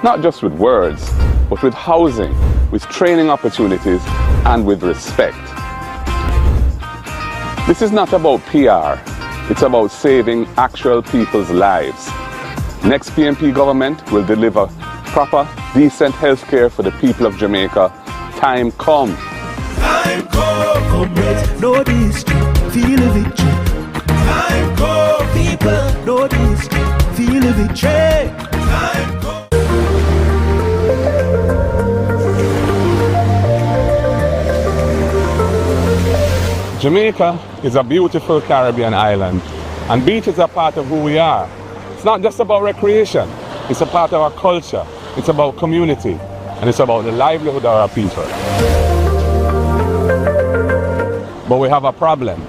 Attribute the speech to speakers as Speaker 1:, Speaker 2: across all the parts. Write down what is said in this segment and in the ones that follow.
Speaker 1: not just with words, but with housing, with training opportunities, and with respect. This is not about PR, it's about saving actual people's lives. Next PNP government will deliver proper, decent health care for the people of Jamaica. Time come.
Speaker 2: Time come, comrades, know this, feel the victory. Time come, people, know this, feel the victory. Time come.
Speaker 1: Jamaica is a beautiful Caribbean island, and beaches are part of who we are. It's not just about recreation, it's a part of our culture, it's about community, and it's about the livelihood of our people. But we have a problem.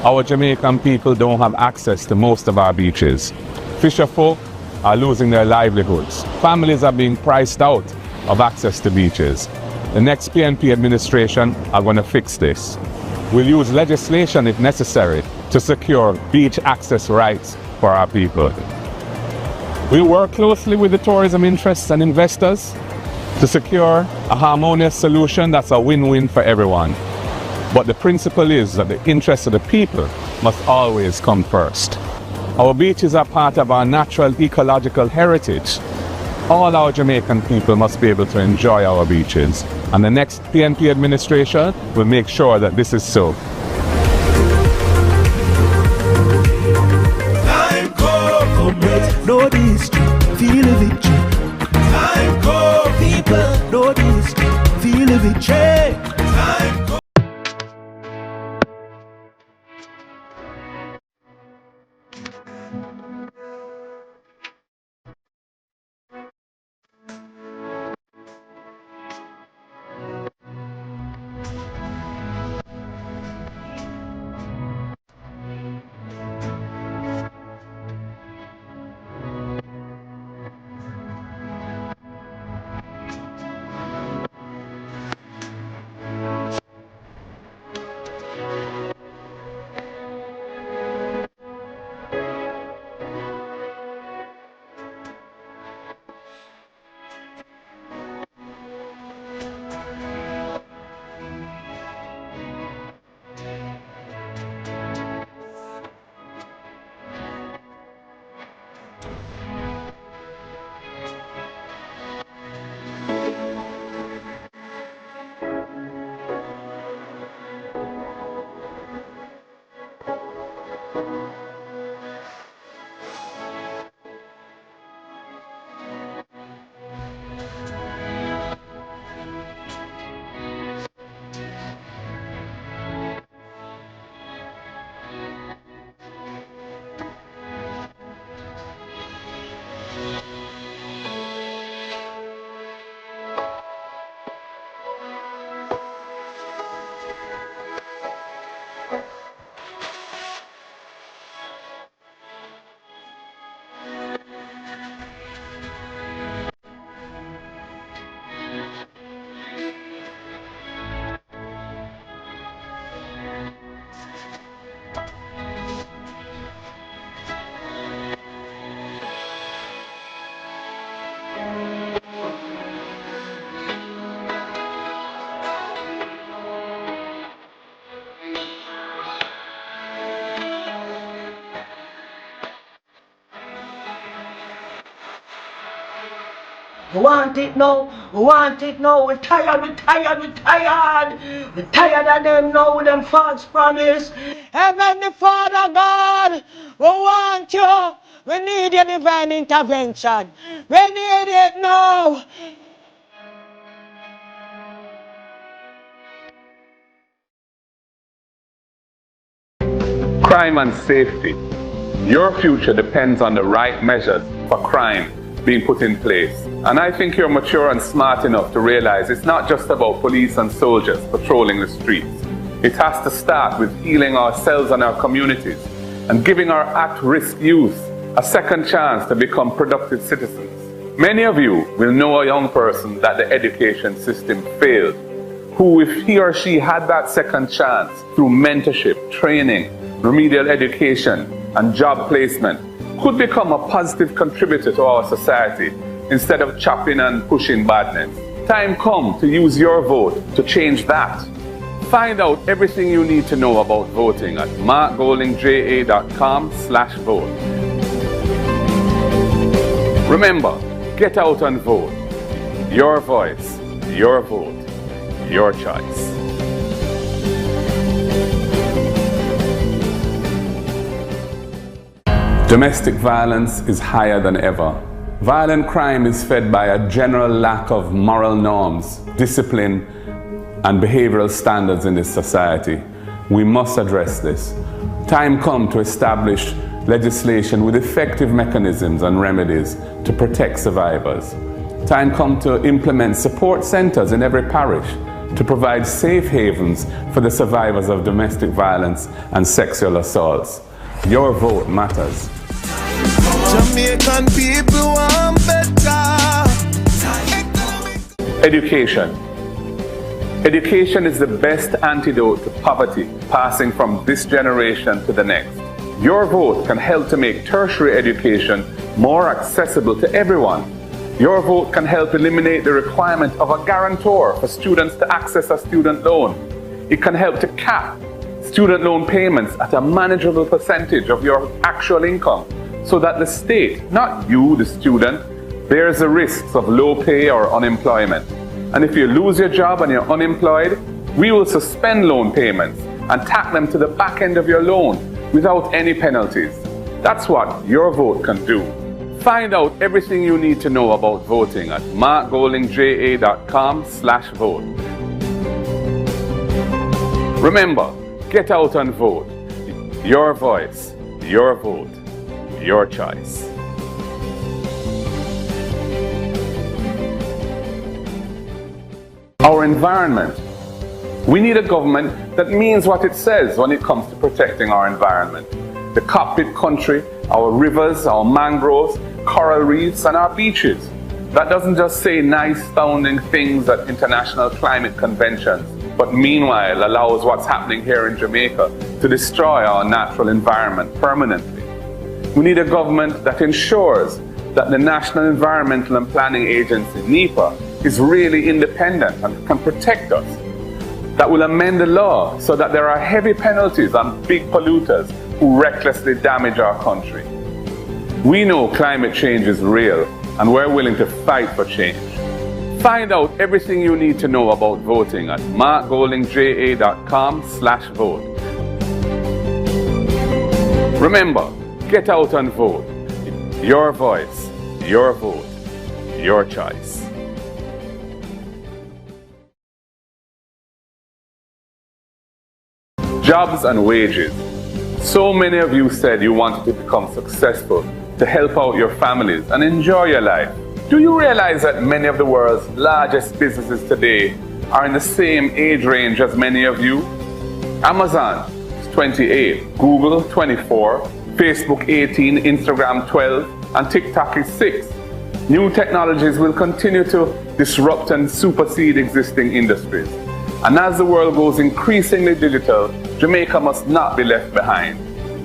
Speaker 1: Our Jamaican people don't have access to most of our beaches. Fisher folk are losing their livelihoods. Families are being priced out of access to beaches. The next PNP administration are going to fix this. We'll use legislation if necessary to secure beach access rights for our people. We'll work closely with the tourism interests and investors to secure a harmonious solution that's a win-win for everyone. But the principle is that the interests of the people must always come first. Our beaches are part of our natural ecological heritage. All our Jamaican people must be able to enjoy our beaches, and the next PNP administration will make sure that this is so.
Speaker 2: Time come, comrades, know this, feel the victory. Time come, people, know this, feel the victory. Time come.
Speaker 3: We want it now, we want it now, we're tired, we're tired, we're tired. We're tired of them now with them false promise. Heavenly Father God, we want you. We need your divine intervention. We need it now.
Speaker 1: Crime and safety. Your future depends on the right measures for crime being put in place. And I think you're mature and smart enough to realize it's not just about police and soldiers patrolling the streets. It has to start with healing ourselves and our communities and giving our at-risk youth a second chance to become productive citizens. Many of you will know a young person that the education system failed, who, if he or she had that second chance through mentorship, training, remedial education, and job placement, could become a positive contributor to our society, instead of chopping and pushing badness. Time come to use your vote to change that. Find out everything you need to know about voting at markgoldingja.com/vote. Remember, get out and vote. Your voice, your vote, your choice. Domestic violence is higher than ever. Violent crime is fed by a general lack of moral norms, discipline, and behavioral standards in this society. We must address this. Time come to establish legislation with effective mechanisms and remedies to protect survivors. Time come to implement support centers in every parish to provide safe havens for the survivors of domestic violence and sexual assaults. Your vote matters.
Speaker 2: Jamaican people want better.
Speaker 1: Education. Education is the best antidote to poverty, passing from this generation to the next. Your vote can help to make tertiary education more accessible to everyone. Your vote can help eliminate the requirement of a guarantor for students to access a student loan. It can help to cap student loan payments at a manageable percentage of your actual income, so that the state, not you, the student, bears the risks of low pay or unemployment. And if you lose your job and you're unemployed, we will suspend loan payments and tack them to the back end of your loan without any penalties. That's what your vote can do. Find out everything you need to know about voting at markgoldingja.com/vote. Remember, get out and vote. Your voice, your vote, your choice. Our environment. We need a government that means what it says when it comes to protecting our environment. The cockpit country, our rivers, our mangroves, coral reefs, and our beaches. That doesn't just say nice sounding things at international climate conventions, but meanwhile allows what's happening here in Jamaica to destroy our natural environment permanently. We need a government that ensures that the National Environmental and Planning Agency, NEPA, is really independent and can protect us. That will amend the law so that there are heavy penalties on big polluters who recklessly damage our country. We know climate change is real, and we're willing to fight for change. Find out everything you need to know about voting at markgoldingja.com/vote. Remember, get out and vote. Your voice, your vote, your choice. Jobs and wages. So many of you said you wanted to become successful, to help out your families and enjoy your life. Do you realize that many of the world's largest businesses today are in the same age range as many of you? Amazon is 28, Google 24, Facebook 18, Instagram 12, and TikTok is 6. New technologies will continue to disrupt and supersede existing industries. And as the world goes increasingly digital, Jamaica must not be left behind.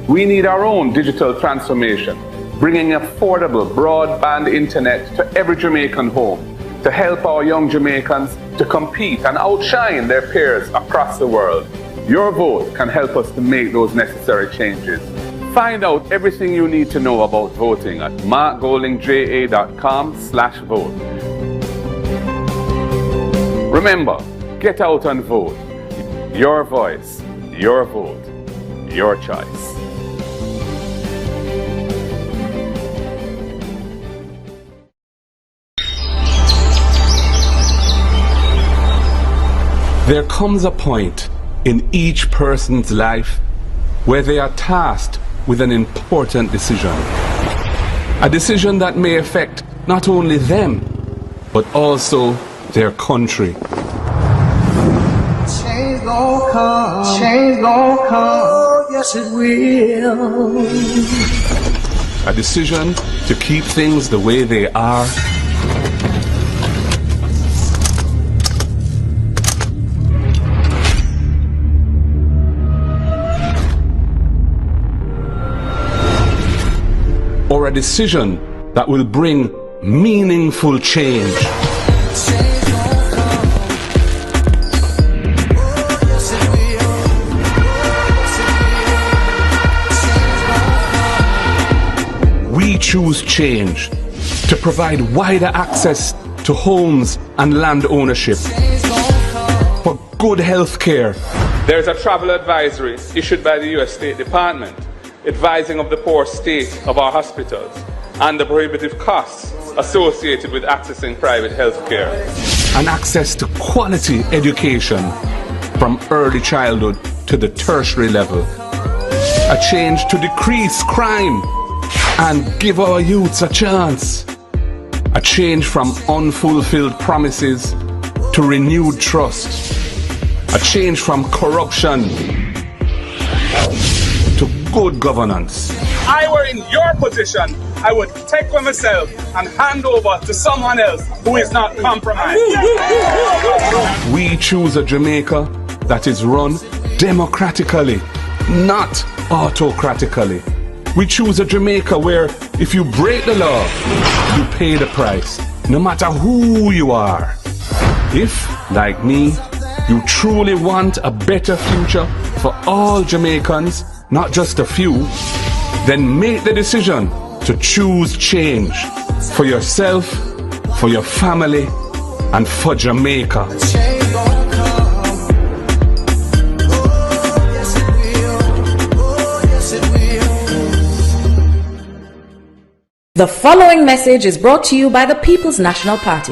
Speaker 1: We need our own digital transformation, bringing affordable broadband internet to every Jamaican home to help our young Jamaicans to compete and outshine their peers across the world. Your vote can help us to make those necessary changes. Find out everything you need to know about voting at markgoldingja.com/vote. Remember, get out and vote. Your voice, your vote, your choice. There comes a point in each person's life where they are tasked with an important decision. A decision that may affect not only them, but also their country.
Speaker 3: Change gon' come, change gon' come, oh, yes it will.
Speaker 1: A decision to keep things the way they are, or a decision that will bring meaningful change. We choose change to provide wider access to homes and land ownership, for good health care. There's a travel advisory issued by the US State Department advising of the poor state of our hospitals and the prohibitive costs associated with accessing private health care. And access to quality education from early childhood to the tertiary level. A change to decrease crime and give our youths a chance. A change from unfulfilled promises to renewed trust. A change from corruption to good governance. If I were in your position, I would take for myself and hand over to someone else who is not compromised. We choose a Jamaica that is run democratically, not autocratically. We choose a Jamaica where if you break the law, you pay the price, no matter who you are. If, like me, you truly want a better future for all Jamaicans, not just a few, then make the decision to choose change for yourself, for your family, and for Jamaica.
Speaker 4: The following message is brought to you by the People's National Party.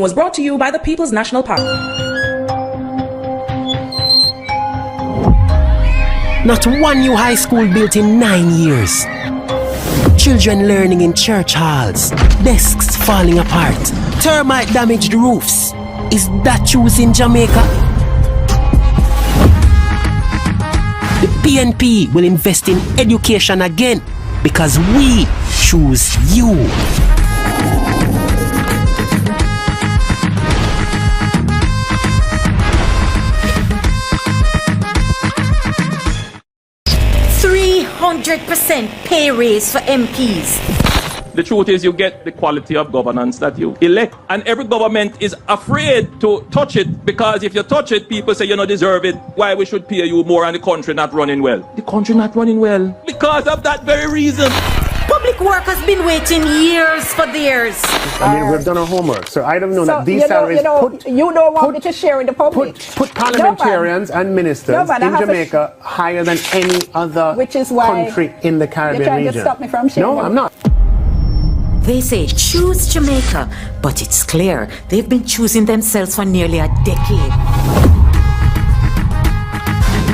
Speaker 4: Was brought to you by the People's National Party.
Speaker 5: Not one new high school built in 9 years. Children learning in church halls. Desks falling apart. Termite damaged roofs. Is that choosing Jamaica? The PNP will invest in education again because we choose you.
Speaker 6: %% pay raise for MPs.
Speaker 7: The truth is you get the quality of governance that you elect. And every government is afraid to touch it because if you touch it, people say you don't deserve it. Why we should pay you more and the country not running well? The country not running well because of that very reason.
Speaker 6: Public work has been waiting years for theirs.
Speaker 8: I mean, we've done our homework, so I don't know that these salaries
Speaker 9: you don't want me to share with the public.
Speaker 8: Put parliamentarians and ministers in Jamaica higher than any other country in the Caribbean region.
Speaker 9: You're trying to stop me from sharing.
Speaker 8: No, I'm not.
Speaker 6: They say choose Jamaica, but it's clear they've been choosing themselves for nearly a decade.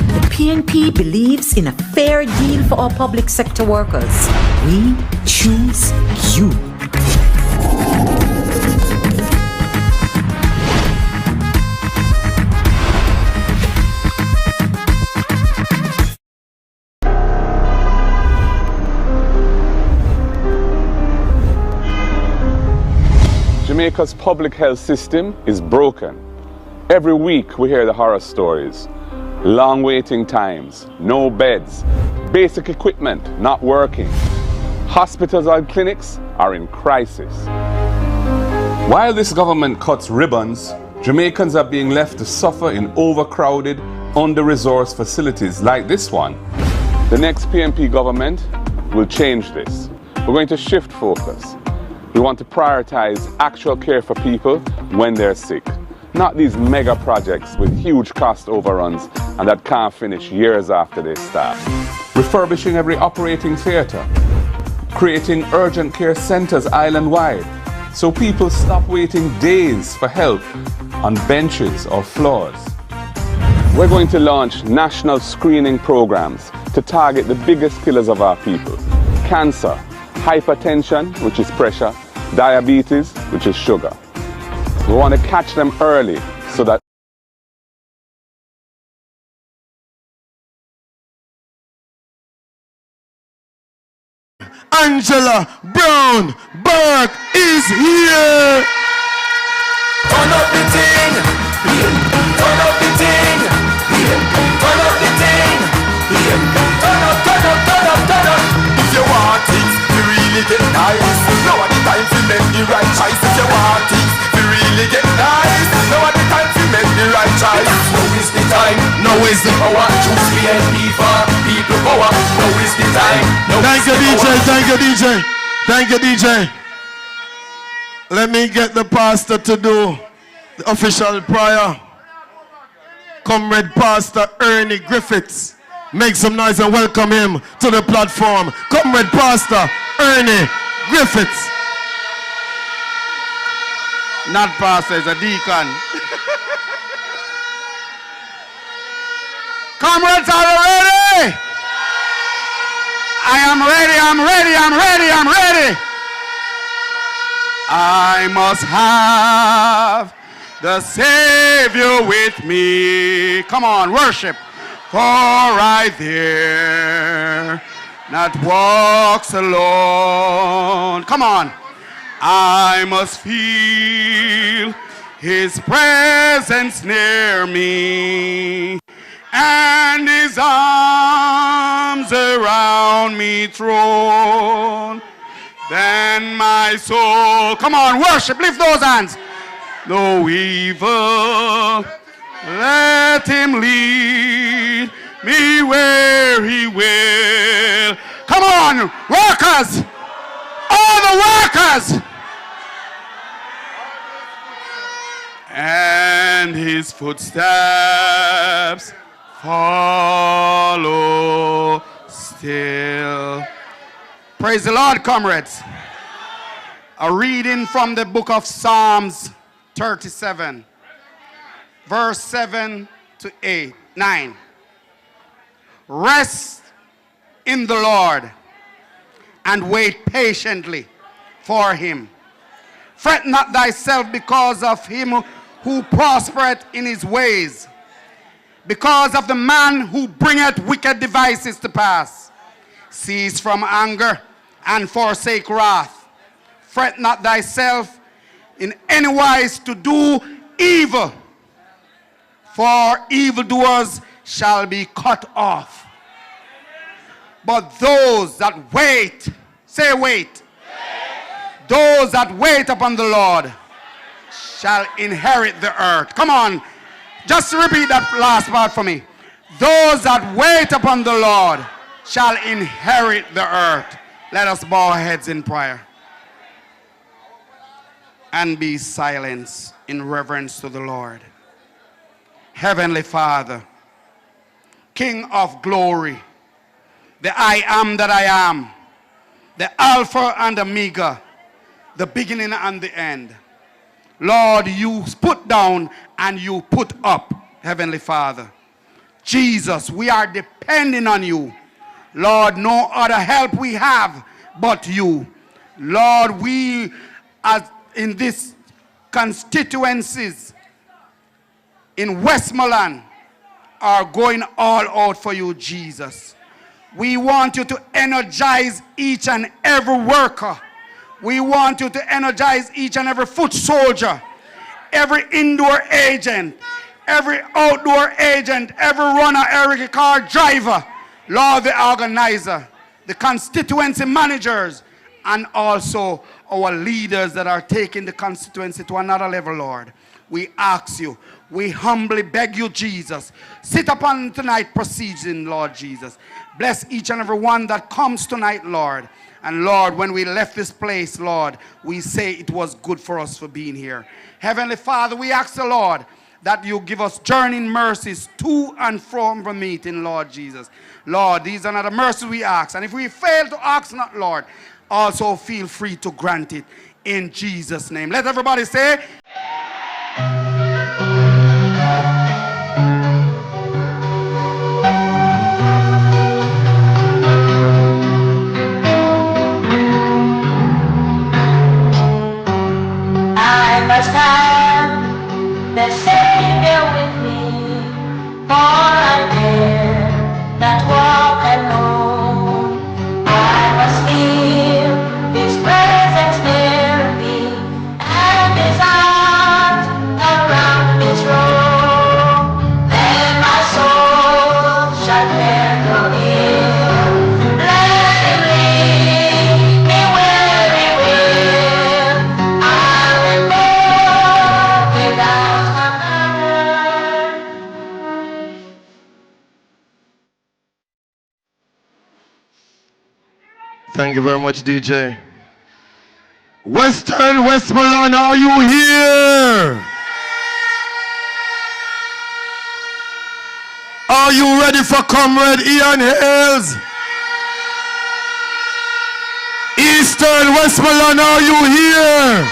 Speaker 6: The PNP believes in a fair deal for our public sector workers. We choose you.
Speaker 1: Jamaica's public health system is broken. Every week we hear the horror stories. Long waiting times, no beds, basic equipment not working. Hospitals and clinics are in crisis. While this government cuts ribbons, Jamaicans are being left to suffer in overcrowded, under-resourced facilities like this one. The next PNP government will change this. We're going to shift focus. We want to prioritize actual care for people when they're sick, not these mega projects with huge cost overruns and that can't finish years after they start. Refurbishing every operating theatre, creating urgent care centres island-wide so people stop waiting days for help on benches or floors. We're going to launch national screening programs to target the biggest killers of our people: cancer, hypertension, which is pressure, diabetes, which is sugar. We want to catch them early so that
Speaker 2: Angela Brown Burke is here. Turn up the thing, turn up the thing, turn up the thing, turn up, turn up, turn up, turn up. If you want things to really get nice, now at the time to make the right choice. If you want things to really get nice, now at the time to make the right choice. Now is the time, now is the power. Choose PNP for people power. Now is the time. Thank you, DJ. Thank you, DJ. Thank you, DJ. Let me get the pastor to do the official prayer. Comrade Pastor Ernie Griffiths. Make some noise and welcome him to the platform. Comrade Pastor Ernie Griffiths. Not pastor, it's a deacon. Comrades, are you ready? I am ready, I'm ready, I'm ready, I'm ready. I must have the Savior with me. Come on, worship. For right there, not walks alone. Come on. I must feel His presence near me, and His arms around me thrown. Then my soul, come on, worship, lift those hands. No evil, let Him lead me where He will. Come on, workers, all the workers. And His footsteps follow still. Praise the Lord, comrades. A reading from the book of Psalms 37, verse 7 to 9. Rest in the Lord and wait patiently for Him. Fret not thyself because of him who prospereth in his ways, because of the man who bringeth wicked devices to pass. Cease from anger and forsake wrath. Fret not thyself in any wise to do evil, for evildoers shall be cut off. But those that wait, say wait. Those that wait upon the Lord shall inherit the earth. Come on, just repeat that last part for me. Those that wait upon the Lord shall inherit the earth. Let us bow our heads in prayer and be silent in reverence to the Lord. Heavenly Father, King of glory, the I am that I am, the Alpha and Omega, the beginning and the end. Lord, you put down and you put up, Heavenly Father. Jesus, we are depending on you. Lord, no other help we have but you. Lord, we as in these constituencies in Westmoreland are going all out for you, Jesus. We want you to energize each and every worker. We want you to energize each and every foot soldier, every indoor agent, every outdoor agent, every runner, every car driver, Lord, the organizer, the constituency managers, and also our leaders that are taking the constituency to another level, Lord. We ask you, We humbly beg you, Jesus, sit upon tonight proceeding, Lord Jesus. Bless each and every one that comes tonight, Lord. And Lord, when we left this place, Lord, we say it was good for us for being here. Heavenly Father, we ask the Lord that you give us journeying mercies to and from the meeting, Lord Jesus. Lord, these are not the mercies we ask. And if we fail to ask not, Lord, also feel free to grant it in Jesus' name. Let everybody say,
Speaker 3: I must have the Savior with me, for I dare not walk alone. I must feel His presence near me, and His arms around me throw. Then my soul shall echo in. Let Him lead me where He will. I will go without a word.
Speaker 10: Thank you very much, DJ. Westmoreland, are you here? Are you ready for Comrade Ian Hales? Westmoreland, are you here?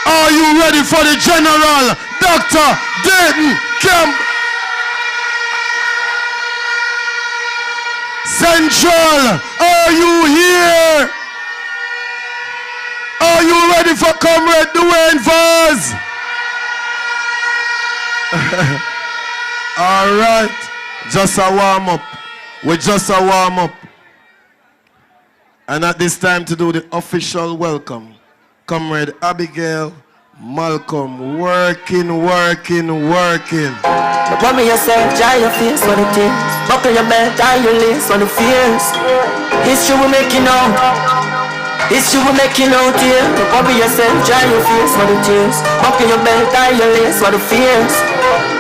Speaker 10: Are you ready for the General, Dr. Dayton Campbell? Central, are you here? Are you ready for Comrade Dwayne Vaz? All right, just a warm up. We're just a warm up. And at this time to do the official welcome, Comrade Abigail Malcolm, working.
Speaker 3: Run me yourself, dry your face for the tears. Buckle your belt, tie your lace for the fears. History will make you know. History will make you know, dear. Run me yourself, dry your face for the tears. Buckle your belt, tie your lace for the fears.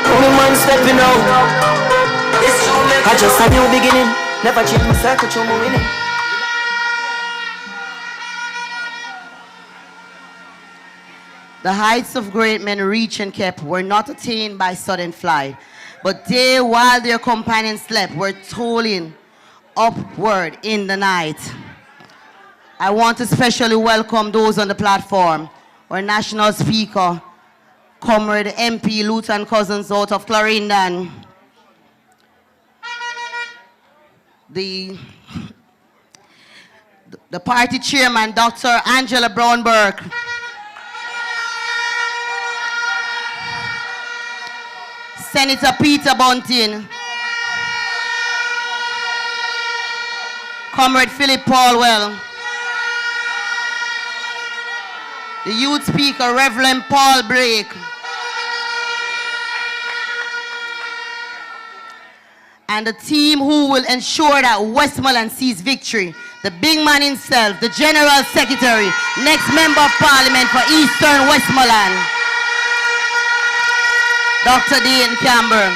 Speaker 3: Only one stepping out. I just had new beginning. Never change my circle, show me winning. The heights of great men reach and kept were not attained by sudden flight, but they, while their companions slept, were toiling upward in the night. I want to specially welcome those on the platform. Our national speaker, Comrade MP Luton Cousins out of Clarendon. The party chairman, Dr. Angela Brown-Burke. Senator Peter Bunting, Comrade Philip Paulwell, the youth speaker, Reverend Paul Blake, and the team who will ensure that Westmoreland sees victory, the big man himself, the General Secretary, next Member of Parliament for Eastern Westmoreland, Dr. Dayton Campbell.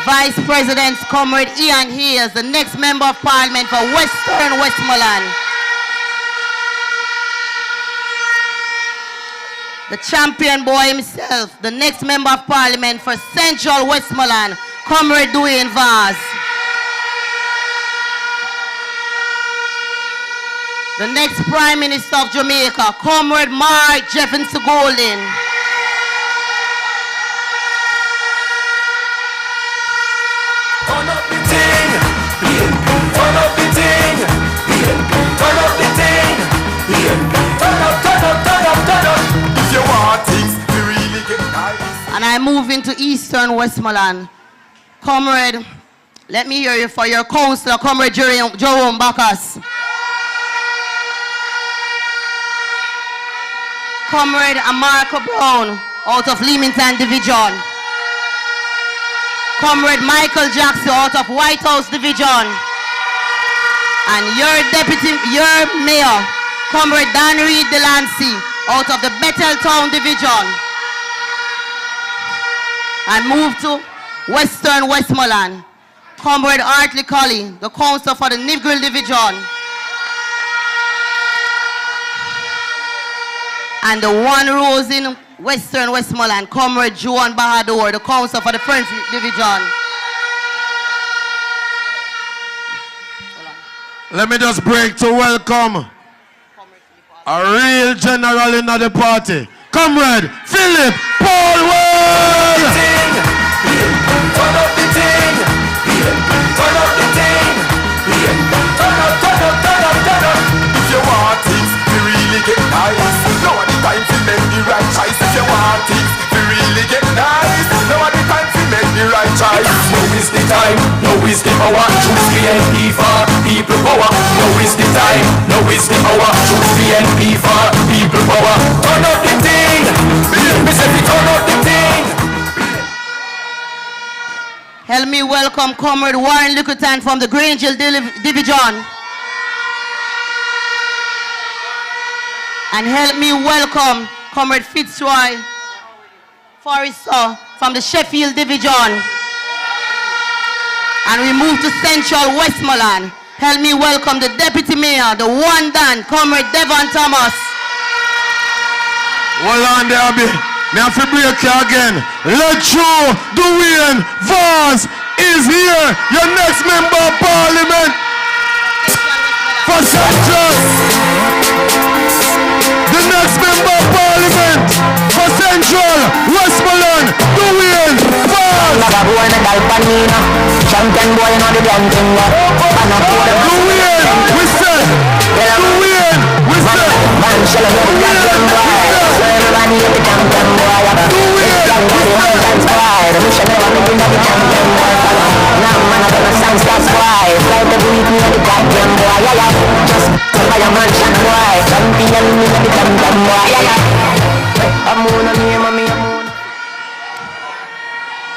Speaker 3: Vice President Comrade Ian Hales, the next Member of Parliament for Western Westmoreland. The champion boy himself, the next Member of Parliament for Central Westmoreland, Comrade Dwayne Vaz. The next Prime Minister of Jamaica, Comrade Mark Jefferson Golding.
Speaker 11: Turn up the thing, turn up the thing, turn up the thing, turn up. If you want things to really get nice.
Speaker 3: And I move into Eastern Westmoreland. Comrade, let me hear you for your councillor, Comrade Jerome Bacchus. Comrade Amarco Brown out of Leamington Division. Comrade Michael Jackson out of White House Division. And your deputy, your mayor, Comrade Dan Reed Delancey
Speaker 12: out of the Betheltown division and move to Western Westmoreland. Comrade Hartley Colley, the councillor for the Negril division. And the one rose in Western Westmoreland, Comrade Joan Bahadur, the councillor for the French division.
Speaker 10: Let me just break to welcome a real general in the party, Comrade Philip Paulwell.
Speaker 11: Turn up the thing. Turn up the thing. Turn up. If you want things to really get nice, now the time to make the right choice. If you want things to really get nice, now the time to make the right choice. Now is the time, now is the hour. Choose PNP for people power. Now is the time, now is the hour. Choose PNP for people power. Turn up the thing. Me say turn up the thing.
Speaker 12: Help me welcome Comrade Warren Lucutan from the Grange Hill division. And help me welcome Comrade Fitzroy Forrester from the Sheffield division. And we move to Central Westmoreland. Help me welcome the Deputy Mayor, the one Dan, Comrade Devon Thomas.
Speaker 10: Hold on there, Abby. Me have to break you again. Let you, Dwayne Vance is here. Your next member of parliament for Central. The next member of parliament for Central Westmoreland, Dwayne Vance. Champion boy, not the damn thing. Dwayne, we said. Dwayne, we said.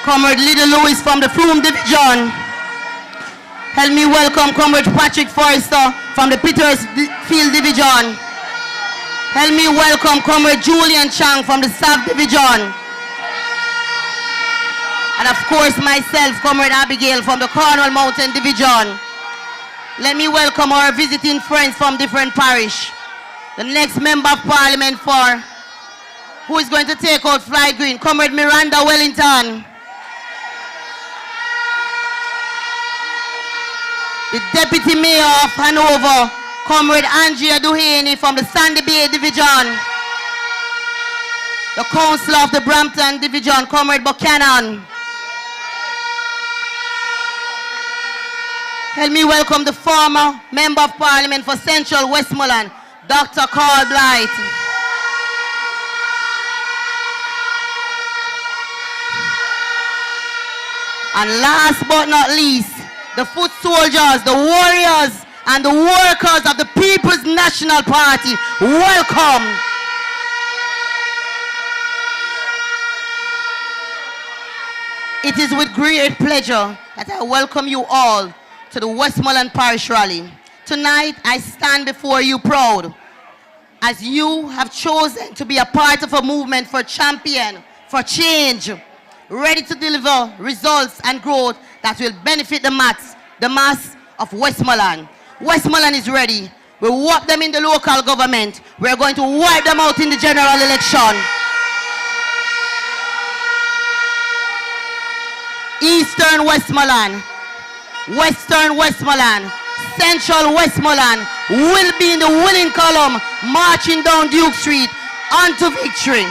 Speaker 12: Comrade Little Lewis from the Froome division. Help me welcome Comrade Patrick Forrester from the Petersfield division. Help me welcome Comrade Julian Chang from the South division. And of course myself, Comrade Abigail from the Cornwall Mountain division. Let me welcome our visiting friends from different parish. The next member of parliament for who is going to take out Fly Green, Comrade Miranda Wellington. The Deputy Mayor of Hanover, Comrade Andrea Duhaney from the Sandy Bay division. The Councillor of the Brampton division, Comrade Buchanan. Help me welcome the former Member of Parliament for Central Westmoreland, Dr. Carl Blight. And last but not least, the foot soldiers, the warriors, and the workers of the People's National Party. Welcome. It is with great pleasure that I welcome you all to the Westmoreland Parish Rally. Tonight, I stand before you proud, as you have chosen to be a part of a movement for champion, for change, ready to deliver results and growth that will benefit the mass of Westmoreland. Westmoreland is ready. We wipe them in the local government. We're going to wipe them out in the general election. Eastern Westmoreland, Western Westmoreland, Central Westmoreland will be in the winning column, marching down Duke Street onto victory.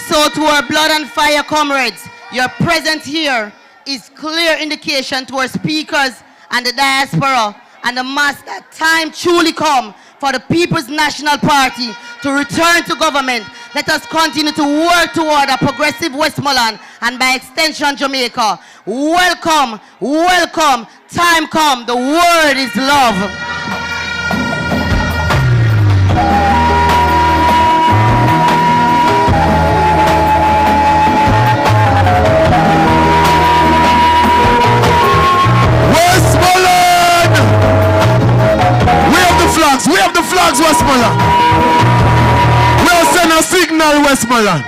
Speaker 12: So to our blood and fire comrades, your presence here is clear indication to our speakers and the diaspora and the mass that time truly come for the People's National Party to return to government. Let us continue to work toward a progressive Westmoreland and by extension Jamaica. Welcome, welcome, time come, the word is love.
Speaker 10: We have the flags, Westmoreland. Westmoreland.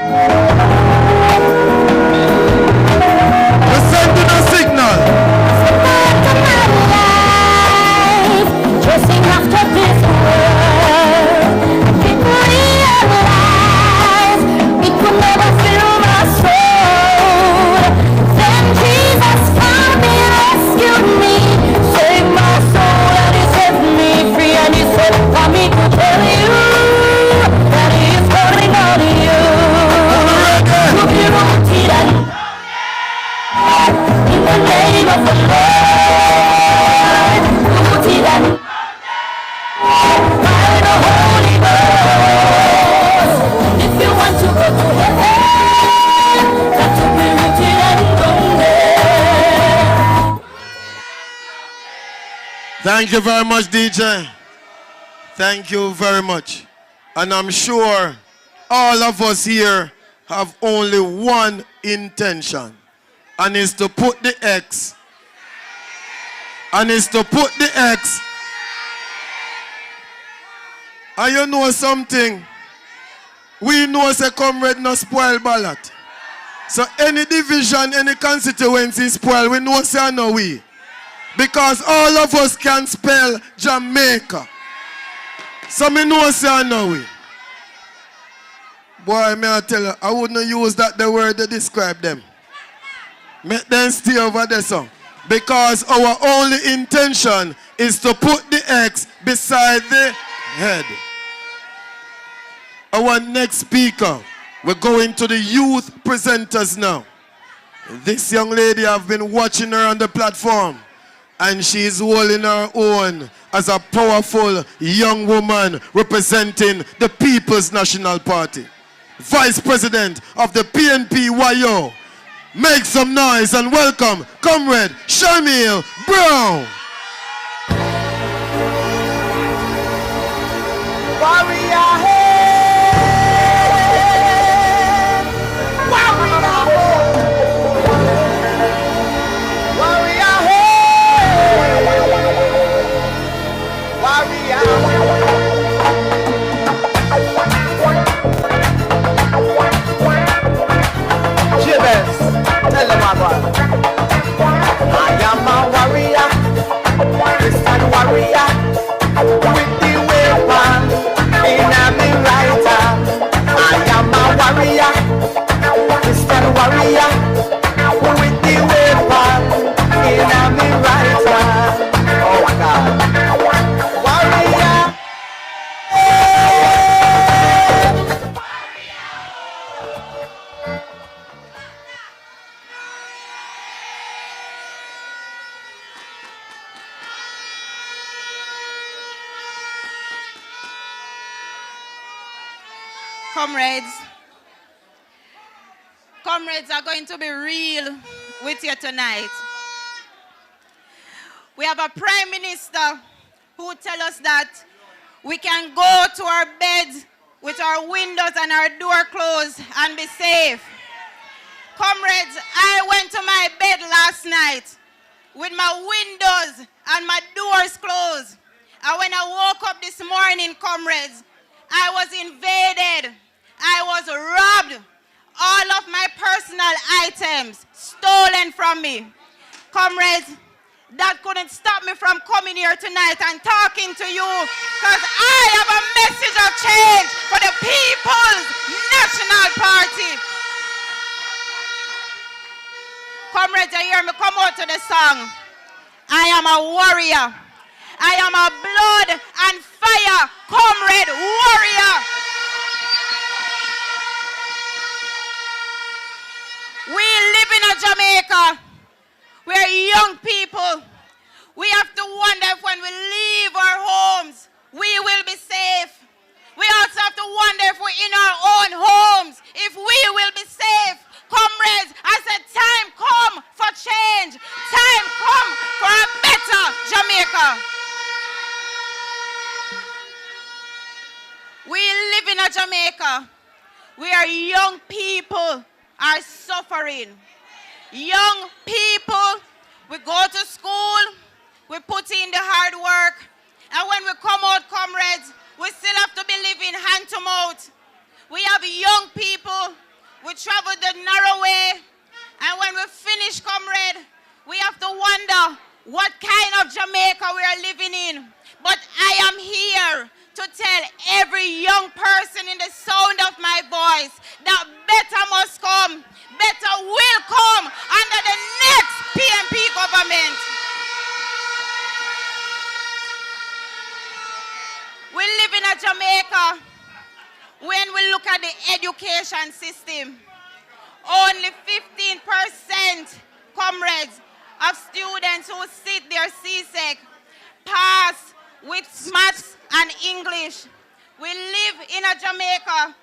Speaker 10: We're sending a signal.
Speaker 13: Chasing after this world, people realize it could never fill my soul. Then Jesus found me, rescued me, saved my soul, and He set me free. And He said for me to tell you that He is calling on you to be rooted and in the name of the Lord, rooted and by the Holy Ghost. If you want to go to heaven, got to be rooted and grounded.
Speaker 10: Thank you very much, DJ. Thank you very much. And I'm sure all of us here have only one intention, and it's to put the X. And it's to put the X. And you know something? We know say comrade no spoil ballot. So any division, any constituency spoil, we know say no we. Because all of us can spell Jamaica. So me know say no we. Boy, may I tell you, I wouldn't use that the word to describe them. Make them stay over there, so. Because our only intention is to put the X beside the head. Our next speaker, we're going to the youth presenters now. This young lady, I've been watching her on the platform, and she's holding her own as a powerful young woman representing the People's National Party. Vice President of the PNP-YO. Make some noise and welcome Comrade Shamil Brown.
Speaker 3: Warrior head, warrior head, warrior head, warrior Jibes, tell them about I am a warrior, Christian warrior, with the weapon in my right hand. I am a warrior, Christian warrior, with the weapon in my right hand. Oh God, warrior.
Speaker 14: Comrades are going to be real with you tonight. We have a Prime Minister who tells us that we can go to our beds with our windows and our door closed and be safe. Comrades, I went to my bed last night with my windows and my doors closed. And when I woke up this morning, comrades, I was invaded. I was robbed. All of my personal items stolen from me. Comrades, that couldn't stop me from coming here tonight and talking to you, because I have a message of change for the People's National Party. Comrades, you hear me come out to the song. I am a warrior. I am a blood and fire comrade warrior. We live in a Jamaica where young people, we have to wonder if when we leave our homes, we will be safe. We also have to wonder if we're in our own homes, if we will be safe. Comrades, I said time come for change. Time come for a better Jamaica. We live in a Jamaica where young people are suffering. Young people, we go to school, we put in the hard work, and when we come out, comrades, we still have to be living hand to mouth. We have young people. We travel the narrow way. And when we finish, comrade, we have to wonder what kind of Jamaica we are living in. But I am here to tell every young person in the sound of my voice that better must come, better will come under the next PNP government. We live in a Jamaica. When we look at the education system, only 15%, comrades, of students who sit their CSEC pass with maths and English. We live in a Jamaica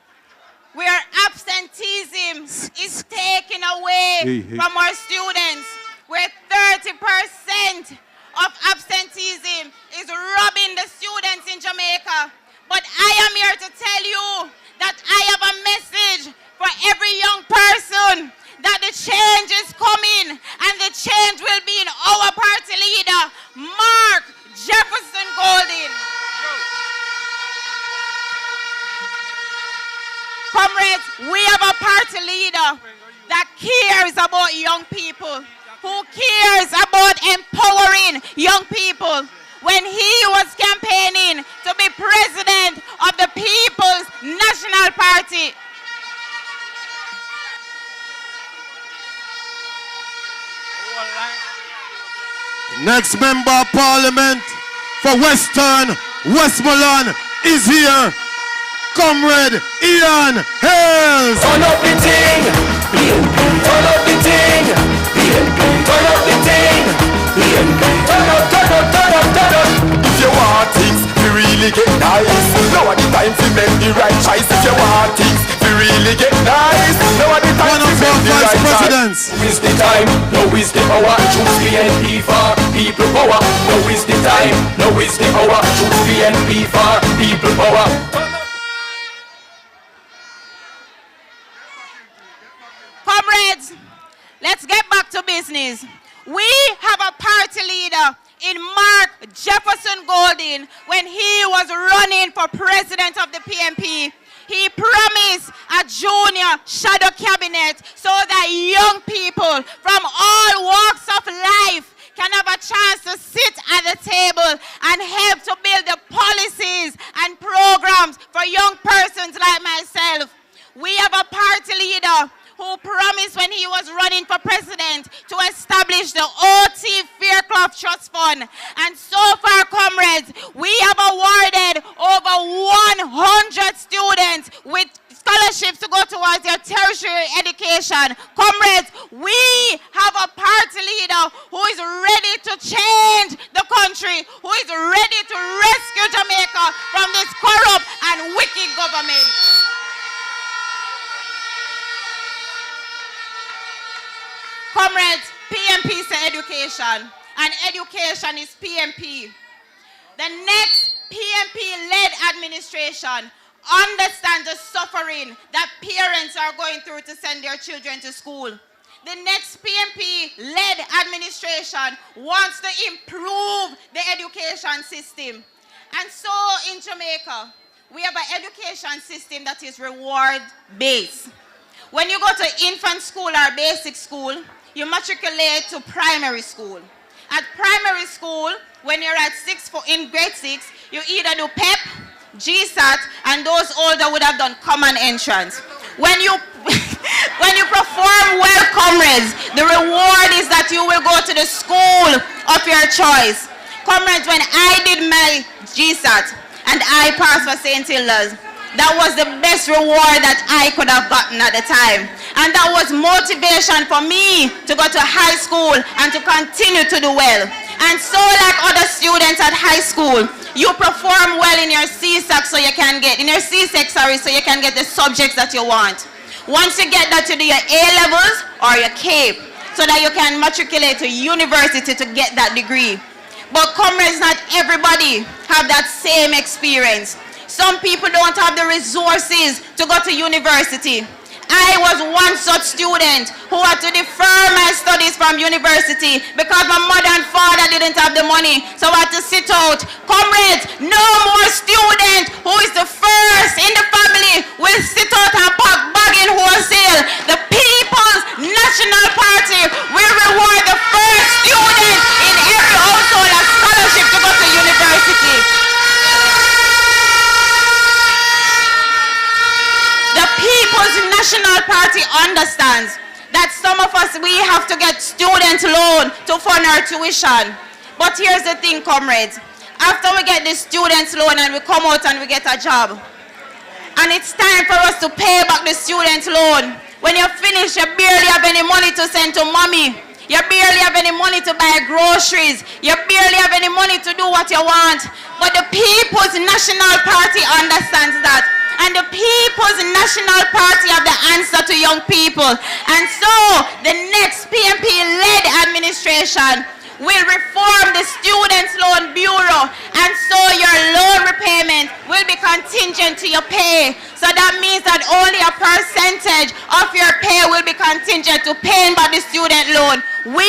Speaker 14: where absenteeism is taken away from our students, where 30% of absenteeism is robbing the students in Jamaica. But I am here to tell you that I have a message for every young person that the change is coming and the change will be in our party leader, Mark Jefferson Golden. Comrades, we have a party leader that cares about young people, who cares about empowering young people. When he was campaigning to be president of the People's National Party,
Speaker 10: next member of parliament for Western Westmoreland is here, Comrade Ian Hales.
Speaker 11: Turn up the thing, turn up the thing, turn up the thing, turn up, turn up, turn up, turn up. If you want things to really get nice, now are the time to make the right choice. If you want things to really get nice, now are the time to make the right choice. Now is the time, now is the hour. Choose PNP for people power. Now is the time, now is the hour. Choose PNP for people power.
Speaker 14: Comrades, let's get back to business. We have a party leader in Mark Jefferson Golden. When he was running for president of the PNP, he promised a junior shadow cabinet so that young people from all walks of life can have a chance to sit at the table and help to build the policies and programs for young persons like myself. We have a party leader who promised when he was running for president to establish the OT Fairclough Trust Fund. And so far, comrades, we have awarded over 100 students with scholarships to go towards their tertiary education. Comrades, we have a party leader who is ready to change the country, who is ready to rescue Jamaica from this corrupt and wicked government. Comrades, PNP is education, and education is PNP. The next PNP-led administration understands the suffering that parents are going through to send their children to school. The next PNP-led administration wants to improve the education system. And so in Jamaica, we have an education system that is reward-based. When you go to infant school or basic school, you matriculate to primary school. At primary school, when you're in grade 6, you either do PEP, GSAT, and those older would have done common entrance. When you perform well, comrades, the reward is that you will go to the school of your choice. Comrades, when I did my GSAT and I passed for St. Hilda's, that was the best reward that I could have gotten at the time. And that was motivation for me to go to high school and to continue to do well. And so like other students at high school, you perform well in your CSEC so you can get the subjects that you want. Once you get that, you do your A-levels or your CAPE so that you can matriculate to university to get that degree. But comrades, not everybody have that same experience. Some people don't have the resources to go to university. I was one such student who had to defer my studies from university because my mother and father didn't have the money, so I had to sit out. Comrades, no more student who is the first in the family will sit out and pack bag in wholesale. The People's National Party will reward the first student in every household a scholarship to go to university. The People's National Party understands that some of us, we have to get student loan to fund our tuition. But here's the thing, comrades. After we get the student loan and we come out and we get a job, and it's time for us to pay back the student loan, when you finish, you barely have any money to send to mommy. You barely have any money to buy groceries. You barely have any money to do what you want. But the People's National Party understands that. And the People's National Party have the answer to young people. And so the next PNP-led administration will reform the Students' Loan Bureau, and so your loan repayment will be contingent to your pay. So that means that only a percentage of your pay will be contingent to paying back the student loan. We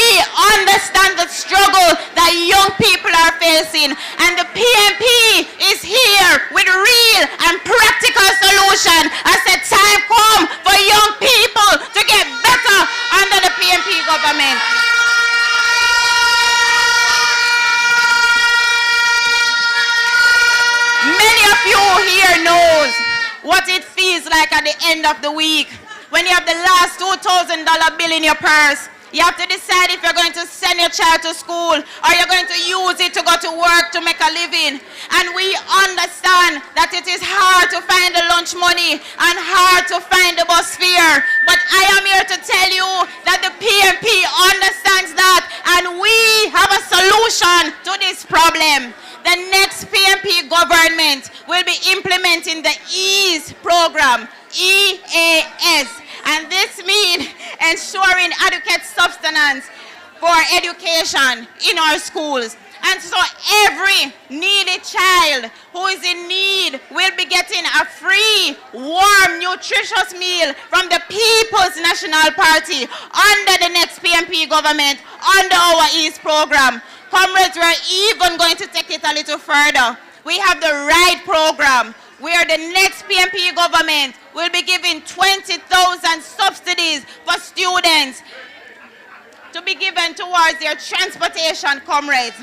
Speaker 14: understand the struggle that young people are facing, and the PNP is here with real and practical solution. I said time come for young people to get better under the PNP government. Many of you here knows what it feels like at the end of the week when you have the last $2,000 bill in your purse. You have to decide if you're going to send your child to school or you're going to use it to go to work to make a living. And we understand that it is hard to find the lunch money and hard to find the bus fare. But I am here to tell you that the PNP understands that, and we have a solution to this problem. The next PNP government will be implementing the EASE program, EAS. And this means ensuring adequate sustenance for education in our schools. And so every needy child who is in need will be getting a free, warm, nutritious meal from the People's National Party under the next PNP government, under our EASE program. Comrades, we're even going to take it a little further. We have the RIDE program, where the next PNP government will be giving 20,000 subsidies for students to be given towards their transportation, comrades.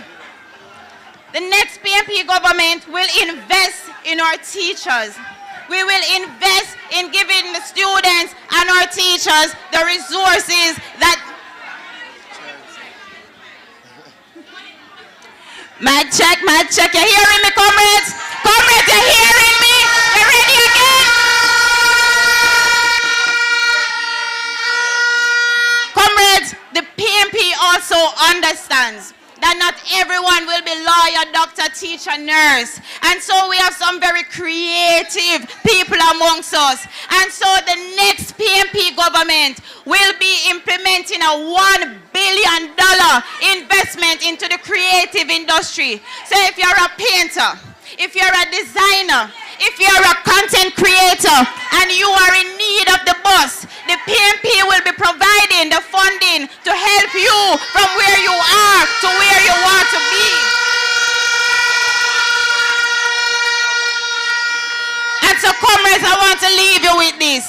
Speaker 14: The next PNP government will invest in our teachers. We will invest in giving the students and our teachers the resources that... Mic check, you hearing me, comrades? Comrades, you hearing me? You ready again? Comrades, the PNP also understands that not everyone will be lawyer, doctor, teacher, nurse. And so we have some very creative people amongst us. And so the next PNP government will be implementing a $1 billion investment into the creative industry. So if you're a painter, if you're a designer, if you're a content creator and you are in need of the bus, the PNP will be providing the funding to help you from where you are to where you want to be. And so, comrades, I want to leave you with this.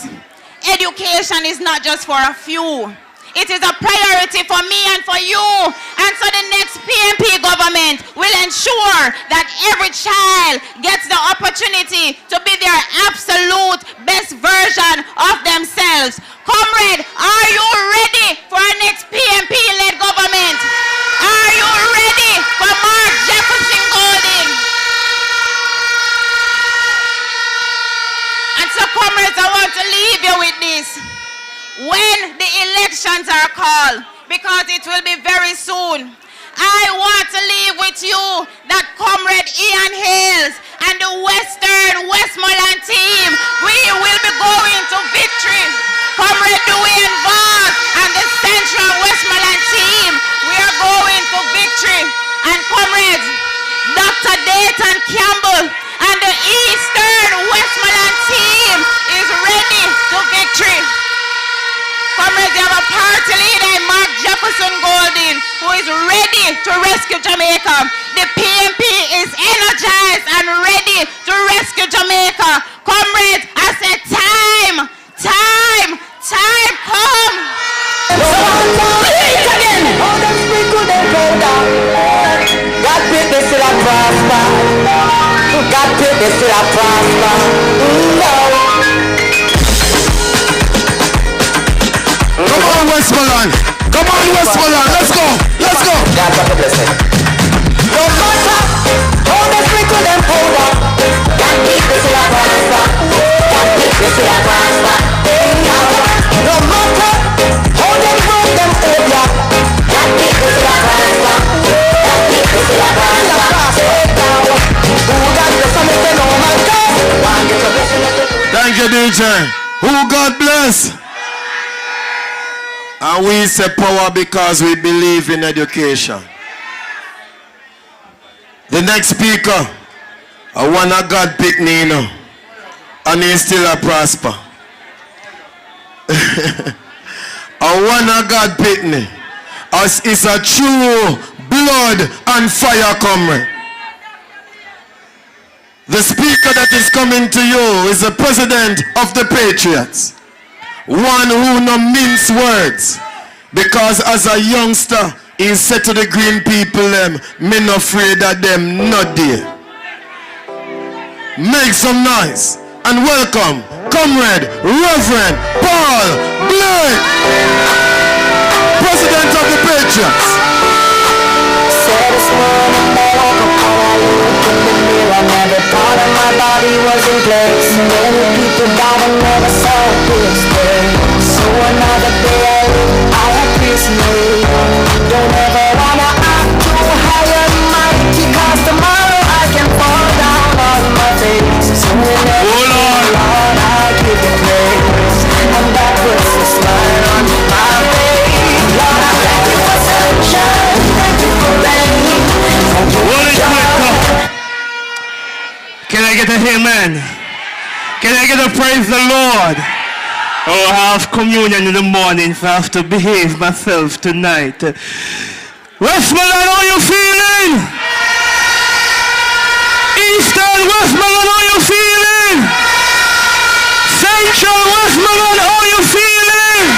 Speaker 14: Education is not just for a few. It is a priority for me and for you. And so the next PNP government will ensure that every child gets the opportunity to be their absolute best version of themselves. Comrade, are you ready for our next PNP-led government? Are you ready for Mark Jefferson Golden? And so, comrades, I want to leave you with this. When the elections are called, because it will be very soon, I want to leave with you that Comrade Ian Hales and the Westmoreland team, we will be going to victory. Comrade Dwayne Voss and the Central Westmoreland team, we are going to victory. And comrades, Dr. Dayton Campbell and the Eastern Westmoreland team is ready to victory. who is ready to rescue Jamaica. The PNP is energized and ready to rescue Jamaica. Comrades, I said time come.
Speaker 13: Again. All them sprinkle them powder. God pick this till I prosper. God pick this till I prosper.
Speaker 10: Come on, Westmoreland. Come on, Westmoreland. Let's go.
Speaker 13: God got the blessing. No matter how they sprinkle them powder. God pick this till I prosper. God pick this till I prosper. No matter how they broke them over. God pick this till I prosper. God pick this till I prosper. Who got the summit and oh my God.
Speaker 10: Thank you, DJ. Who God bless? And we say power because we believe in education. The next speaker, I want a God pick Nino, and he still a prosper. I want a God pick me, as it's a true blood and fire comrade. The speaker that is coming to you is the president of the Patriots. One who no mince words, because as a youngster he said to the green people them, me no afraid of them not there. Make some noise and welcome Comrade Reverend Paul Blake, President of the Patriots.
Speaker 13: I never thought of my body was in place. Many people died and never saw this day. So another day I have peace made. Don't ever wanna act too high and mighty, cause tomorrow I can fall down on my face. So whenever Lord, I give you praise, and that puts a smile on my face. Lord, I thank you for sunshine, thank you for rain, thank you for joy.
Speaker 15: Can I get a amen? Can I get a praise the Lord? Oh, I have communion in the morning, so I have to behave myself tonight. Westmoreland, how you feeling? Eastern Westmoreland, how you feeling? Central Westmoreland, how you feeling?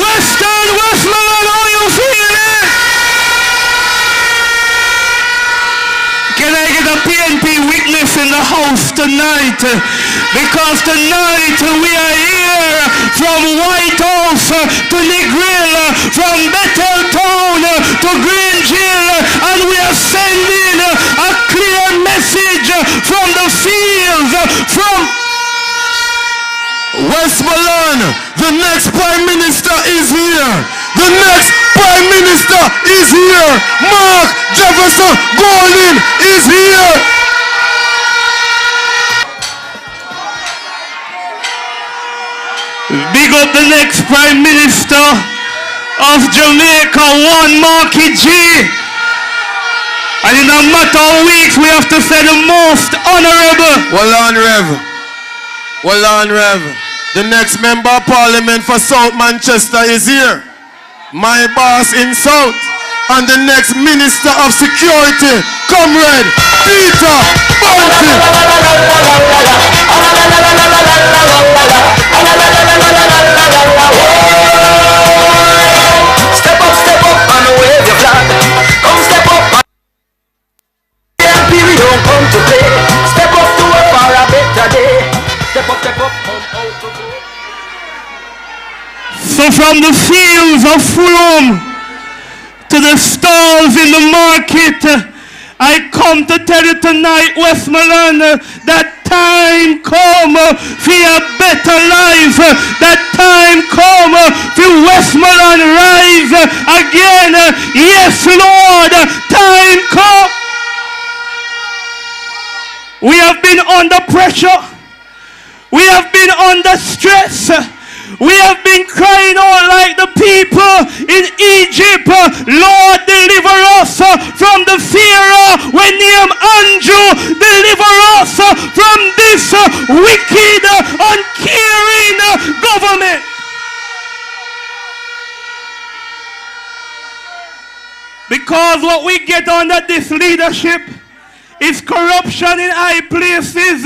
Speaker 15: Western Westmoreland, how you feeling? Can I get a PNP witness in the house tonight? Because tonight we are here from White House to Negril, from Betheltown to Green Jill, and we are sending a clear message from the fields, from
Speaker 10: Westmoreland. The next Prime Minister is here. The next Prime Minister is here. Mark Jefferson Golden is here.
Speaker 15: Big up the next Prime Minister of Jamaica, one Marky G. And in a matter of weeks, we have to say the most honorable.
Speaker 10: Well on, Rev. The next Member of Parliament for South Manchester is here. My boss in South. And the next Minister of Security, Comrade Peter Bunty.
Speaker 13: Step up and wave your flag. Come step up. We don't come to play. Step up to a far a better day. Step up, come out to go.
Speaker 15: So from the fields of Fulham to the stalls in the market, I come to tell you tonight, Westmoreland, that time come for a better life. That time come for Westmoreland rise again. Yes, Lord, time come. We have been under pressure. We have been under stress. We have been crying out like the people in Egypt. Lord, deliver us from the Pharaoh when named Andrew. Deliver us from this wicked, uncaring government. Because what we get under this leadership is corruption in high places,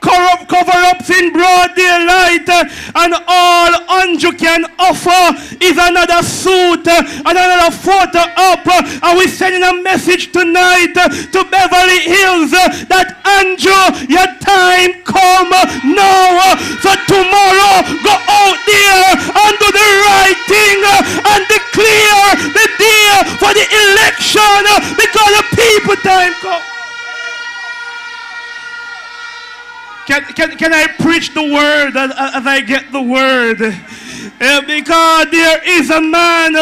Speaker 15: corrupt cover-ups in broad daylight, and all Andrew can offer is another suit, another photo up, and we're sending a message tonight to Beverly Hills that Andrew, your time come now. So tomorrow, go out there and do the right thing and declare the day for the election because the people time come. Can I preach the word as I get the word? Because there is a man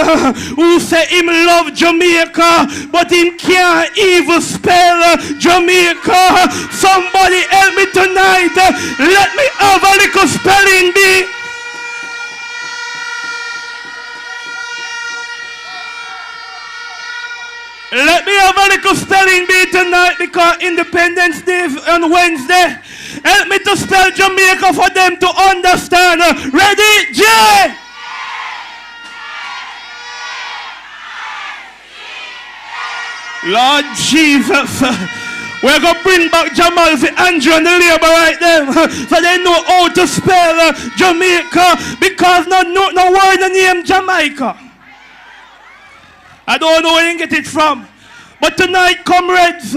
Speaker 15: who say him love Jamaica, but him can't even spell Jamaica. Somebody help me tonight. Let me have a little spelling bee. Let me have a little spelling bee tonight because Independence Day on Wednesday. Help me to spell Jamaica for them to understand. Ready? J. Lord Jesus. We're going to bring back Jamal, the Andrew and the Labourite them so they know how to spell Jamaica because no word in the name Jamaica. I don't know where you get it from. But tonight, comrades,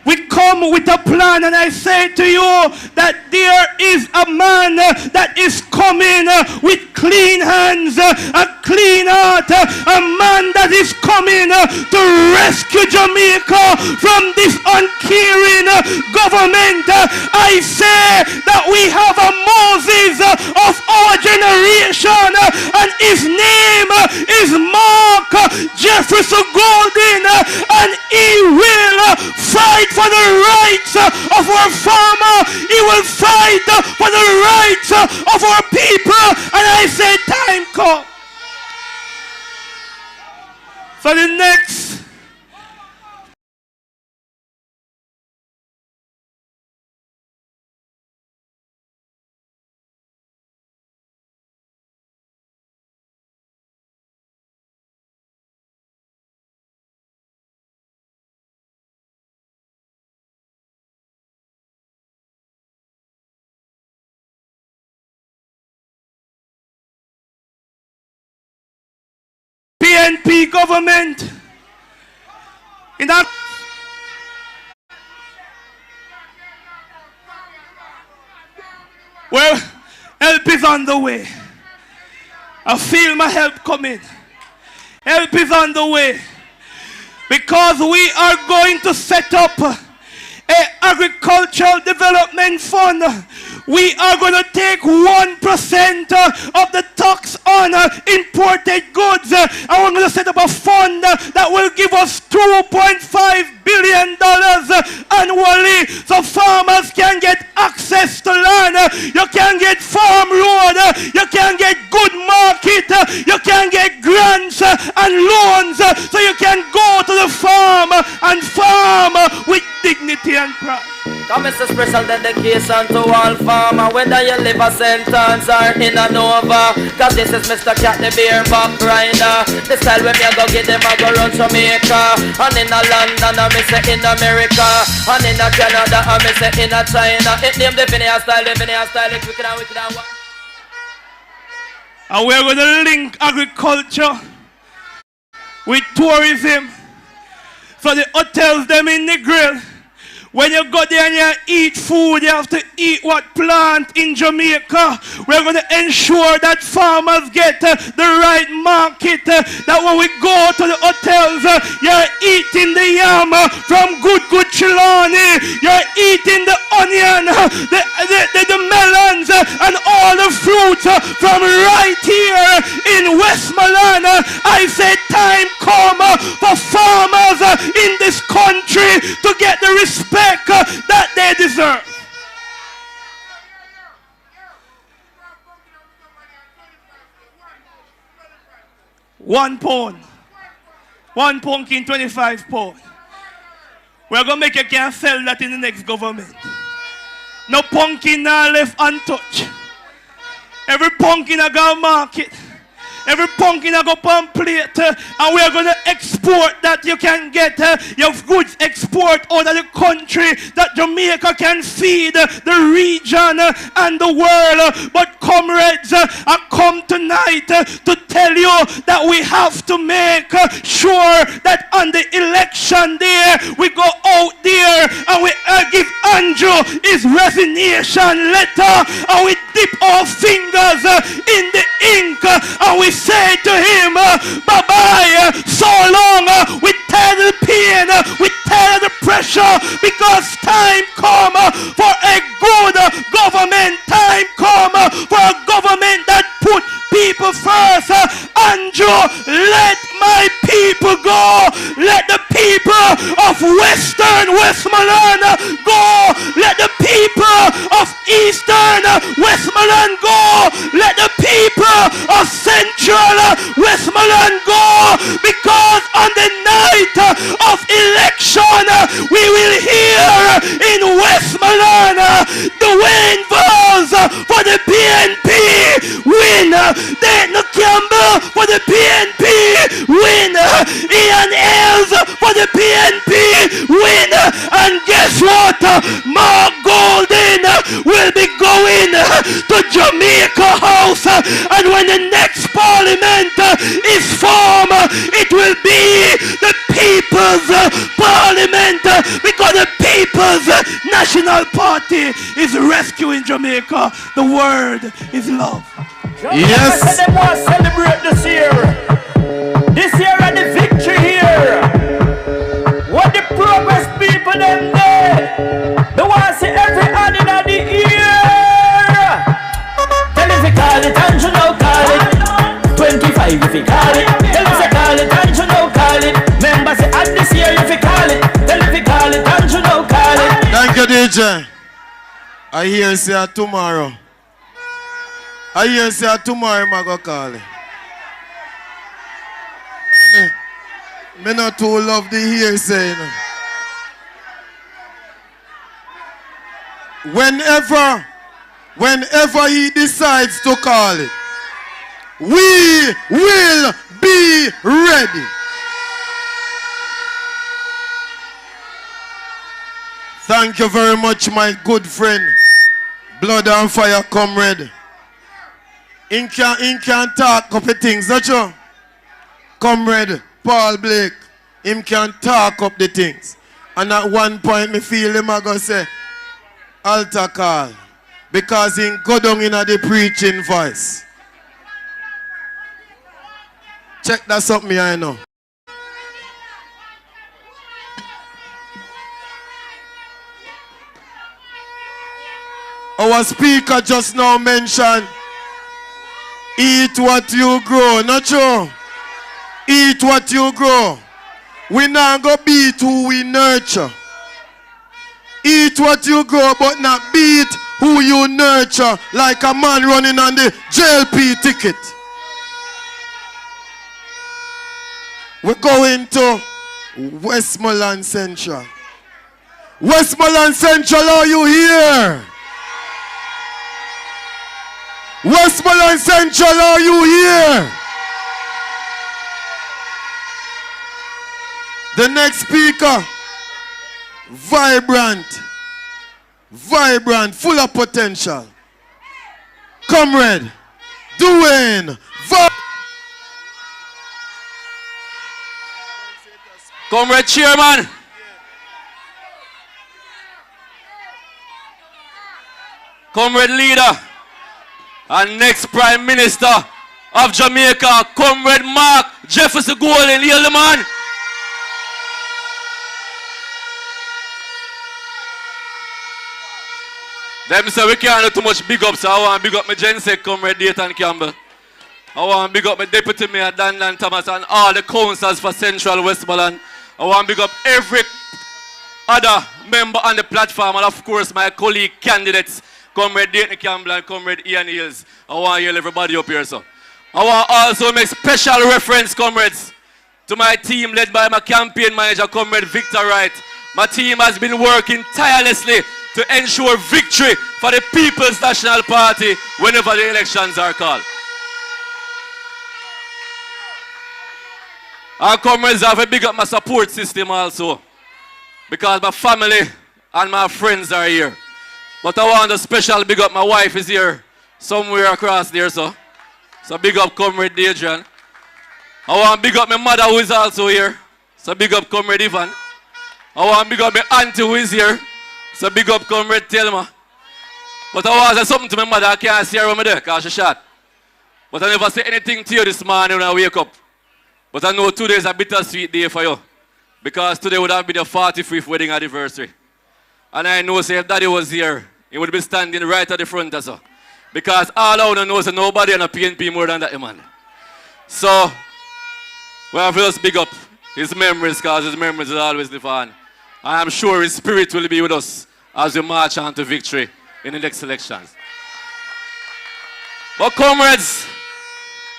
Speaker 15: we come with a plan, and I say to you that there is a man that is coming with clean hands, a clean heart, a man that is coming to rescue Jamaica from this uncaring government. I say that we have a Moses of our generation, and his name is Mark Jefferson Golden, and he will fight for the rights of our farmer. He will fight for the rights of our people. And I say time come. So the next PNP government in that well, help is on the way. I feel my help coming. Help is on the way because we are going to set up an agricultural development fund. We are going to take 1% of the tax on imported goods, and we're going to set up a fund that will give us $2.5 billion annually so farmers can get access to land. You can get farm road, you can get good market, you can get grants and loans so you can go to the farm and farm with dignity and pride.
Speaker 16: Come it's a special dedication to all farmer, whether you live a sentence or in a Nova. Cause this is Mr. Cat the beer back rider. The style when me I go get them I go run Jamaica. And in a London I me say in America. And in a Canada I me say in a China. It name the Vinaya style, it's wicked and wicked and what?
Speaker 15: And we're going to link agriculture with tourism. So the hotels them in Negril, when you go there and you eat food, you have to eat what plant in Jamaica. We're going to ensure that farmers get the right market. That when we go to the hotels, you're eating the yam from good Chilani. You're eating the onion, the melons, and all the fruits from right here in Westmoreland. I say time come for farmers in this country to get the respect that they deserve. £1. £1 pumpkin, 25 pounds. We're going to make you can't sell that in the next government. No pumpkin now left untouched. Every pumpkin I got market. Every pumpkin I go on plate, and we are going to export that. You can get your goods export out of the country, that Jamaica can feed the region and the world. But comrades, I come tonight to tell you that we have to make sure that on the election day we go out there and we give Andrew his resignation letter, and we dip our fingers in the ink, and we say to him, bye-bye, so long. We tell the pain, we tell the pressure, because time come for a good government. Time come for a government that put people first. Andrew, let my people go. Let the people of Western Westmoreland go. Let the people of Eastern Westmoreland go. Let the people of Central Westmoreland go. Because on the night of election, we will hear in Westmoreland the wind blows for the PNP win. Dayton Campbell for the PNP win. Ian Ailes for the PNP win. And guess what? Mark Golden will be going to Jamaica House. And when the next parliament is formed, it will be the People's Parliament, because the People's National Party is rescuing Jamaica. The word is love.
Speaker 11: Yes. I said them want to celebrate this year. This year and the victory here. What the progress people them there. They want to see every hand in the ear. Tell if you call it and you know call it. 25 if you call it. Tell if you call it and you know call it. Members say at this year if you call it. Tell if you call it and you know call it.
Speaker 10: Thank you, DJ. I hear say tomorrow. I hear say tomorrow I go call it. Me not too love the hearsay. Whenever he decides to call it, we will be ready. Thank you very much, my good friend, blood and fire comrade. In can talk up the things, not you? Comrade Paul Blake, him can talk up the things. And at one point me feel him I go say altar call, because he go down in the preaching voice. Check that something I know. Our speaker just now mentioned, eat what you grow, not true? Eat what you grow. We not go beat who we nurture. Eat what you grow, but not beat who you nurture, like a man running on the JLP ticket. We're going to Westmoreland Central. Westmoreland Central, are you here? Westmoreland Central, are you here? The next speaker, vibrant, full of potential. Comrade, Dwayne,
Speaker 17: Comrade Chairman. Comrade Leader. And next Prime Minister of Jamaica, Comrade Mark Jefferson Golden. Hear the man. Them say we can't do too much big ups, so I want to big up my Gensec, Comrade Dayton Campbell. I want to big up my Deputy Mayor Dan Thomas and all the councillors for Central Westmoreland. I want to big up every other member on the platform, and of course my colleague candidates, Comrade Dayton Campbell and Comrade Ian Hills. I want to hear everybody up here, so. I want to also make special reference, comrades, to my team led by my campaign manager, Comrade Victor Wright. My team has been working tirelessly to ensure victory for the People's National Party whenever the elections are called. And comrades, I have to big up my support system also. Because my family and my friends are here. But I want to special big up my wife is here. Somewhere across there, so big up Comrade Dejan. I want to big up my mother who is also here. So big up Comrade Ivan. I want to big up my auntie who is here. So big up Comrade Telma. But I want to say something to my mother. I can't see her when I'm there because she's shot. But I never say anything to you this morning when I wake up. But I know today is a bittersweet day for you. Because today would have been the 45th wedding anniversary. And I know say if Daddy was here, he would be standing right at the front of us. Because all I know is that nobody on a PNP more than that man. So, we have to just big up his memories because his memories will always live on. I am sure his spirit will be with us as we march on to victory in the next elections. But comrades,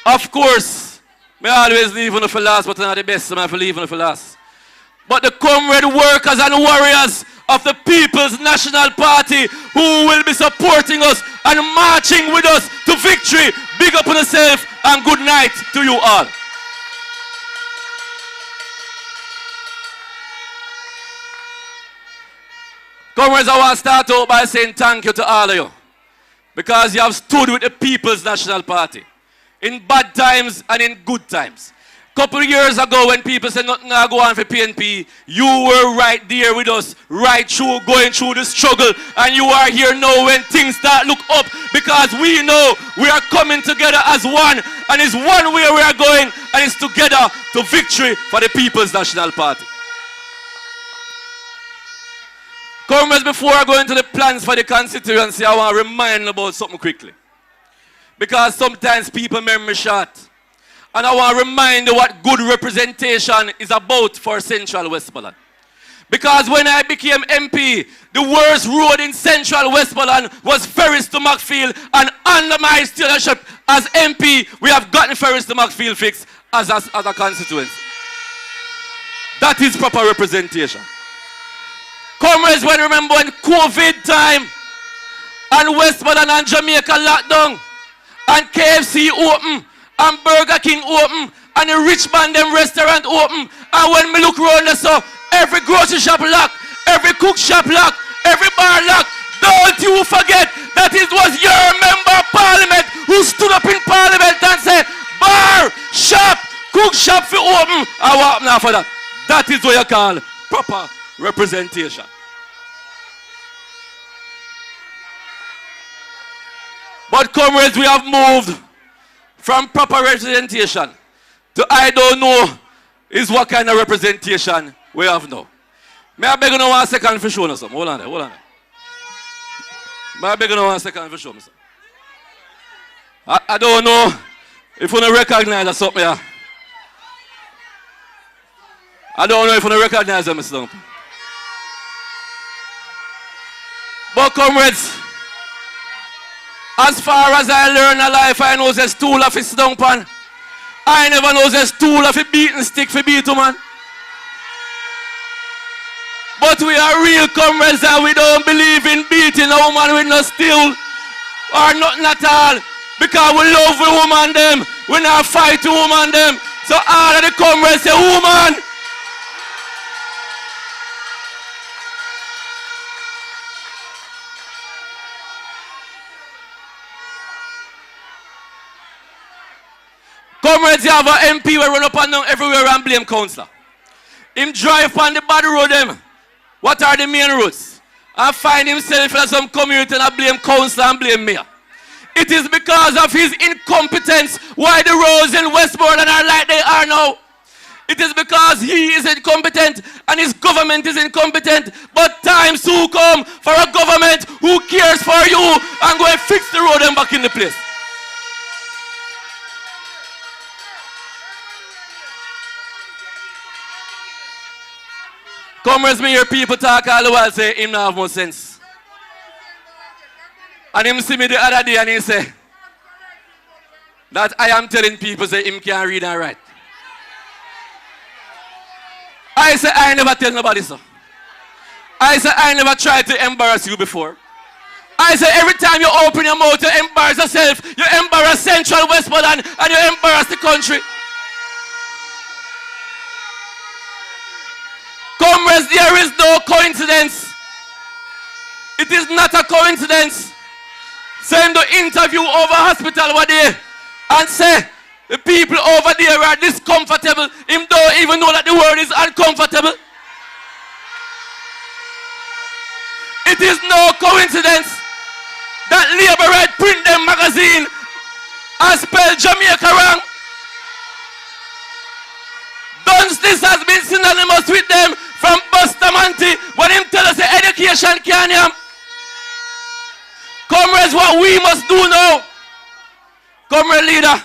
Speaker 17: of course, I always leave on for last, but not the best, so I have to leave on for last. But the comrade workers and warriors of the People's National Party who will be supporting us and marching with us to victory. Big up on yourself and good night to you all. Comrades, I want to start out by saying thank you to all of you. Because you have stood with the People's National Party. In bad times and in good times. Couple of years ago when people said nothing will go on for PNP, you were right there with us, right through, going through the struggle, and you are here now when things start look up, because we know we are coming together as one, and it's one way we are going, and it's together to victory for the People's National Party. Comrades, before I go into the plans for the constituency, I want to remind you about something quickly. Because sometimes people memory short. And I want to remind you what good representation is about for Central Westmoreland. Because when I became MP, the worst road in Central Westmoreland was Ferris to Markfield, and under my stewardship as MP, we have gotten Ferris to Markfield fixed as a constituency. That is proper representation. Comrades, remember when COVID time and Westmoreland and Jamaica locked down and KFC open and Burger King open and the Richmond them restaurant open, and when me look around so every grocery shop locked, every cook shop locked, every bar locked, don't you forget that it was your member of parliament who stood up in parliament and said bar, shop, cook shop for open. I want now for that. That is what you call proper representation. But comrades, we have moved from proper representation to I don't know is what kind of representation we have now. May I beg you 1 second for showing us something? Hold on there. May I beg you 1 second for showing me something? I don't know if you don't recognize something here. I don't know if you don't recognize them, Mr. Dump. But comrades, as far as I learn in life, I know there's stool of his dump on. I never know there's stool of a beating stick for beat man. But we are real comrades and we don't believe in beating a woman with no steel or nothing at all. Because we love the woman them. We not fight the woman them. So all of the comrades say, woman. Comrades, you have an MP who run up and down everywhere and blame councillor. Him drive on the bad road them. What are the main roads? And find himself in some community and blame councillor and blame mayor. It is because of his incompetence why the roads in Westmoreland are like they are now. It is because he is incompetent and his government is incompetent. But time soon come for a government who cares for you and go and fix the road and back in the place. Comrades, me hear people talk all the while say him not have more sense. And him see me the other day and he say that I am telling people say him can't read and write. I say I never tell nobody so. I say I never tried to embarrass you before. I say every time you open your mouth you embarrass yourself, you embarrass Central Westmoreland and you embarrass the country. Comrades, there is no coincidence. It is not a coincidence. Send the interview over hospital one day and say the people over there are discomfortable. Him don't even know that the world is uncomfortable. It is no coincidence that Labourite print them magazine and spell Jamaica wrong. This has been synonymous with them from Bustamante when him tell us the education can yam. Comrades, what we must do now, comrade leader,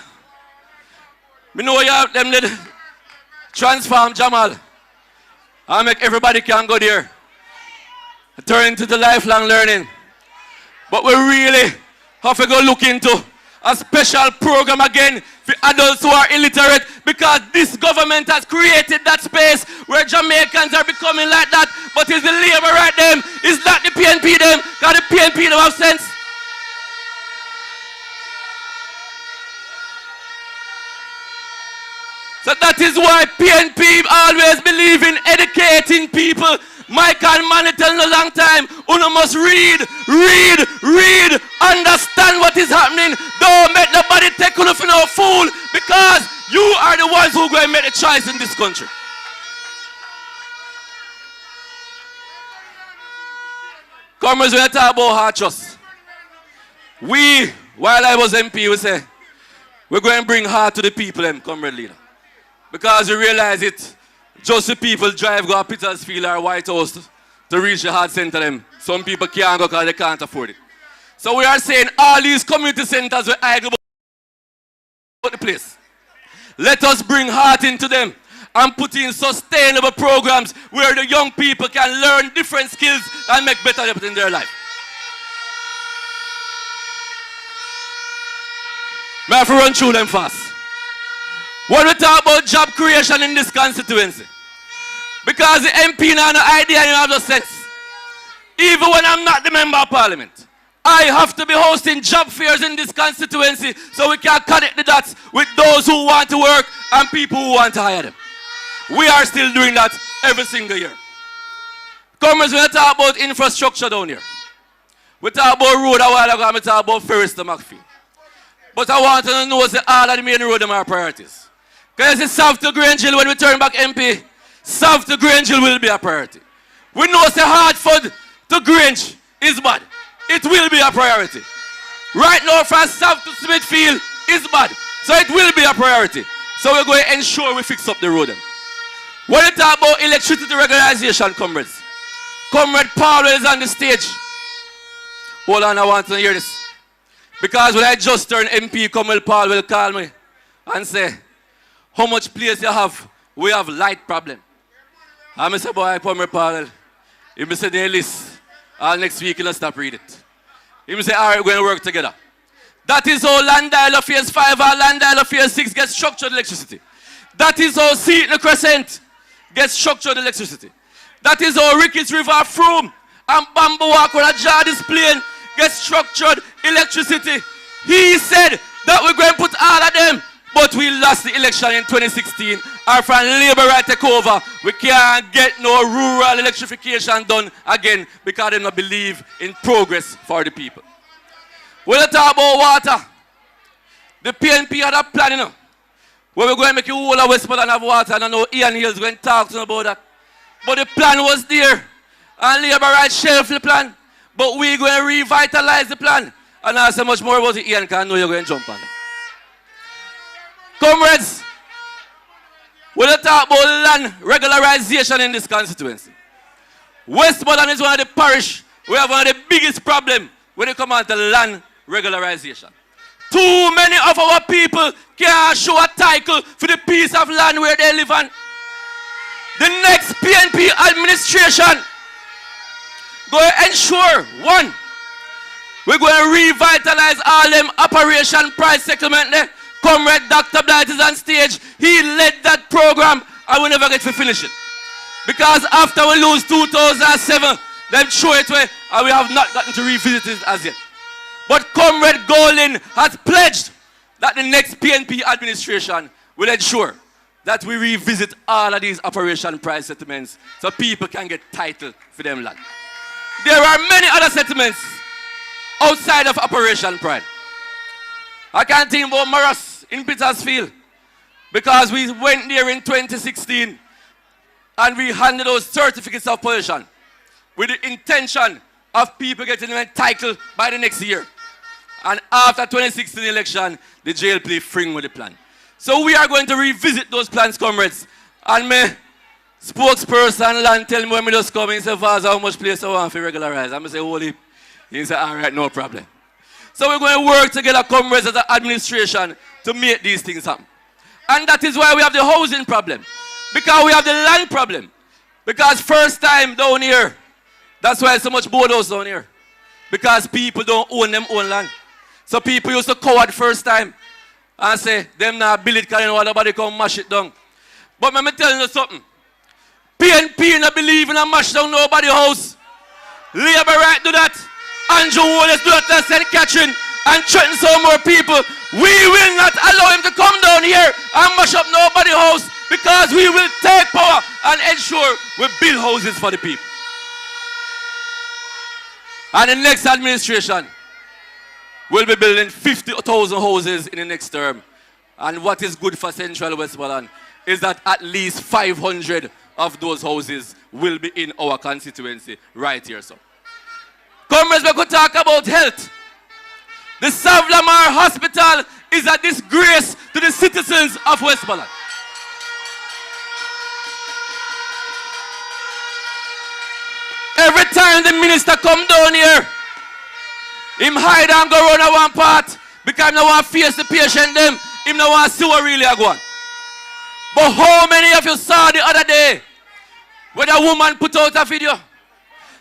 Speaker 17: we know you have them did transform Jamal and make everybody can go there, turn into the lifelong learning. But we really have to go look into a special program again for adults who are illiterate, because this government has created that space where Jamaicans are becoming like that. But it's the Labourite them, it's not the PNP them, because the PNP don't have sense. So that is why PNP always believe in educating people. Michael Manny tell no long time, you must read, understand what is happening. Don't make nobody take you for no fool, because you are the ones who are going to make the choice in this country. Comrades, when I talk about hard trust, we, while I was MP, we say, we're going to bring heart to the people, comrade leader. Because we realize it, just the people drive go to Petersfield or White House to reach the heart center them. Some people can't go because they can't afford it. So we are saying all these community centers where I go about the place. Let us bring heart into them and put in sustainable programs where the young people can learn different skills and make better in their life. May I have to run through them fast. When we talk about job creation in this constituency, because the MP now no idea and have no sense. Even when I'm not the member of parliament, I have to be hosting job fairs in this constituency so we can connect the dots with those who want to work and people who want to hire them. We are still doing that every single year. Comrades, when I talk about infrastructure down here, we talk about road a while ago and we talk about ferries to McPhee. But I want to know that all of the main road are priorities. Because it's south to Grangeville when we turn back MP, south to Grangeville will be a priority. We know the Hartford to Grange is bad. It will be a priority. Right now from south to Smithfield is bad. So it will be a priority. So we're going to ensure we fix up the road. When we talk about electricity regularization, comrades, Comrade Paul is on the stage. Hold on, I want to hear this. Because when I just turned MP, Comrade Paul will call me and say, how much place you have? We have light problem. And I say, boy, Comrade Paul, he said, the list. Next week, he'll stop reading it. He say, all right, we're going to work together. That is how Land Dial of Phase 5 or Land Dial of Phase 6 gets structured electricity. That is how Seaton Crescent gets structured electricity. That is how Ricketts River, Froome, and Bamboo Walk, when a jar display gets structured electricity. He said that we're going to put all of them, but we lost the election in 2016. Our friend Labourite take over. We can't get no rural electrification done again because they don't believe in progress for the people. When we talk about water, the PNP had a plan, you know, where we're going to make you whole of Westmoreland have water, and I know Ian Hills going to talk to them about that. But the plan was there, and Labourite shelved the plan, but we're going to revitalize the plan. And I'll say much more about it, Ian, because I know you're going to jump on it. Comrades, we'll talk about land regularization in this constituency. Westmoreland is one of the parish. We have one of the biggest problems when it comes to land regularization. Too many of our people can't show a title for the piece of land where they live on. The next PNP administration going to ensure, one, we're going to revitalize all them Operation Price Settlement there. Comrade Dr. Blight is on stage. He led that program and we never get to finish it. Because after we lose 2007, them throw it away and we have not gotten to revisit it as yet. But Comrade Golin has pledged that the next PNP administration will ensure that we revisit all of these Operation Pride settlements so people can get title for them land. There are many other settlements outside of Operation Pride. I can't think about Morris in Petersfield because we went there in 2016 and we handed those certificates of possession with the intention of people getting them entitled by the next year. And after 2016 election, the jail play fring with the plan. So we are going to revisit those plans, comrades. And my spokesperson land tell me when me just come, he say, Father, how much place I want to regularize? I'm going to say, holy. He say, all right, no problem. So we're going to work together, comrades, as an administration to make these things happen. And that is why we have the housing problem. Because we have the land problem. Because first time down here, that's why so much board house down here. Because people don't own them own land. So people used to coward first time and say, them not build it because nobody come mash it down. But let me tell you something. PNP not believe in a mash down nobody's house. Labourite do that. Andrew Wallace do that to St. Catherine and threaten some more people. We will not allow him to come down here and mash up nobody's house because we will take power and ensure we build houses for the people. And the next administration will be building 50,000 houses in the next term. And what is good for Central Westmoreland is that at least 500 of those houses will be in our constituency right here. So, comrades, we could talk about health. The Savlamar Hospital is a disgrace to the citizens of Westmoreland. Every time the minister come down here, him hide and go run a one part because him no want to face the patient them. Him no want to see what really are going. But how many of you saw the other day when a woman put out a video?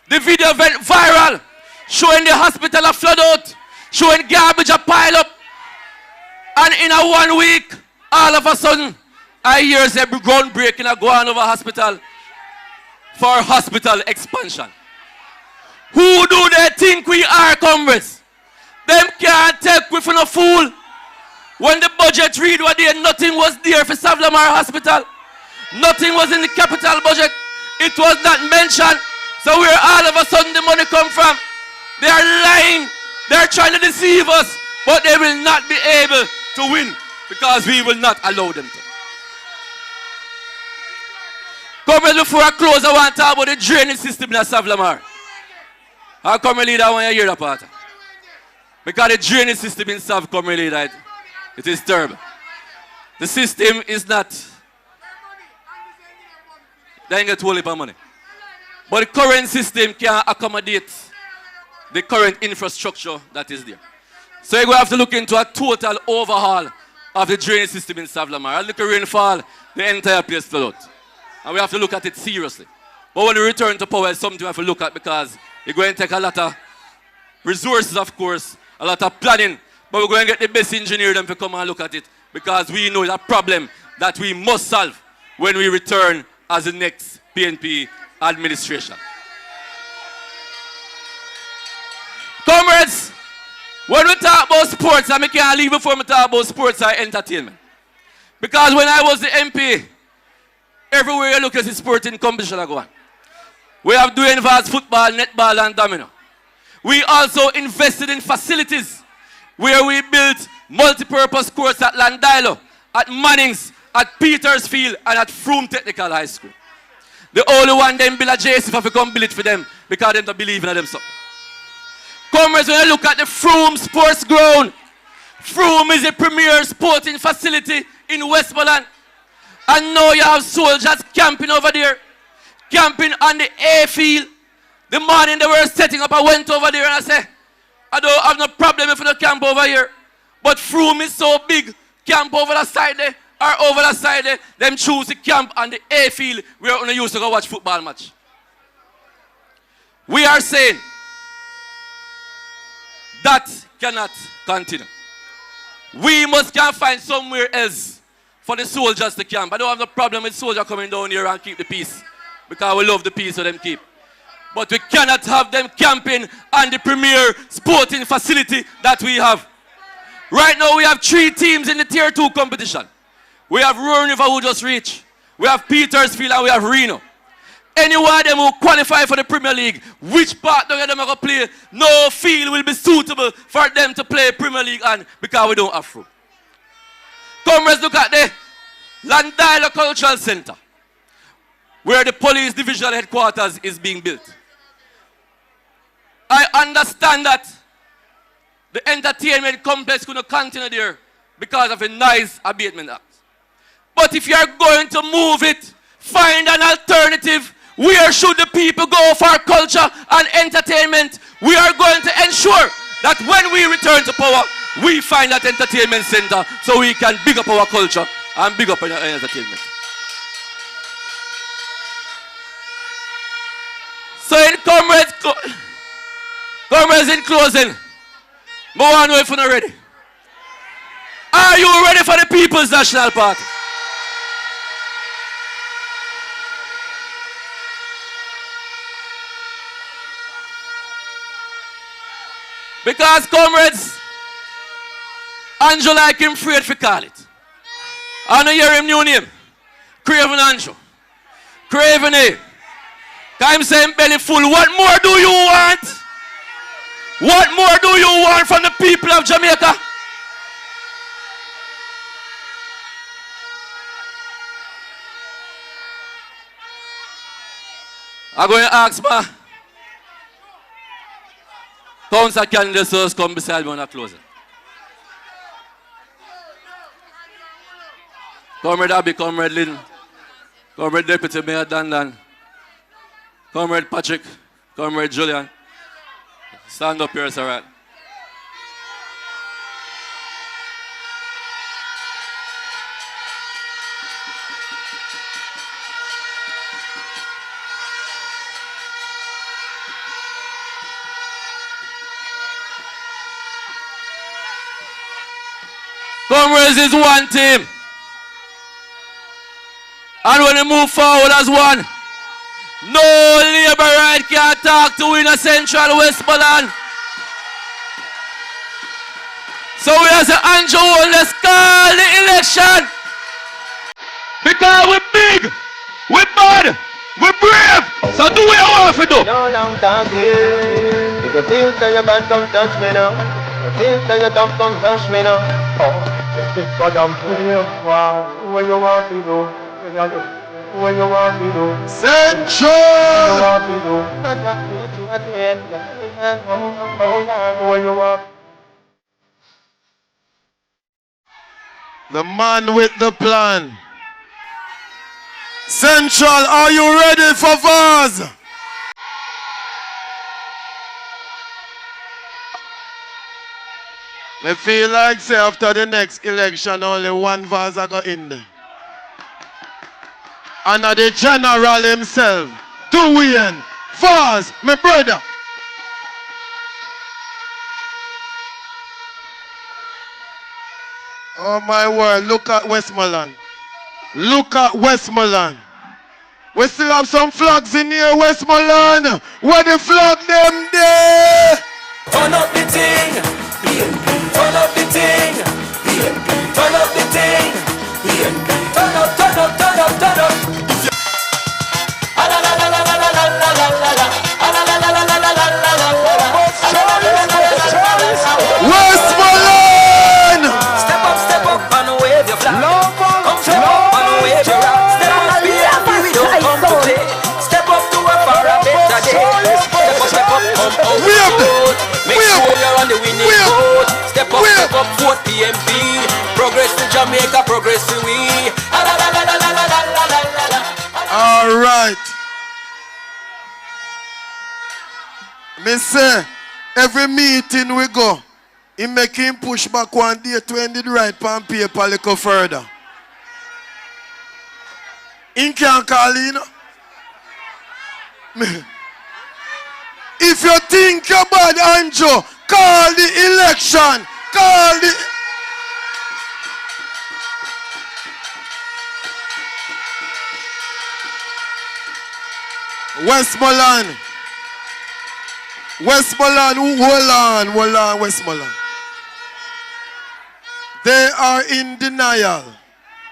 Speaker 17: The video went viral, showing the hospital a flood out, showing garbage a pile up. And in a 1 week, all of a sudden, I hear say groundbreaking a go on over hospital for hospital expansion. Who do they think we are, comrades? Them can't take we for no fool. When the budget read what there, nothing was there for Savlamar Hospital. Nothing was in the capital budget. It was not mentioned. So where all of a sudden the money come from? They are lying. They are trying to deceive us. But they will not be able to win because we will not allow them to. Comrades, before I close, I want to talk about the drainage system in Savlamar. How come my leader when you hear that part? Because the drainage system in Sav, come my leader, it is terrible. The system is not. They ain't get whole heap of money. But the current system can accommodate the current infrastructure that is there. So you're going to have to look into a total overhaul of the drainage system in Savlamar. As the rainfall, the entire place flood out. And we have to look at it seriously. But when we return to power, it's something we have to look at because it's going to take a lot of resources, of course, a lot of planning. But we're going to get the best engineer them to come and look at it because we know it's a problem that we must solve when we return as the next PNP administration. Comrades, when we talk about sports, and I can't leave before we talk about sports and entertainment. Because when I was the MP, everywhere you look at the sporting competition I go on. We have doing vast football, netball, and domino. We also invested in facilities where we built multi-purpose courts at Landilo, at Mannings, at Petersfield, and at Froome Technical High School. The only one them build a JC if we come build it for them because they don't believe in themselves. Comrades, when you look at the Froome Sports Ground, Froome is a premier sporting facility in Westmoreland. And now you have soldiers camping over there, camping on the A field. The morning they were setting up, I went over there and I said, I don't have no problem if you don't camp over here. But Froome is so big, camp over the side there, or over the side there, them choose to camp on the A field where we used to go watch football match. We are saying that cannot continue. We must find somewhere else for the soldiers to camp. I don't have no problem with soldiers coming down here and keep the peace because we love the peace of them keep. But we cannot have them camping on the premier sporting facility that we have. Right now we have 3 teams in the Tier 2 competition. We have Roaring River who just reached. We have Petersfield and we have Reno. Any one of them who qualify for the Premier League, which part of them are going to play, no field will be suitable for them to play Premier League on because we don't have room. Comrades, look at the Landila Cultural Center, where the police divisional headquarters is being built. I understand that the entertainment complex couldn't continue there because of a noise abatement act. But if you are going to move it, find an alternative. Where should the people go for culture and entertainment? We are going to ensure that when we return to power, we find that entertainment center so we can big up our culture and big up our entertainment. So in comrades in closing, I want to know if you're not ready. Are you ready for the People's National Party? Because, comrades, Andrew like him afraid to call it. I don't hear him new name. Craven Andrew. Craven A. Because him say him belly full. What more do you want? What more do you want from the people of Jamaica? I'm going to ask my council candidates to come beside me when I close it. Comrade Abby, Comrade Lynn, Comrade Deputy Mayor Dandan, Comrade Patrick, Comrade Julian. Stand up here, sir. Right. Comrades is one team. And when we move forward as one, no Labourite can talk to in a central Westmoreland. So we as an Andrew, let's call the election. Because we're big, we're bad, we're brave. So do what you want to do.
Speaker 3: No long talking. If you feel that you're bad, come touch me now. If you feel that you're tough, come touch me now. Oh, it's what I'm feeling. What you want to do. When you want me to Central!
Speaker 10: The man with the plan. Central, are you ready for Vaz? I feel like say after the next election only one Vaz I got in there. And the general himself, Dwayne Vaz, my brother. Oh my word, look at Westmoreland. Look at Westmoreland. We still have some flags in here, Westmoreland. Where the flag them there?
Speaker 11: Turn up the thing, turn up the thing, turn up the thing, turn up, turn up, turn up, turn up.
Speaker 10: Westmoreland!
Speaker 11: Step up and wave your flag. Come step up and wave your rock. Step up, be happy, we don't come to play. Step up to a far a better day. Step up, come out. Make sure you're on the winning road. Step up, vote PMP. Progress to Jamaica, progress to we.
Speaker 10: All right. Me say, every meeting we go, he make him push back one day to end it right pan paper a little further. He can't call in. If you think you're bad, Andrew, call the election. Call the... Westmoreland. Westmoreland, hold on, Westmoreland. They are in denial.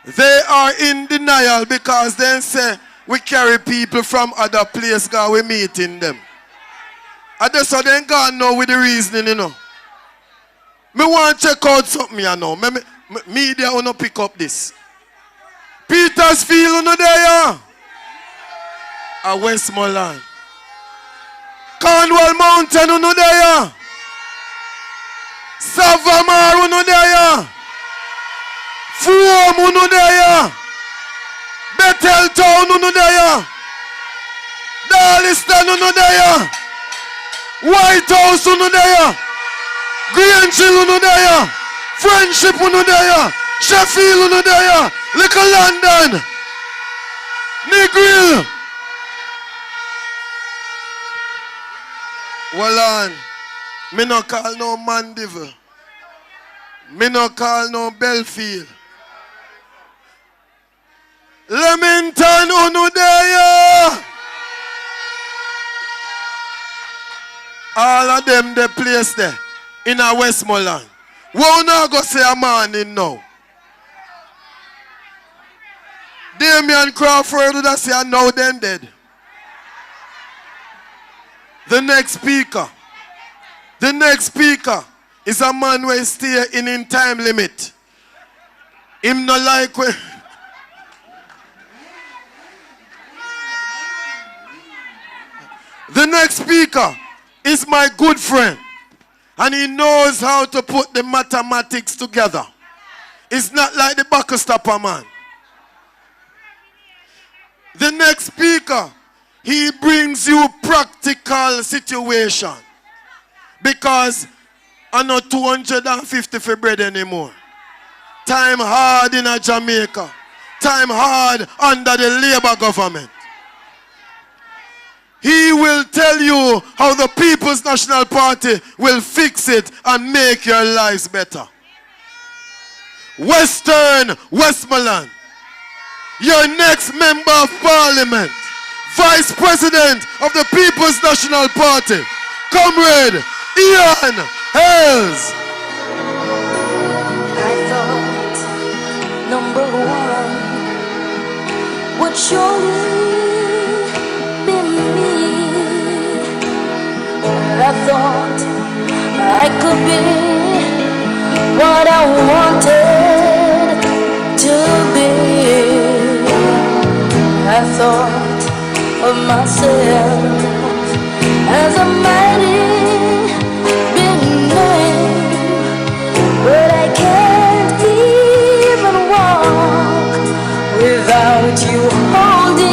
Speaker 10: They are in denial because they say we carry people from other places because we meeting them. And that's how they ain't gone now with the reasoning, you know. Me want to check out something, you know. Media will not pick up this. Petersfield, you know, there. At Westmoreland. Cornwall Mountain, you know, there. Savamar, you know, there. Fulham, you know, there. Bethel Town, you know, there. Darliston, you know, there. White House, you know, there. Greenhill, you know, there. Friendship, you know, there. Sheffield, you know, there. Little London. Negril. Well on. Me no call no Mandeville. Me no call no Belfield. Leamington, you know, there. All of them, they place there in a Westmoreland. Won't not go say a morning now. Damian Crawford would say a now then dead. The next speaker is a man who stay in time limit. Him no like we. The next speaker is my good friend, and he knows how to put the mathematics together. It's not like the bucket stopper man. The next speaker, he brings you practical situation, because I not 250 for bread anymore. Time hard in a Jamaica. Time hard under the Labour government. He will tell you how the People's National Party will fix it and make your lives better. Westmoreland, your next member of parliament, Vice President of the People's National Party, Comrade Ian Hales.
Speaker 13: I thought number one would surely be me. I thought I could be what I wanted to be. I thought of myself as a mighty big man, but I can't even walk without you holding.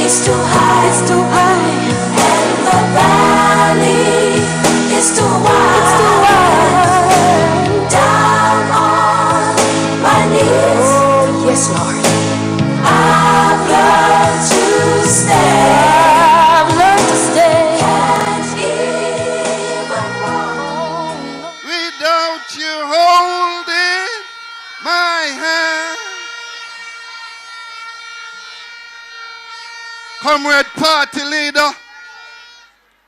Speaker 13: It's too high, and the valley is too wide, down on my knees. Oh, yes, Lord. I've learned to stay. Can't even walk
Speaker 2: without you holding my hand. Comrade party leader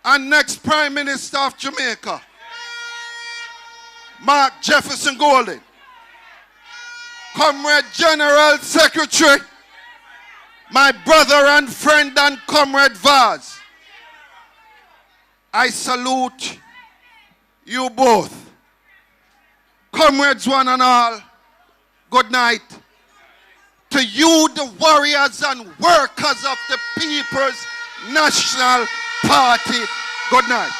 Speaker 2: and next Prime Minister of Jamaica, Mark Jefferson Golden. Comrade General Secretary, my brother and friend and Comrade Vaz. I salute you both. Comrades one and all, good night. To you, the warriors and workers of the People's National Party, good night.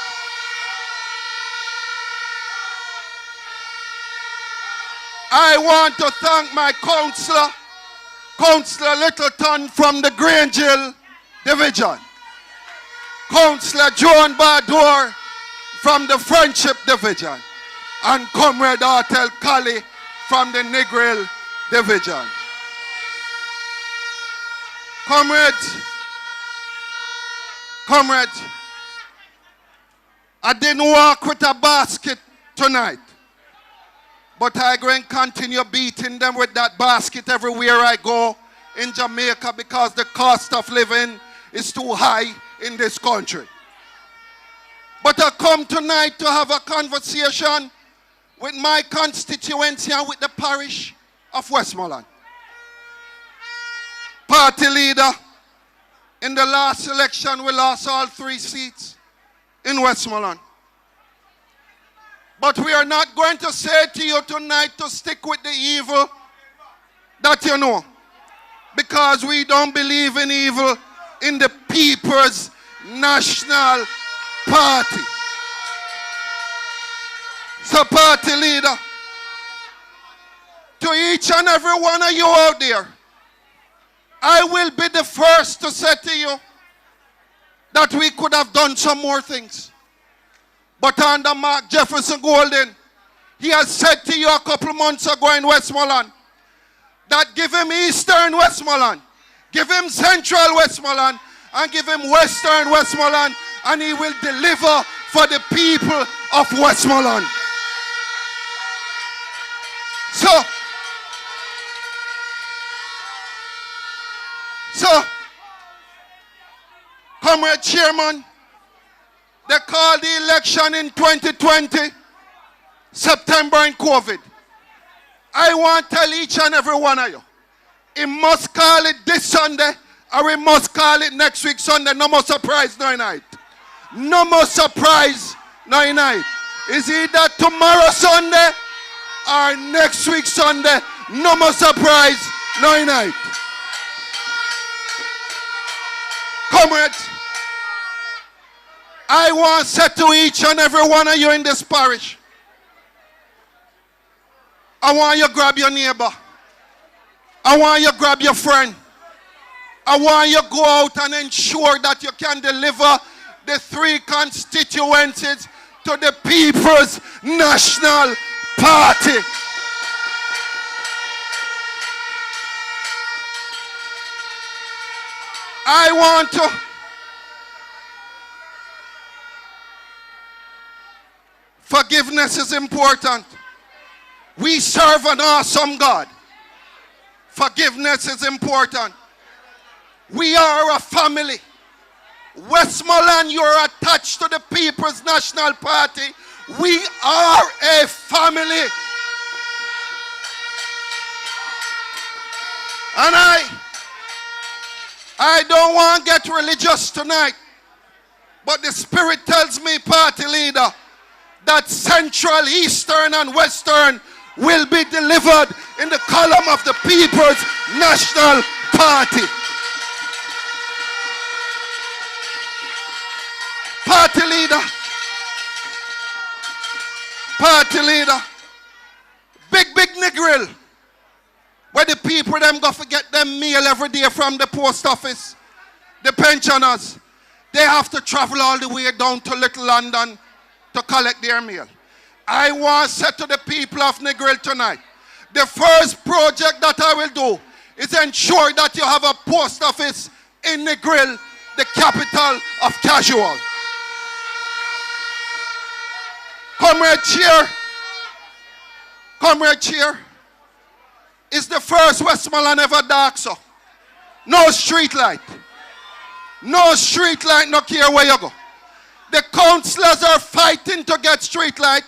Speaker 2: I want to thank my Councillor Littleton from the Greenhill Division, Councillor Joan Badour from the Friendship Division, and Comrade Artel Kali from the Negril Division. Comrades, I didn't walk with a basket tonight, But I go and continue beating them with that basket everywhere I go in Jamaica because the cost of living is too high in this country. But I come tonight to have a conversation with my constituency and with the parish of Westmoreland. Party leader, in the last election we lost all 3 seats in Westmoreland. But we are not going to say to you tonight to stick with the evil that you know. Because we don't believe in evil in the People's National Party. So party leader, to each and every one of you out there, I will be the first to say to you that we could have done some more things. But under Mark Jefferson Golden, he has said to you a couple months ago in Westmoreland that give him Eastern Westmoreland, give him Central Westmoreland, and give him Western Westmoreland, and he will deliver for the people of Westmoreland. So, Comrade Chairman, they called the election in 2020, September in COVID. I want to tell each and every one of you, he must call it this Sunday, or we must call it next week Sunday. No more surprise, no night. No more surprise, no night. Is either tomorrow Sunday or next week Sunday. No more surprise, no night. Comrades, I want to say to each and every one of you in this parish, I want you to grab your neighbor. I want you to grab your friend. I want you to go out and ensure that you can deliver the 3 constituencies to the People's National Party. I want to forgiveness is important. We serve an awesome God. Forgiveness is important. We are a family. Westmoreland, you're attached to the People's National Party. We are a family. And I don't want to get religious tonight, but the Spirit tells me, party leader, that Central, Eastern, and Western will be delivered in the column of the People's National Party. Party leader, big Negril, where the people them go forget them meal every day from the post office. The pensioners, they have to travel all the way down to Little London to collect their meal. I want to say to the people of Negril tonight, the first project that I will do is ensure that you have a post office in Negril, the capital of casual. Comrade Cheer is the first Westmoreland ever dark, so. No street light. No street light, no care where you go. The councillors are fighting to get street light,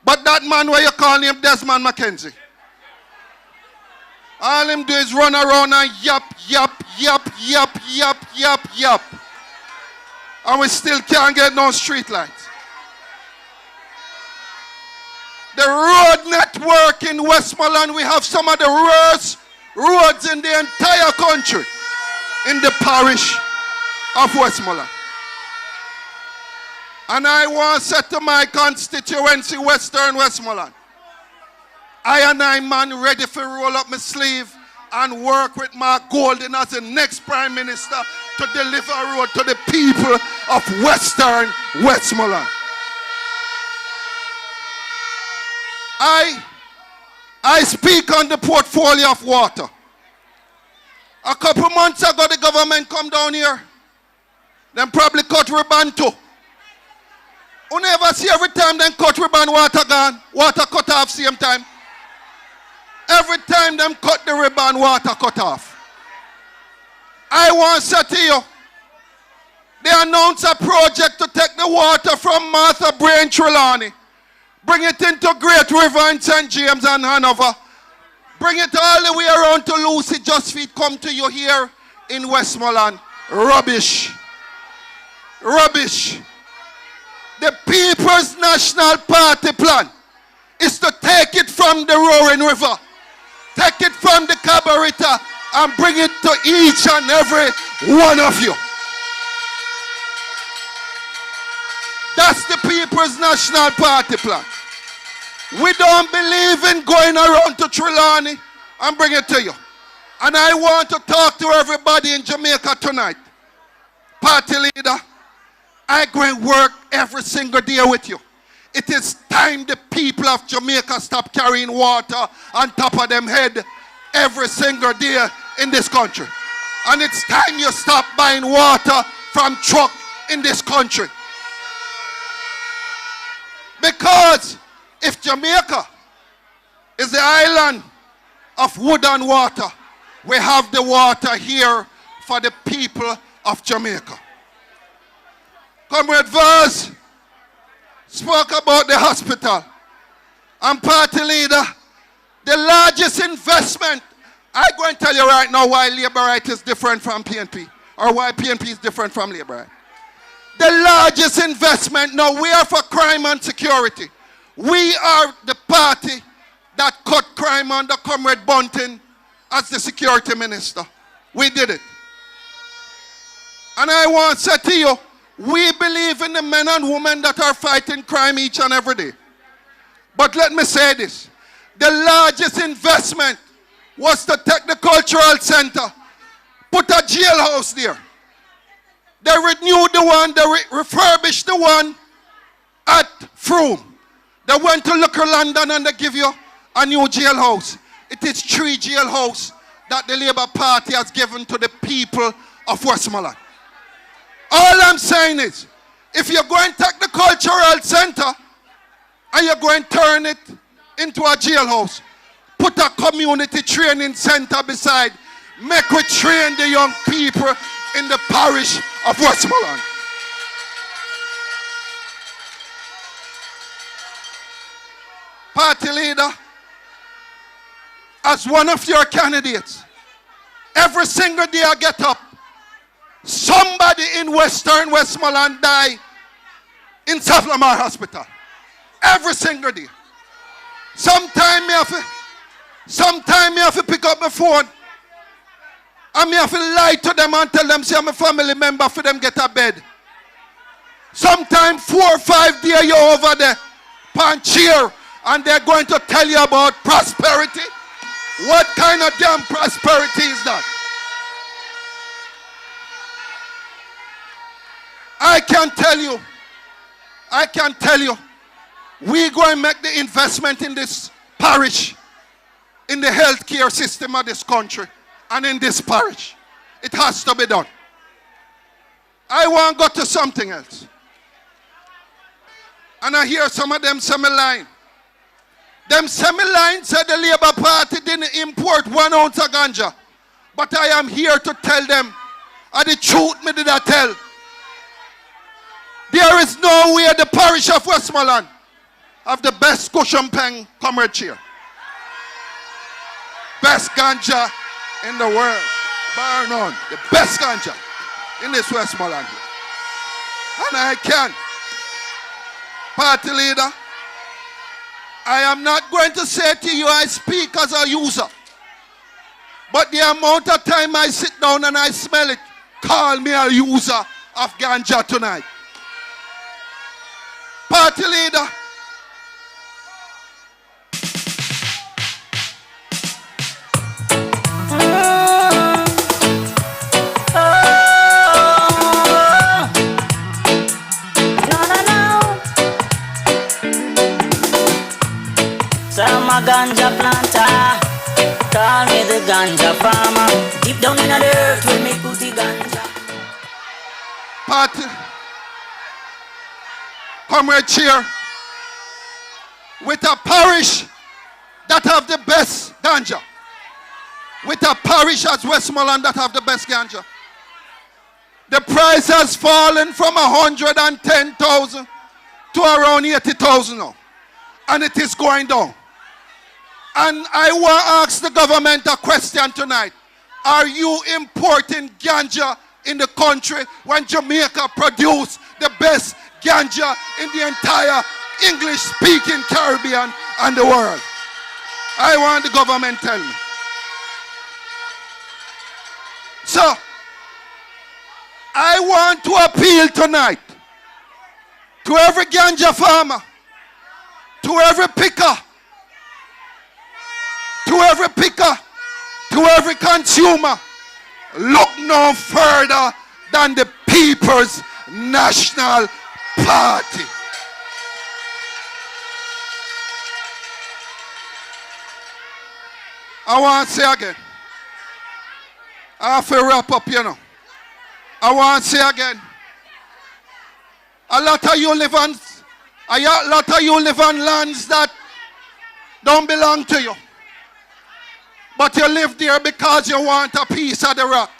Speaker 2: but that man where you call him Desmond McKenzie, all him do is run around and yap. And we still can't get no street lights. The road network in Westmoreland, we have some of the worst roads in the entire country in the parish of Westmoreland. And I want to say to my constituency, Western Westmoreland, I man ready for roll up my sleeve and work with Mark Golden as the next Prime Minister to deliver a road to the people of Western Westmoreland. I speak on the portfolio of water. A couple months ago, the government come down here. Then probably cut ribbon too.
Speaker 10: You never see every time them cut ribbon, water gone. Water cut off same time. Every time them cut the ribbon, water cut off. I want to say to you, they announced a project to take the water from Martha Brain Trelawney, bring it into Great River in St. James and Hanover, bring it all the way around to Lucy Just Feet, come to you here in Westmoreland. Rubbish. Rubbish. The People's National Party plan is to take it from the Roaring River, take it from the Cabarita, and bring it to each and every one of you. That's the People's National Party plan. We don't believe in going around to Trelawney and bring it to you. And I want to talk to everybody in Jamaica tonight. Party leader, I go and work every single day with you. It is time the people of Jamaica stop carrying water on top of them head every single day in this country. And it's time you stop buying water from truck in this country. Because if Jamaica is the island of wood and water, we have the water here for the people of Jamaica. Comrade Vaz spoke about the hospital. And party leader, the largest investment, I'm going to tell you right now why Labourite is different from PNP, or why PNP is different from Labourite. The largest investment, now we are for crime and security. We are the party that cut crime under Comrade Bunting as the security minister. We did it. And I want to say to you, we believe in the men and women that are fighting crime each and every day. But let me say this. The largest investment was to take the cultural center, put a jailhouse there. They renewed the one, they refurbished the one at Frome. They went to look at London and they give you a new jailhouse. It is 3 jailhouses that the Labour Party has given to the people of Westmoreland. All I'm saying is, if you're going to take the cultural center and you're going to turn it into a jailhouse, put a community training center beside, make we train the young people in the parish of Westmoreland. Party leader, as one of your candidates, every single day I get up, somebody in Western Westmoreland die in South Lamar Hospital. Every single day. Sometime me have to pick up my phone and me have to lie to them and tell them, say I'm a family member for them get a bed. Sometimes 4 or 5 days you're over there, pan cheer, and they're going to tell you about prosperity. What kind of damn prosperity is that? I can tell you, we're going to make the investment in this parish, in the healthcare system of this country, and in this parish. It has to be done. I want to go to something else. And I hear some of them semi-line. Them semi-line said the Labour Party didn't import 1 ounce of ganja. But I am here to tell them, and the truth me did I tell. There is no way the parish of Westmoreland have the best cushion peng comrade cheer. Best ganja in the world. Bar none. The best ganja in this Westmoreland. And I can. Party leader, I am not going to say to you I speak as a user. But the amount of time I sit down and I smell it, call me a user of ganja tonight. Party leader,
Speaker 18: So I'm a ganja planter, call me the ganja farmer. Deep down in the earth we make put the ganja.
Speaker 10: Party, Comrade Cheer, with a parish that have the best ganja, with a parish as Westmoreland that have the best ganja, the price has fallen from 110,000 to around 80,000 now. And it is going down. And I want to ask the government a question tonight. Are you importing ganja in the country when Jamaica produce the best ganja in the entire English-speaking Caribbean and the world? I want the government to tell me. So, I want to appeal tonight to every ganja farmer, to every picker, to every consumer. Look no further than the People's National Party. I want to say again. I have to wrap up, you know. I want to say again. A lot of you live on lands that don't belong to you. But you live there because you want a piece of the rock.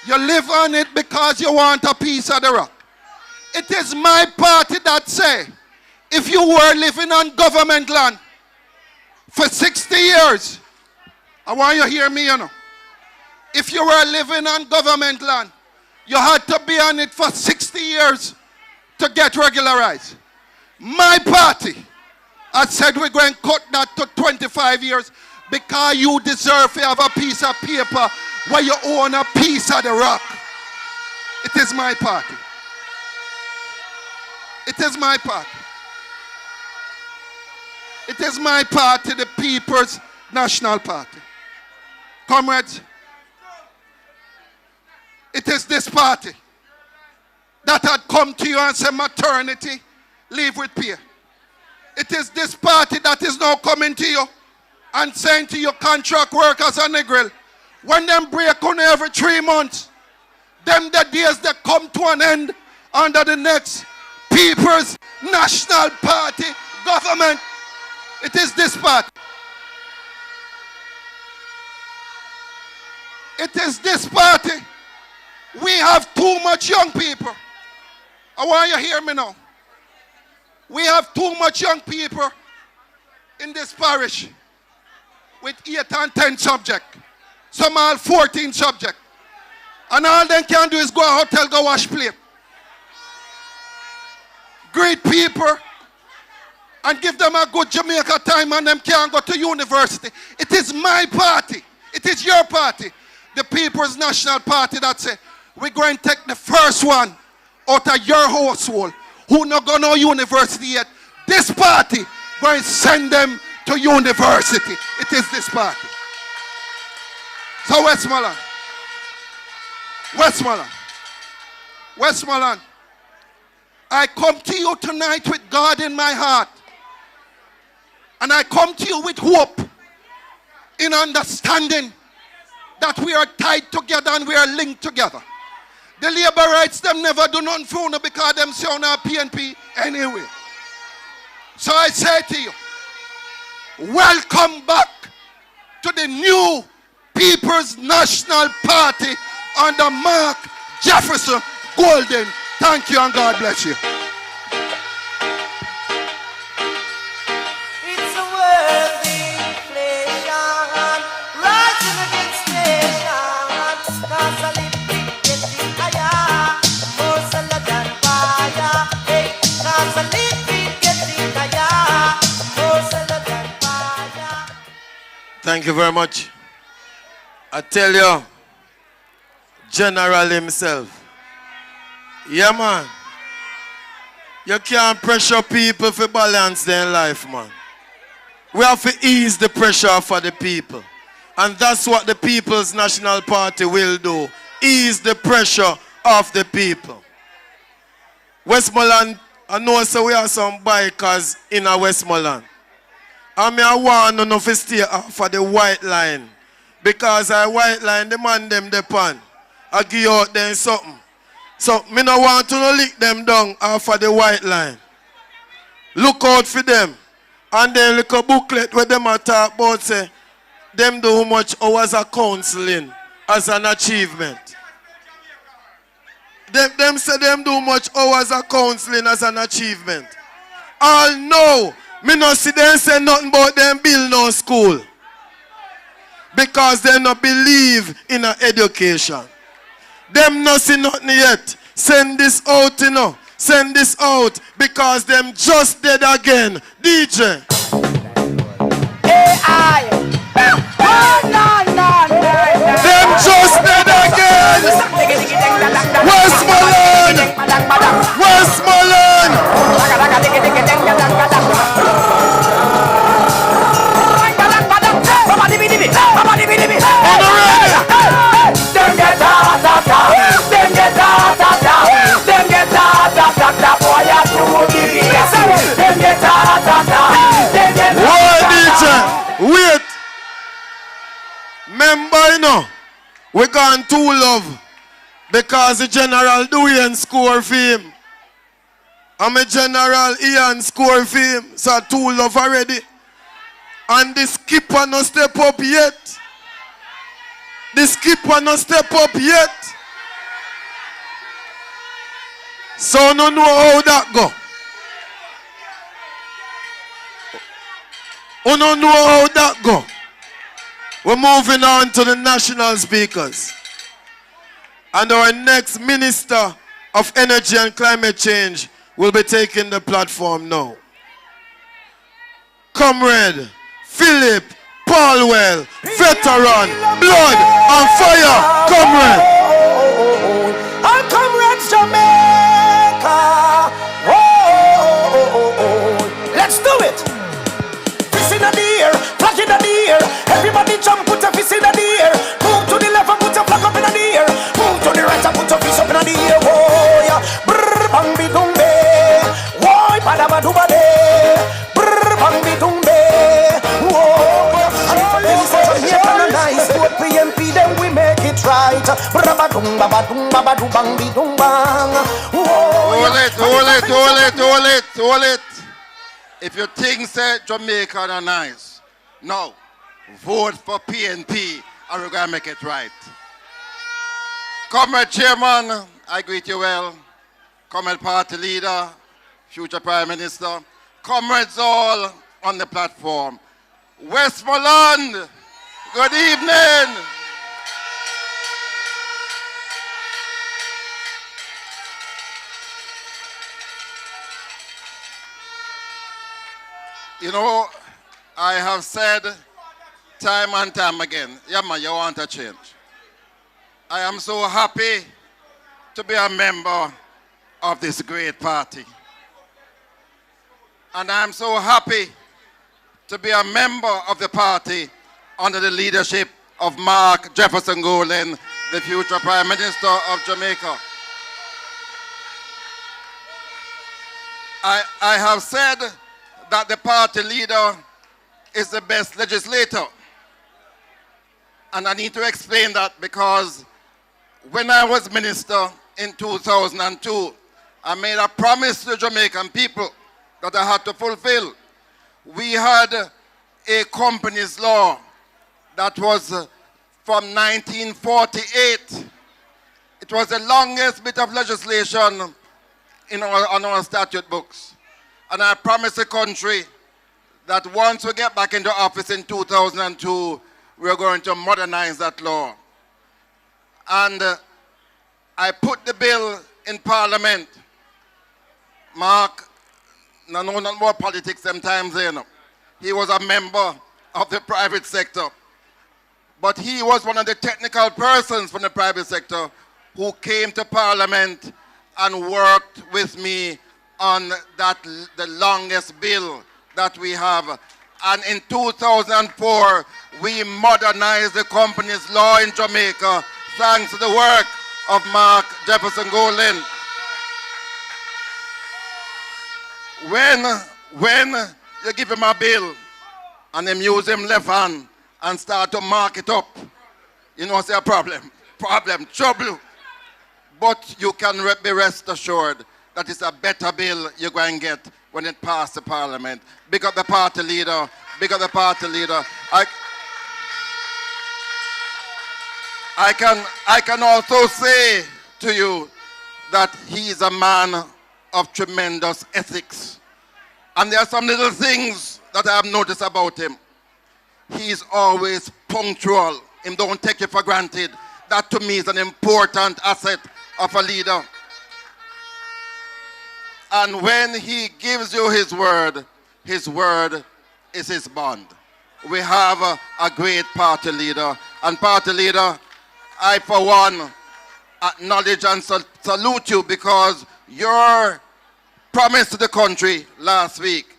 Speaker 10: You live on it because you want a piece of the rock. It is my party that say, if you were living on government land for 60 years, I want you to hear me, you know. If you were living on government land, you had to be on it for 60 years to get regularized. My party has said we're going to cut that to 25 years because you deserve to have a piece of paper where you own a piece of the rock. It is my party. It is my party. It is my party, the People's National Party. Comrades, it is this party that had come to you and said maternity, leave with pay. It is this party that is now coming to you and saying to your contract workers and Negril, when them break on every 3 months, them the days that come to an end under the next People's National Party government. It is this party. It is this party. We have too much young people. I want you to hear me now. We have too much young people in this parish with 8 and 10 subjects. Some are 14 subjects. And all they can do is go to a hotel, go wash plate. Greet people and give them a good Jamaica time and them can't go to university. It is my party. It is your party. The People's National Party that say, we're going to take the first one out of your household who not going to university yet. This party going to send them to university. It is this party. So Westmoreland, I come to you tonight with God in my heart. And I come to you with hope in understanding that we are tied together and we are linked together. The Labourites, them never do nothing for you because them say on our PNP anyway. So I say to you, welcome back to the new People's National Party under Mark Jefferson Golden. Thank you and God bless you. Thank you very much. I tell you, General himself. Yeah, man. You can't pressure people for balance their life, man. We have to ease the pressure for the people. And that's what the People's National Party will do. Ease the pressure of the people. Westmoreland, I know so we have some bikers in a Westmoreland. I mean, I want to know if stay for the white line. Because I white line, the man them depend. I give out them something. So, me no want to lick them down off of the white line. Look out for them. And then look a booklet where them are talk about say, them do how much hours of counseling as an achievement. Them say them do much hours of counseling as an achievement. All know, me no see them say nothing about them build no school. Because they no believe in a education. Them no see nothing yet. Send this out, you know. Send this out because them just dead again. DJ.
Speaker 3: AI.
Speaker 10: Them just dead again. Westmoreland. Westmoreland. Wait. Remember, you know, we gone too love because the general doing score for him. I'm a general Ian score for him. So too love already. And the skipper no step up yet. The skipper no step up yet. So no know how that go. We don't know how that go. We're moving on to the national speakers. And our next Minister of Energy and Climate Change will be taking the platform now. Comrade Philip Paulwell, veteran, blood and fire, comrade.
Speaker 11: Our comrades Jamaica. Let's do it. Fist in the air, flag in the air. Everybody jump, put your fist in the air. Move to the left and put your flag up in the air. Move to the right and put your fist up in the air. Oh yeah, brr bang bi dumbe. Why badaba dubade. Brr bang bi dumbe. Whoa, and if things are here and nice, vote PMP then we make it right. Brr ba dum ba du bang bi dum bang.
Speaker 19: Hold it. If you think say Jamaica are nice, no. Vote for PNP and we're going to make it right. Comrade Chairman, I greet you well. Comrade Party Leader, future Prime Minister, comrades all on the platform. Westmoreland, good evening. You know, I have said time and time again, yeah man, you want a change. I am so happy to be a member of this great party. And I'm so happy to be a member of the party under the leadership of Mark Jefferson Golden, the future Prime Minister of Jamaica. I have said that the party leader is the best legislator. And I need to explain that because when I was minister in 2002, I made a promise to the Jamaican people that I had to fulfill. We had a companies law that was from 1948. It was the longest bit of legislation on our statute books. And I promised the country that once we get back into office in 2002, we're going to modernize that law. And I put the bill in Parliament. Mark, no more politics sometimes, you know. He was a member of the private sector. But he was one of the technical persons from the private sector who came to Parliament and worked with me on the longest bill that we have. And in 2004, we modernized the company's law in Jamaica thanks to the work of Mark Jefferson Golden. When you give him a bill and him use him left hand and start to mark it up, you know what's a problem? Trouble. But you can be rest assured that it's a better bill you're going to get when it passes the parliament. Big up the party leader. Big up the party leader. I can also say to you that he is a man of tremendous ethics. And there are some little things that I have noticed about him. He is always punctual. He don't take it for granted. That to me is an important asset of a leader. And when he gives you his word is his bond. We have a great party leader. And party leader, I for one acknowledge and salute you because your promise to the country last week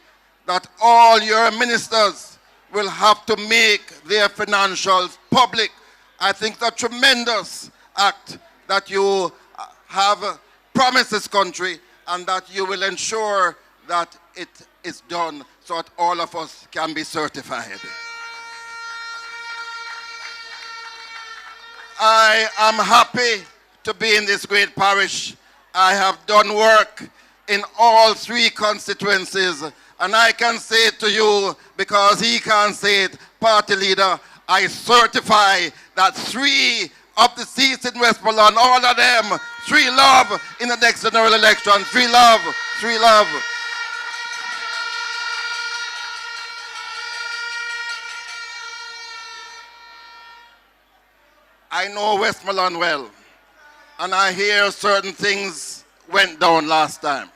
Speaker 19: that all your ministers will have to make their financials public. I think it's a tremendous act that you have promised this country and that you will ensure that it is done so that all of us can be certified. I am happy to be in this great parish. I have done work in all 3 constituencies, and I can say it to you because he can't say it, party leader, I certify that 3 of the seats in Westmoreland, all of them, 3 love in the next general election. 3 love, 3 love. I know Westmoreland well, and I hear certain things went down last time.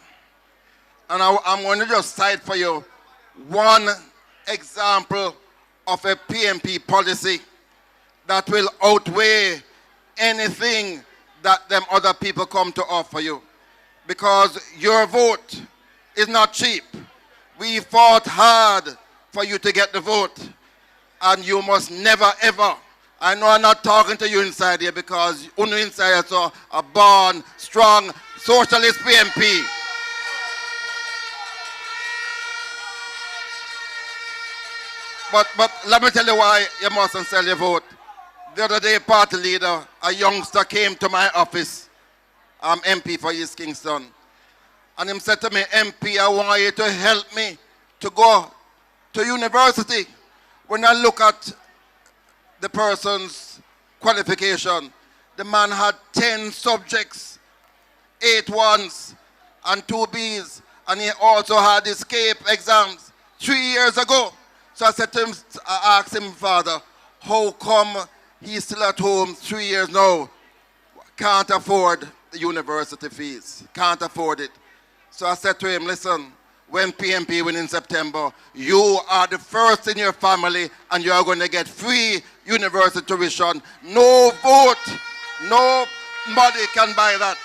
Speaker 19: And I'm going to just cite for you one example of a PMP policy that will outweigh anything that them other people come to offer you. Because your vote is not cheap. We fought hard for you to get the vote. And you must never ever, I know I'm not talking to you inside here because you inside here are born, strong, socialist PMP. But let me tell you why you mustn't sell your vote. The other day, party leader, a youngster came to my office. I'm MP for East Kingston. And he said to me, MP, I want you to help me to go to university. When I look at the person's qualification, the man had 10 subjects, 8 1s and 2 Bs, and he also had escape exams 3 years ago. So I said to him, I asked him, Father, how come he's still at home 3 years now? Can't afford the university fees, can't afford it. So I said to him, listen, when PMP win in September, you are the first in your family and you are going to get free university tuition. No vote, nobody can buy that.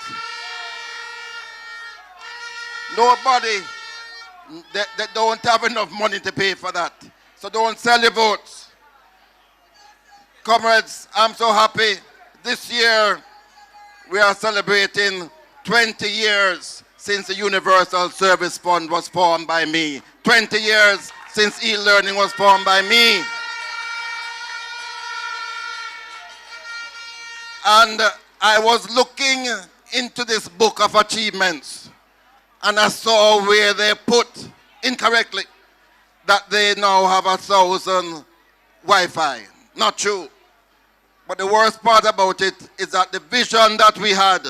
Speaker 19: Nobody, they don't have enough money to pay for that. So don't sell your votes. Comrades, I'm so happy. This year, we are celebrating 20 years since the Universal Service Fund was formed by me. 20 years since e-learning was formed by me. And I was looking into this book of achievements, and I saw where they put incorrectly that they now have 1,000 Wi-Fi. Not true. But the worst part about it is that the vision that we had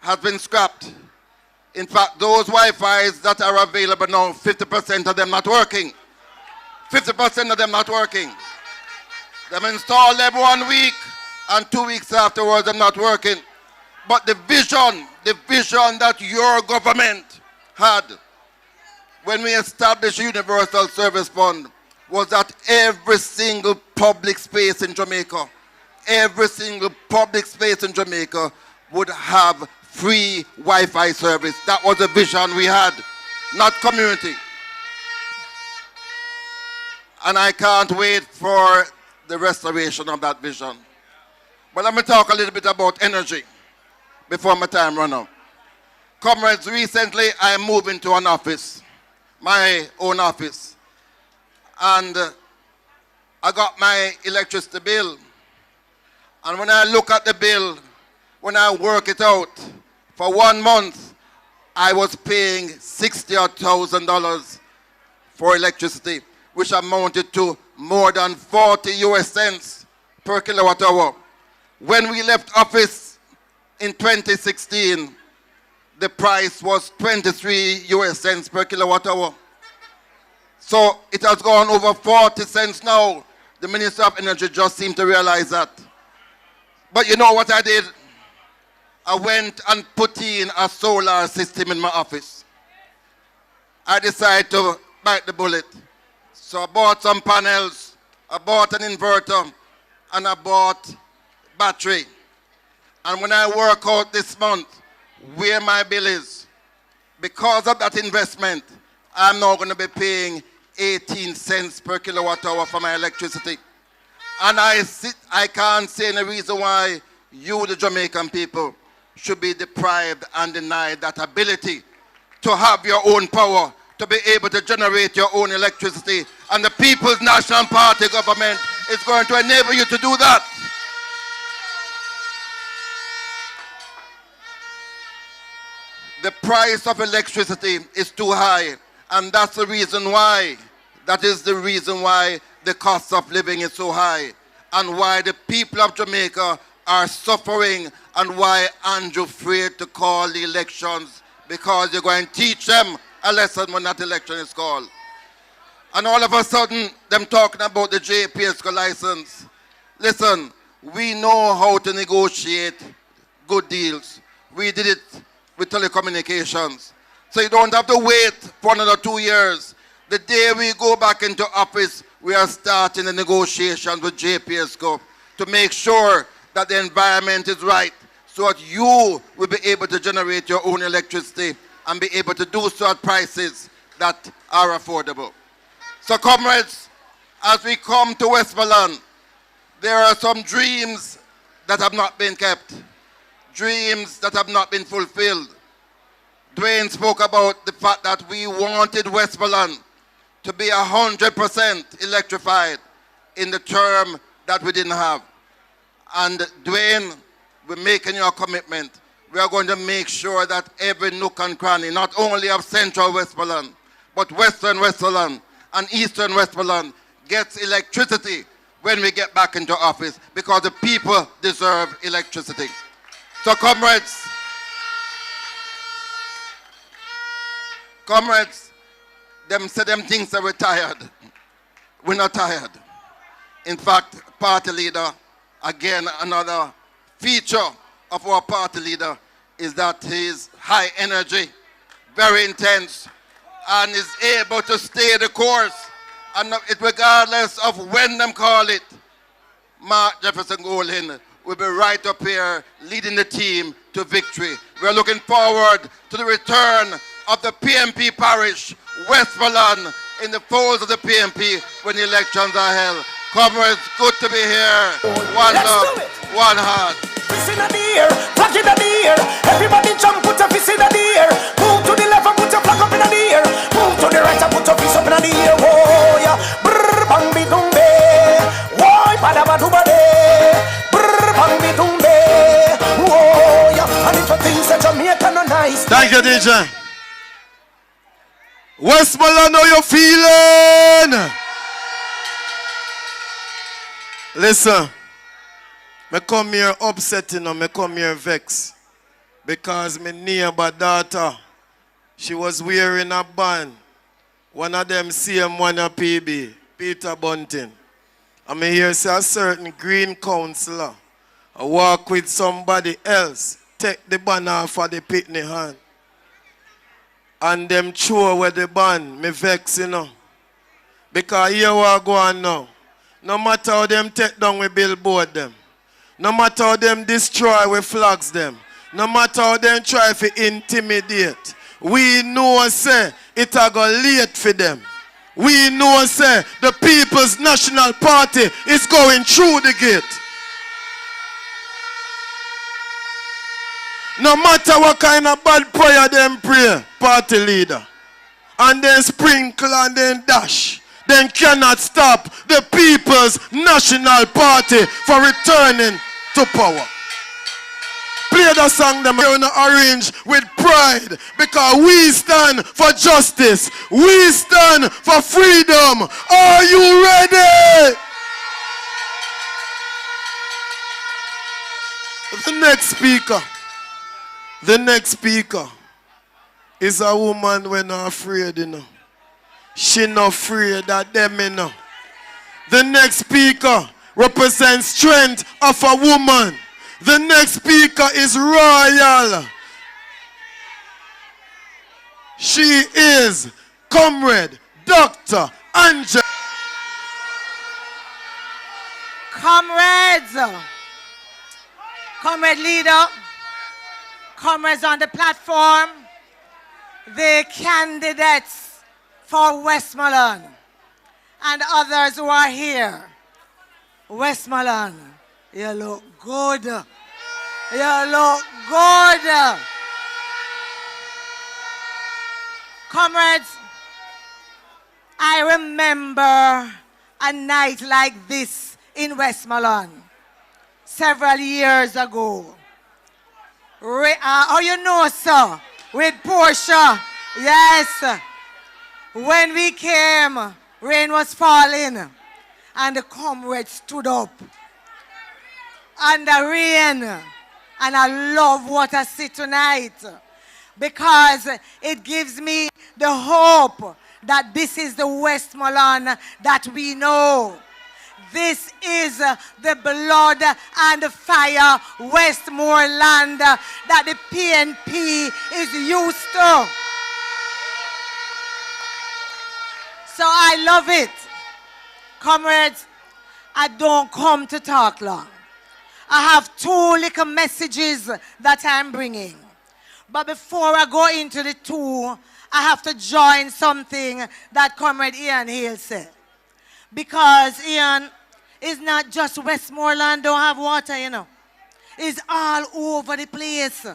Speaker 19: has been scrapped. In fact, those Wi-Fis that are available now, 50% of them not working. 50% of them not working. Them installed every 1 week, and 2 weeks afterwards they're not working. But the vision that your government had when we established Universal Service Fund was that every single public space in Jamaica, would have free Wi-Fi service. That was the vision we had, not community. And I can't wait for the restoration of that vision. But let me talk a little bit about energy before my time runs out. Comrades, recently I moved into an office, my own office, and I got my electricity bill. And when I look at the bill, when I work it out, for 1 month, I was paying $60,000 for electricity, which amounted to more than 40 US cents per kilowatt hour. When we left office in 2016, the price was 23 US cents per kilowatt hour. So it has gone over 40 cents now. The Minister of Energy just seemed to realize that. But you know what I did? I went and put in a solar system in my office. I decided to bite the bullet. So I bought some panels, I bought an inverter, and I bought battery. And when I work out this month where my bill is, because of that investment, I'm now going to be paying 18 cents per kilowatt hour for my electricity. And I can't see any reason why you, the Jamaican people, should be deprived and denied that ability to have your own power, to be able to generate your own electricity. And the People's National Party government is going to enable you to do that. The price of electricity is too high, and that's the reason why. That is the reason why the cost of living is so high, and why the people of Jamaica are suffering, and why Andrew afraid to call the elections, because you're going to teach them a lesson when that election is called. And all of a sudden, them talking about the JPSCO license. Listen, we know how to negotiate good deals. We did it with telecommunications. So you don't have to wait for another 2 years. The day we go back into office, we are starting the negotiations with JPSCO to make sure that the environment is right, so that you will be able to generate your own electricity and be able to do so at prices that are affordable. So comrades, as we come to Westmoreland, there are some dreams that have not been kept, dreams that have not been fulfilled. Dwayne spoke about the fact that we wanted Westmoreland to be 100% electrified in the term that we didn't have. And Dwayne, we're making your commitment. We are going to make sure that every nook and cranny, not only of central Westmoreland, but western Westmoreland and eastern Westmoreland, gets electricity when we get back into office, because the people deserve electricity. So comrades, them say them things that we're tired. We're not tired. In fact, party leader, again, another feature of our party leader is that he is high energy, very intense, and is able to stay the course, and it regardless of when them call it. Mark Jefferson Golin will be right up here leading the team to victory. We're looking forward to the return of the PMP Parish, Westmoreland, in the folds of the PMP when the elections are held. Comrades, good to be here. One love, one heart.
Speaker 11: Fist in the air, flag in the air. Everybody jump, put your fist in the air. Move to the left and put your flag up in the air. Move to the right and put your fist up in the air. Oh yeah, brr bang bi dumbe. Why bada badu bade. Brr bang bi dumbe. Oh yeah, and if you think that Jamaica no nice.
Speaker 10: Thank you, DJ. Westmoreland, how you feeling? Listen, I come here upset, I come here vexed, because my neighbor daughter, she was wearing a band, one of them CM1 PB, Peter Bunting. And I hear say a certain green councillor, I walk with somebody else, take the band off of the pitney hand. And them throw away the band, me vex, Because here we go on now. No matter how them take down we billboard them. No matter how them destroy we flags them. No matter how them try to intimidate. We know say it a go late for them. We know say the People's National Party is going through the gate. No matter what kind of bad prayer them pray, party leader, and then sprinkle and then dash, then cannot stop the People's National Party from returning to power. Play the song them here in the orange with pride because we stand for justice. We stand for freedom. Are you ready? The next speaker is a woman when not afraid, you know. She not afraid of them, you know. The next speaker represents strength of a woman. The next speaker is royal. She is Comrade Dr. Angela.
Speaker 20: Comrades, comrade leader, comrades on the platform, the candidates for Westmoreland, and others who are here. Westmoreland, you look good. You look good. Comrades, I remember a night like this in Westmoreland several years ago. You know, sir, with Portia, yes. When we came, rain was falling, and the comrades stood up under rain. And I love what I see tonight because it gives me the hope that this is the Westmoreland that we know. This is the blood and the fire Westmoreland that the PNP is used to. So I love it. Comrades, I don't come to talk long. I have 2 little messages that I'm bringing. But before I go into the 2, I have to join something that Comrade Ian Hale said. Because Ian, it's not just Westmoreland don't have water, you know. It's all over the place.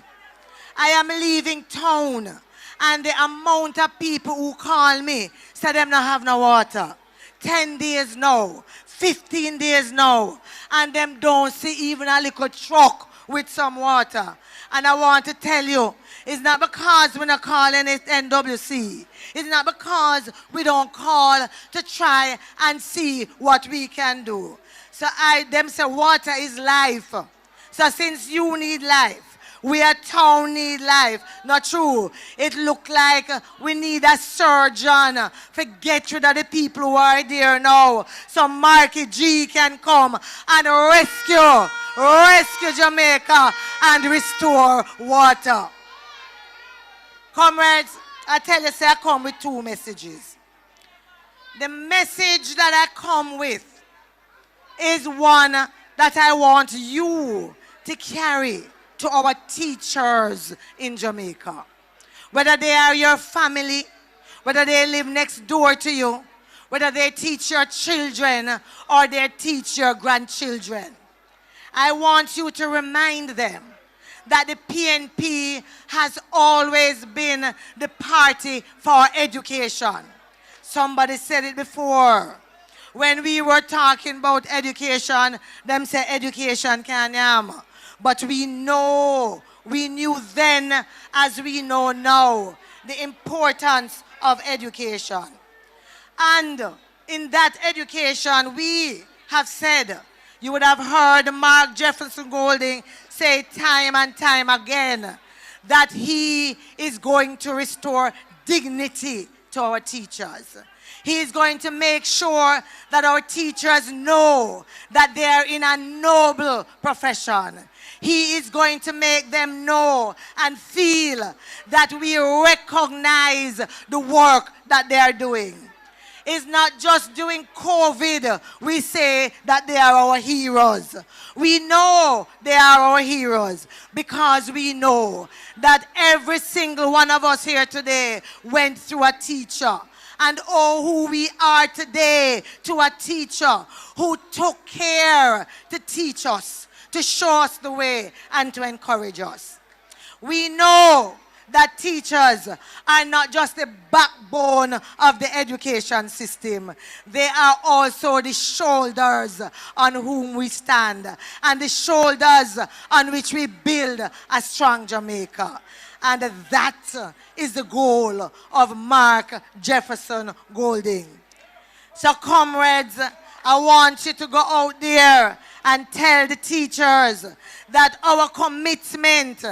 Speaker 20: I am leaving town, and the amount of people who call me say them not have no water. 10 days now, 15 days now, and them don't see even a little truck with some water. And I want to tell you, it's not because we're not calling it NWC. It's not because we don't call to try and see what we can do. So them say water is life. So since you need life, we at town need life. Not true. It look like we need a surgeon to get rid of the people who are there now. So Marky G can come and rescue Jamaica and restore water. Comrades, I tell you, say I come with 2 messages. The message that I come with is one that I want you to carry to our teachers in Jamaica. Whether they are your family, whether they live next door to you, whether they teach your children or they teach your grandchildren. I want you to remind them that the PNP has always been the party for education. Somebody said it before. When we were talking about education, them say education can yam. But we knew then as we know now, the importance of education. And in that education, we have said, you would have heard Mark Jefferson Golding say time and time again that he is going to restore dignity to our teachers. He is going to make sure that our teachers know that they are in a noble profession. He is going to make them know and feel that we recognize the work that they are doing. It's not just during COVID we say that they are our heroes. We know they are our heroes because we know that every single one of us here today went through a teacher. And oh, who we are today to a teacher who took care to teach us, to show us the way and to encourage us. We know that teachers are not just the backbone of the education system. They are also the shoulders on whom we stand and the shoulders on which we build a strong Jamaica. And that is the goal of Mark Jefferson Golding. So comrades, I want you to go out there and tell the teachers that our commitment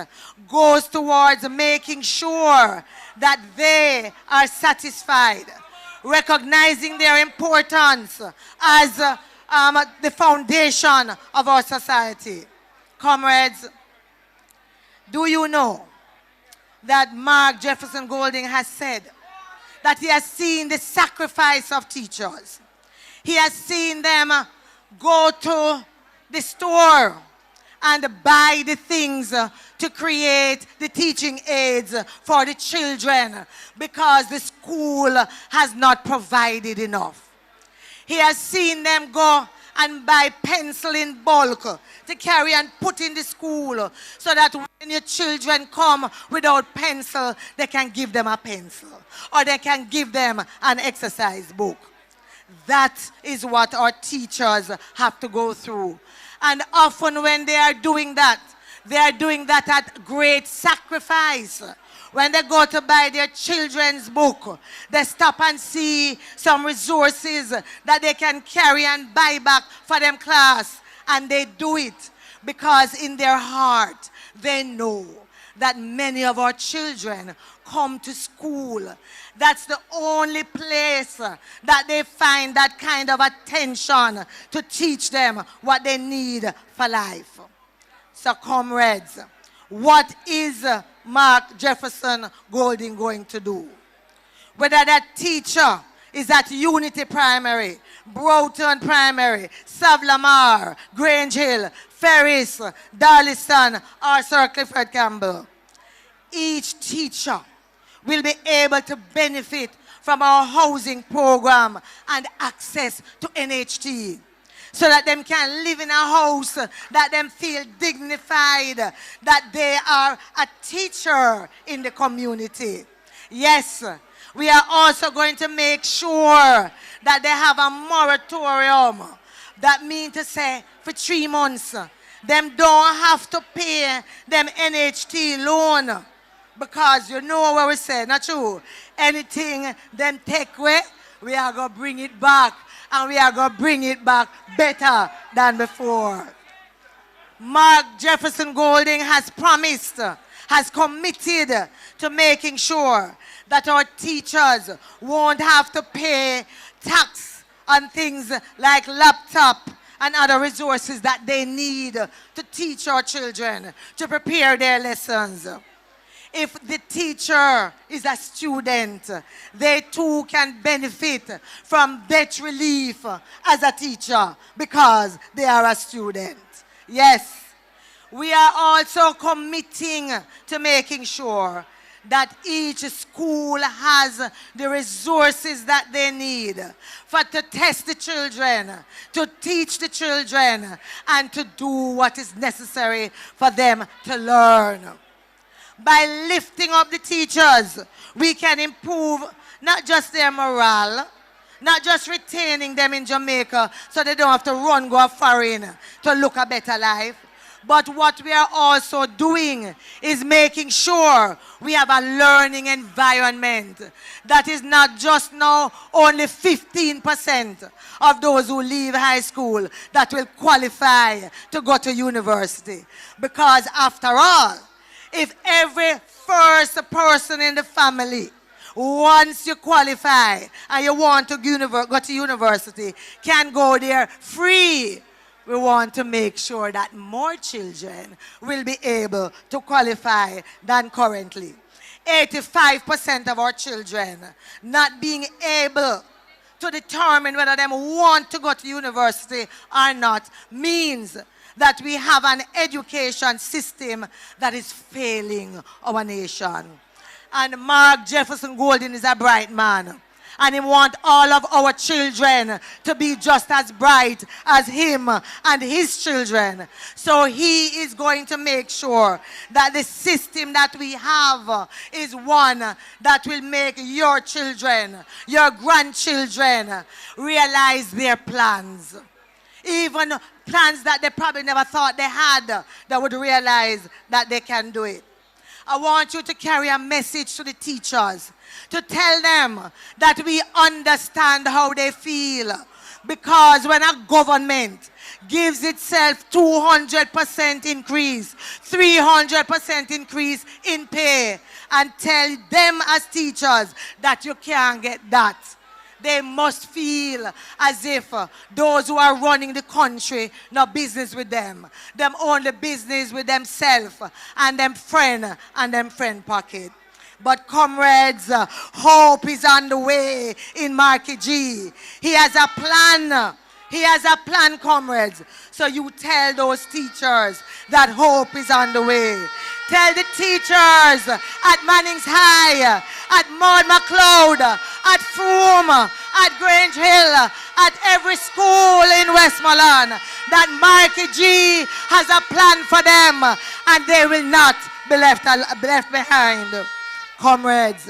Speaker 20: goes towards making sure that they are satisfied, recognizing their importance as the foundation of our society. Comrades, do you know that Mark Jefferson Golding has said that he has seen the sacrifice of teachers? He has seen them go to the store and buy the things to create the teaching aids for the children because the school has not provided enough. He has seen them go and buy pencil in bulk to carry and put in the school so that when your children come without pencil, they can give them a pencil or they can give them an exercise book. That is what our teachers have to go through. And often when they are doing that at great sacrifice. When they go to buy their children's book, they stop and see some resources that they can carry and buy back for them class. And they do it because in their heart, they know that many of our children come to school. That's the only place that they find that kind of attention to teach them what they need for life. So comrades, what is Mark Jefferson Golding going to do? Whether that teacher is at Unity Primary, Broughton Primary, Savlamar, Grange Hill, Ferris, Darlington, or Sir Clifford Campbell, each teacher will be able to benefit from our housing program and access to NHT, so that them can live in a house that them feel dignified, that they are a teacher in the community. Yes, we are also going to make sure that they have a moratorium. That means to say for 3 months, them don't have to pay them NHT loan. Because you know what we say, not true? Anything them take away, we are going to bring it back. And we are going to bring it back better than before. Mark Jefferson Golding has promised, has committed to making sure that our teachers won't have to pay tax on things like laptop and other resources that they need to teach our children, to prepare their lessons. If the teacher is a student, they too can benefit from debt relief as a teacher because they are a student. Yes, we are also committing to making sure that each school has the resources that they need to test the children, to teach the children, and to do what is necessary for them to learn. By lifting up the teachers, we can improve not just their morale, not just retaining them in Jamaica so they don't have to go foreign to look a better life, but what we are also doing is making sure we have a learning environment that is not just now only 15% of those who leave high school that will qualify to go to university. Because after all, if every first person in the family, once you qualify and you want to go to university, can go there free, we want to make sure that more children will be able to qualify than currently. 85% of our children not being able to determine whether they want to go to university or not means that we have an education system that is failing our nation. And Mark Jefferson Golding is a bright man. And he wants all of our children to be just as bright as him and his children. So he is going to make sure that the system that we have is one that will make your children, your grandchildren realize their plans. Even plans that they probably never thought they had, they would realize that they can do it. I want you to carry a message to the teachers, to tell them that we understand how they feel. Because when a government gives itself 200% increase, 300% increase in pay, and tell them as teachers that you can't get that, they must feel as if those who are running the country, no business with them. Them only business with themselves and them friend pocket. But comrades, hope is on the way in Marky G. He has a plan. He has a plan, comrades. So you tell those teachers that hope is on the way. Tell the teachers at Manning's High, at Maud McLeod, at Froome, at Grange Hill, at every school in Westmoreland that Marky G has a plan for them and they will not be left behind. Comrades,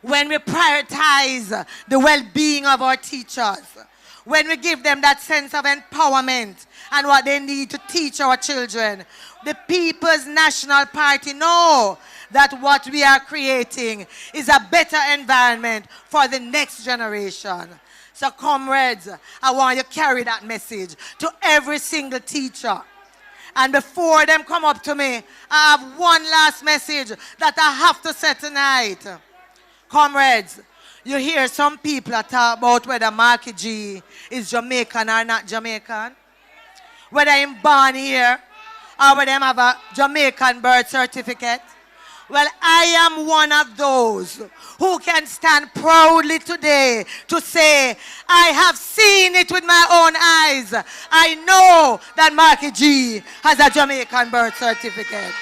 Speaker 20: when we prioritize the well-being of our teachers, when we give them that sense of empowerment and what they need to teach our children, the People's National Party know that what we are creating is a better environment for the next generation. So comrades, I want you to carry that message to every single teacher. And before them come up to me, I have one last message that I have to say tonight. Comrades, you hear some people talk about whether Marky G is Jamaican or not Jamaican. Whether he's born here or whether he have a Jamaican birth certificate. Well, I am one of those who can stand proudly today to say, I have seen it with my own eyes. I know that Marky G has a Jamaican birth certificate.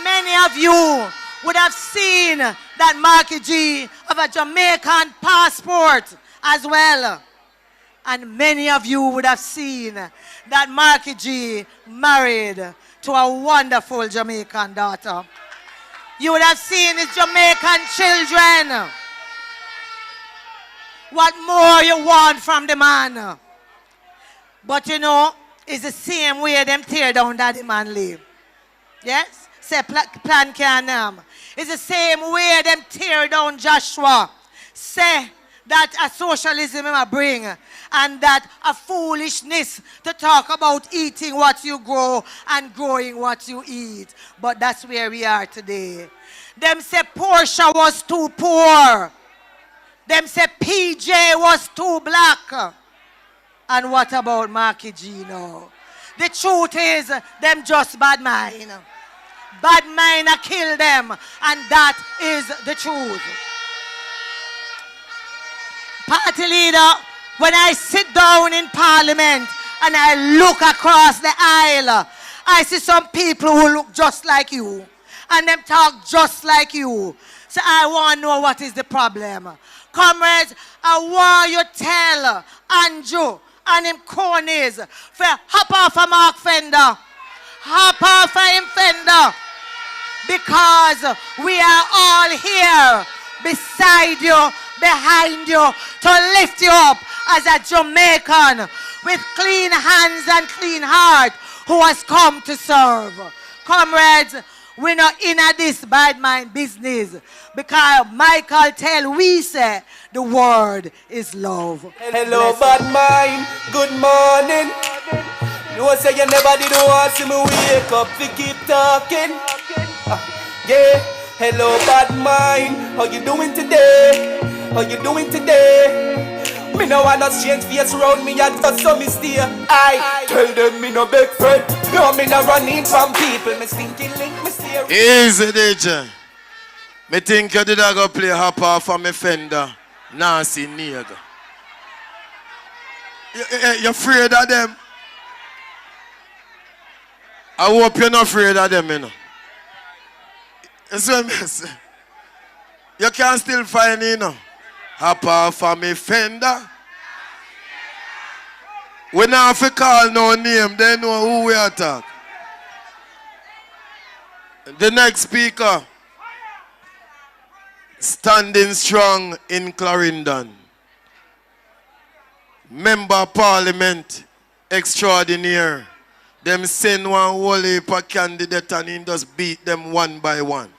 Speaker 20: Many of you would have seen that Marky G have a Jamaican passport as well. And many of you would have seen that Marky G married to a wonderful Jamaican daughter. You would have seen his Jamaican children. What more you want from the man? But you know, it's the same way them tear down Daddy Man live. Yes? Say plan can. It's the same way them tear down Joshua. Say that a socialism will bring and that a foolishness to talk about eating what you grow and growing what you eat. But that's where we are today. Them say Portia was too poor. Them say PJ was too black. And what about Marky G now? The truth is, them just bad mind. Bad mind kill them, and that is the truth. Party leader, when I sit down in Parliament and I look across the aisle, I see some people who look just like you and them talk just like you. So I want to know what is the problem. Comrades, I want you to tell Andrew and him cronies for hop off a Mark Fender. Hop off a him Fender. Because we are all here beside you, behind you, to lift you up as a Jamaican with clean hands and clean heart who has come to serve. Comrades, we're not in this bad mind business because Michael tell we say the word is love.
Speaker 11: Hello bad mind, good morning. You say you never did want to see me wake up to keep talking. Yeah, hello bad mind, how you doing today? How you doing today? Me no wanna change face around me and just so me stay. I tell them me no big friend. No, me no running from people. Me stinking link, me stay.
Speaker 10: Easy, DJ. Me think you did go play hop off from me Fender. Nancy nigga. You afraid of them? I hope you're not afraid of them, you know. That's what I say. You can still find it, Apart from a fender. We now have to call no name, they know who we attack. The next speaker, standing strong in Clarendon. Member of Parliament extraordinaire. Them send one whole heap of candidate and he just beat them one by one.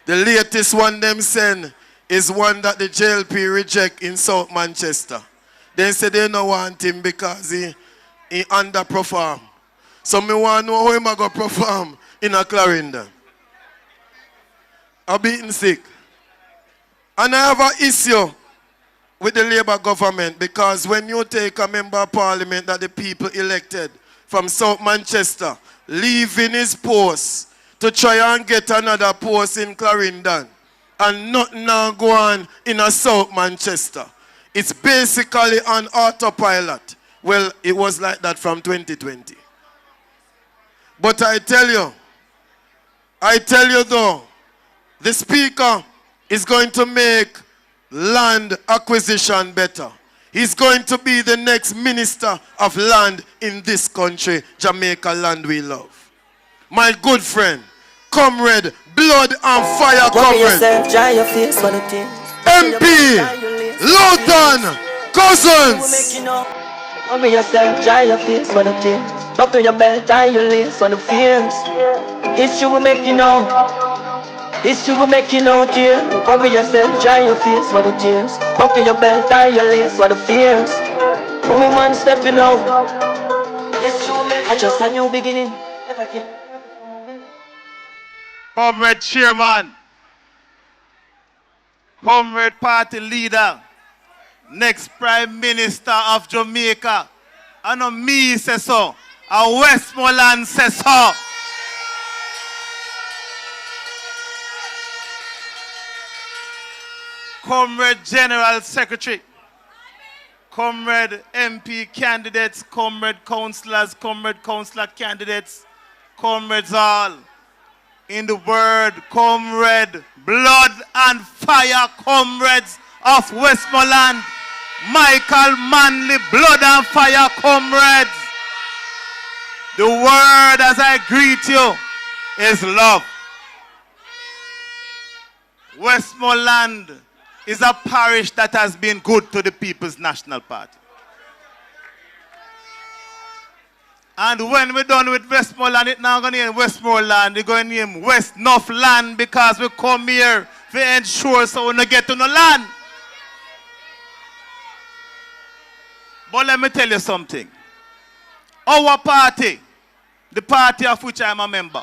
Speaker 10: The latest one them send is one that the JLP reject in South Manchester. They say they don't want him because he underperform. So me want to know how him going to perform in a Clarendon. I'm beaten sick. And I have an issue with the Labour government because when you take a member of Parliament that the people elected from South Manchester, leaving his post to try and get another post in Clarendon, and nothing now go on in a South Manchester. It's basically on autopilot. Well, it was like that from 2020. But I tell you though, the speaker is going to make land acquisition better. He's going to be the next minister of land in this country, Jamaica land we love. My good friend, comrade, blood and fire comrade, MP, Lawton, Cousins.
Speaker 18: Cover yourself, dry your face for the tears. Buckle your belt, tie your lace for the fears. History will make you know. History will make you know, dear. Cover yourself, dry your face for the tears. Buckle your belt, tie your lace for the fears. Woman stepping out. History will make you know. I just a new beginning. If I can.
Speaker 15: Comrade Chairman, Comrade Party Leader, next Prime Minister of Jamaica. I know me say so. And Westmoreland says so. Comrade General Secretary, Comrade MP candidates, Comrade Councillors, Comrade Councillor candidates, Comrades all. In the word, Comrade, blood and fire comrades of Westmoreland. Michael Manley, blood and fire comrades. The word as I greet you is love. Westmoreland is a parish that has been good to the People's National Party. And when we're done with Westmoreland, it's not going to name Westmoreland, they're going to name West North Land because we come here to ensure so we don't get to no land. But let me tell you something. Our party, the party of which I am a member,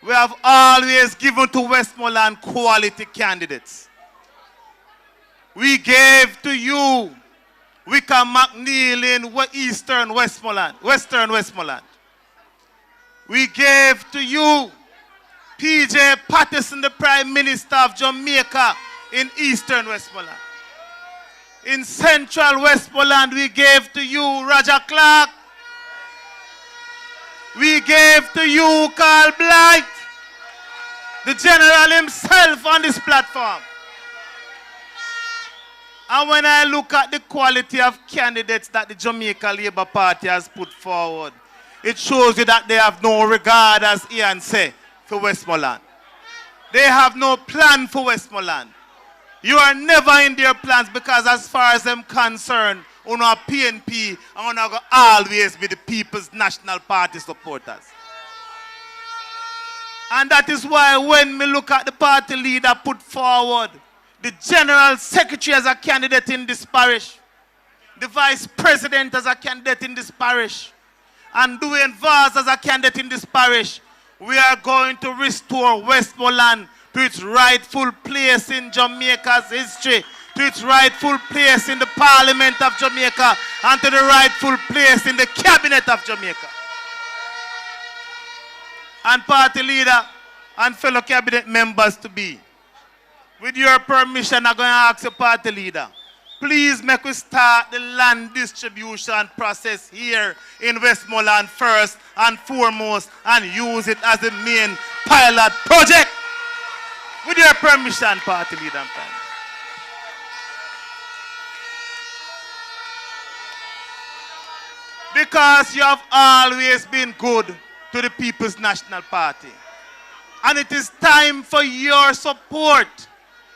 Speaker 15: we have always given to Westmoreland quality candidates. We gave to you Wickham McNeil in Western Westmoreland. We gave to you PJ Patterson, the Prime Minister of Jamaica, in Eastern Westmoreland. In Central Westmoreland, we gave to you Roger Clark. We gave to you Carl Blight, the General himself on this platform. And when I look at the quality of candidates that the Jamaica Labour Party has put forward, it shows you that they have no regard, as Ian said, for Westmoreland. They have no plan for Westmoreland. You are never in their plans because as far as I'm concerned, on our PNP, and on will always be the People's National Party supporters. And that is why when we look at the party leader put forward, the General Secretary as a candidate in this parish, the Vice President as a candidate in this parish, and Dwayne Vaz as a candidate in this parish, we are going to restore Westmoreland to its rightful place in Jamaica's history, to its rightful place in the Parliament of Jamaica, and to the rightful place in the Cabinet of Jamaica. And party leader and fellow cabinet members to be, with your permission, I'm going to ask the party leader, please make we start the land distribution process here in Westmoreland first and foremost and use it as the main pilot project. With your permission, party leader and prime. Because you have always been good to the People's National Party. And it is time for your support,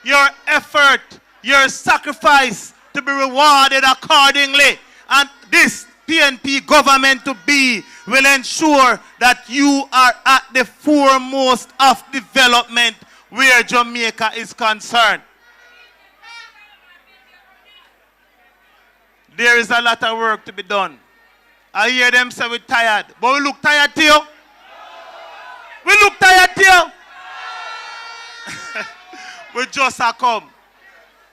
Speaker 15: your effort, your sacrifice to be rewarded accordingly. And this PNP government to be will ensure that you are at the foremost of development where Jamaica is concerned. There is a lot of work to be done. I hear them say we're tired. But we look tired to you. We look tired to you. We just a come.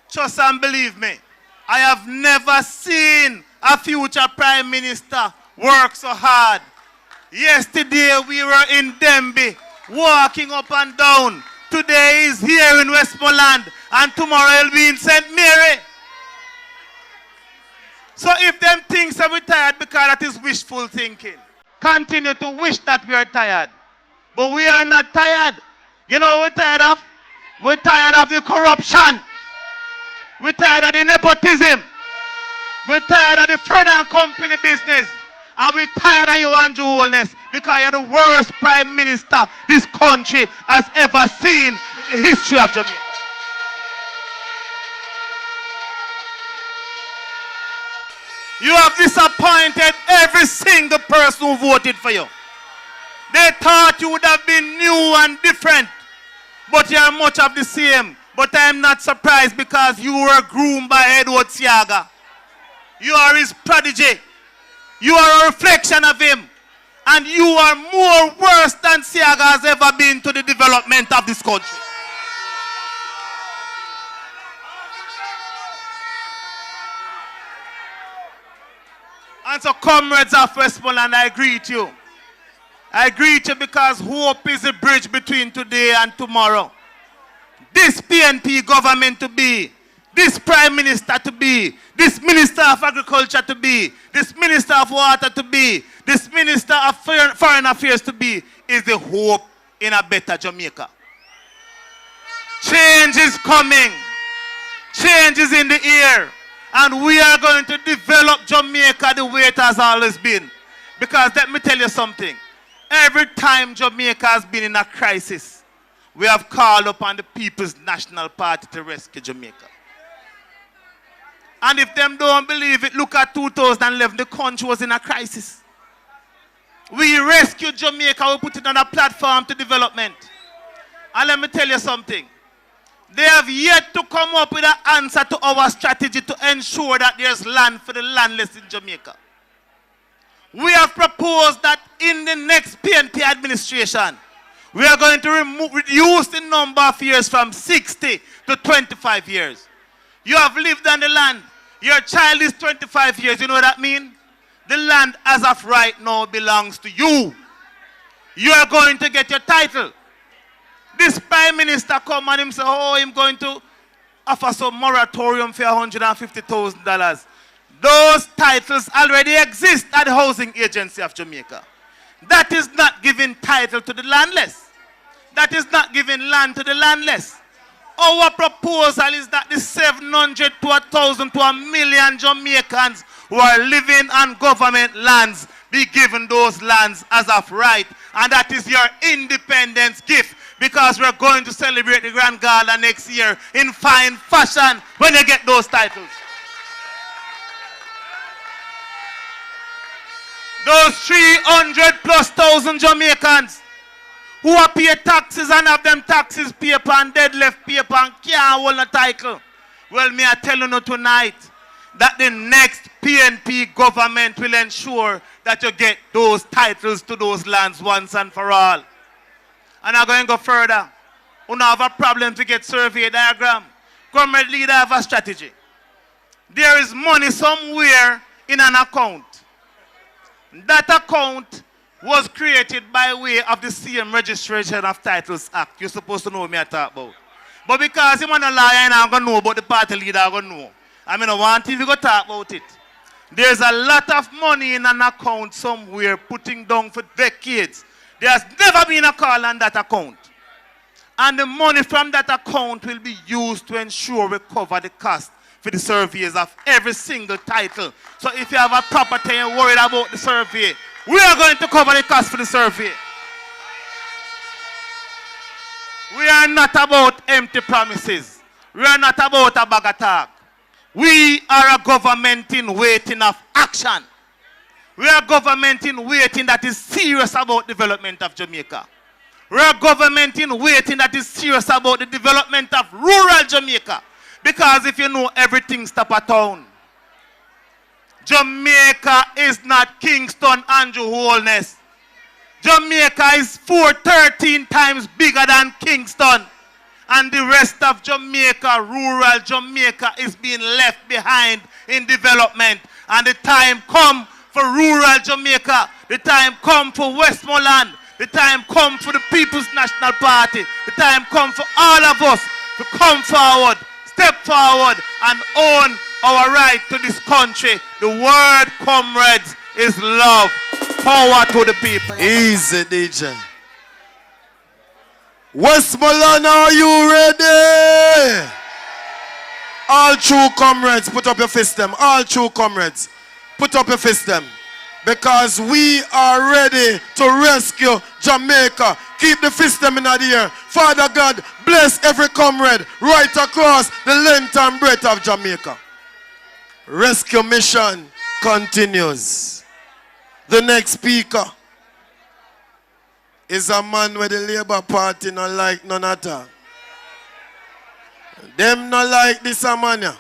Speaker 15: Trust and believe me. I have never seen a future prime minister work so hard. Yesterday we were in Demby, walking up and down. Today is here in Westmoreland, and tomorrow he'll be in St. Mary. So if them things are tired because that is wishful thinking, continue to wish that we are tired. But we are not tired. You know what we're tired of? We're tired of the corruption. We're tired of the nepotism. We're tired of the friend and company business. And we're tired of you and Joelness because you're the worst prime minister this country has ever seen in the history of Jamaica. You have disappointed every single person who voted for you. They thought you would have been new and different, but you are much of the same. But I am not surprised because you were groomed by Edward Siaga. You are his prodigy. You are a reflection of him. And you are more worse than Siaga has ever been to the development of this country. And so, comrades of Westmoreland, I greet you. I greet you because hope is a bridge between today and tomorrow. This PNP government to be, this Prime Minister to be, this Minister of Agriculture to be, this Minister of Water to be, this Minister of Foreign Affairs to be, is the hope in a better Jamaica. Change is coming. Change is in the air. And we are going to develop Jamaica the way it has always been. Because let me tell you something. Every time Jamaica has been in a crisis, we have called upon the People's National Party to rescue Jamaica. And if them don't believe it, look at 2011, the country was in a crisis. We rescued Jamaica, we put it on a platform to development. And let me tell you something. They have yet to come up with an answer to our strategy to ensure that there's land for the landless in Jamaica. We have proposed that in the next PNP administration, we are going to reduce the number of years from 60 to 25 years. You have lived on the land. Your child is 25 years. You know what that means? The land as of right now belongs to you. You are going to get your title. This Prime Minister come and him say, oh, I'm going to offer some moratorium for $150,000. Those titles already exist at the Housing Agency of Jamaica. That is not giving title to the landless. That is not giving land to the landless. Our proposal is that the 700 to 1,000 to 1 million Jamaicans who are living on government lands be given those lands as of right. And that is your independence gift, because we're going to celebrate the Grand Gala next year in fine fashion when you get those titles. Those 300,000+ Jamaicans who are pay taxes and have them taxes paper and dead left paper and can't hold a title. Well, me I tell you tonight that the next PNP government will ensure that you get those titles to those lands once and for all. And I'm going to go further. You don't have a problem to get survey diagram. Comrade leader have a strategy. There is money somewhere in an account. That account was created by way of the same Registration of Titles Act. You're supposed to know what I talk about. But because I'm not a liar and I'm going to know about the party leader, I'm going to know. I mean, I want you to talk about it. There's a lot of money in an account somewhere putting down for decades. There has never been a call on that account.
Speaker 21: And the money from that account will be used to ensure we cover the cost for the surveys of every single title. So if you have a property and you're worried about the survey, we are going to cover the cost for the survey. We are not about empty promises. We are not about a bag of talk. We are a government in waiting of action. We are a government in waiting that is serious about development of Jamaica. We are a government in waiting that is serious about the development of rural Jamaica. Because if you know everything stop at town. Jamaica is not Kingston, Andrew Holness. Jamaica is 13 times bigger than Kingston. And the rest of Jamaica, rural Jamaica, is being left behind in development. And the time come for rural Jamaica. The time come for Westmoreland. The time come for the People's National Party. The time come for all of us to come forward, step forward, and own our right to this country. The word, comrades, is love. Power to the people.
Speaker 10: Easy, DJ. Westmoreland, are you ready? All true comrades, put up your fist them. All true comrades, put up your fist them. Because we are ready to rescue Jamaica. Keep the fist them in the air. Father God, bless every comrade right across the length and breadth of Jamaica. Rescue mission continues. The next speaker is a man with the Labour Party not like none at all. Them not like this man,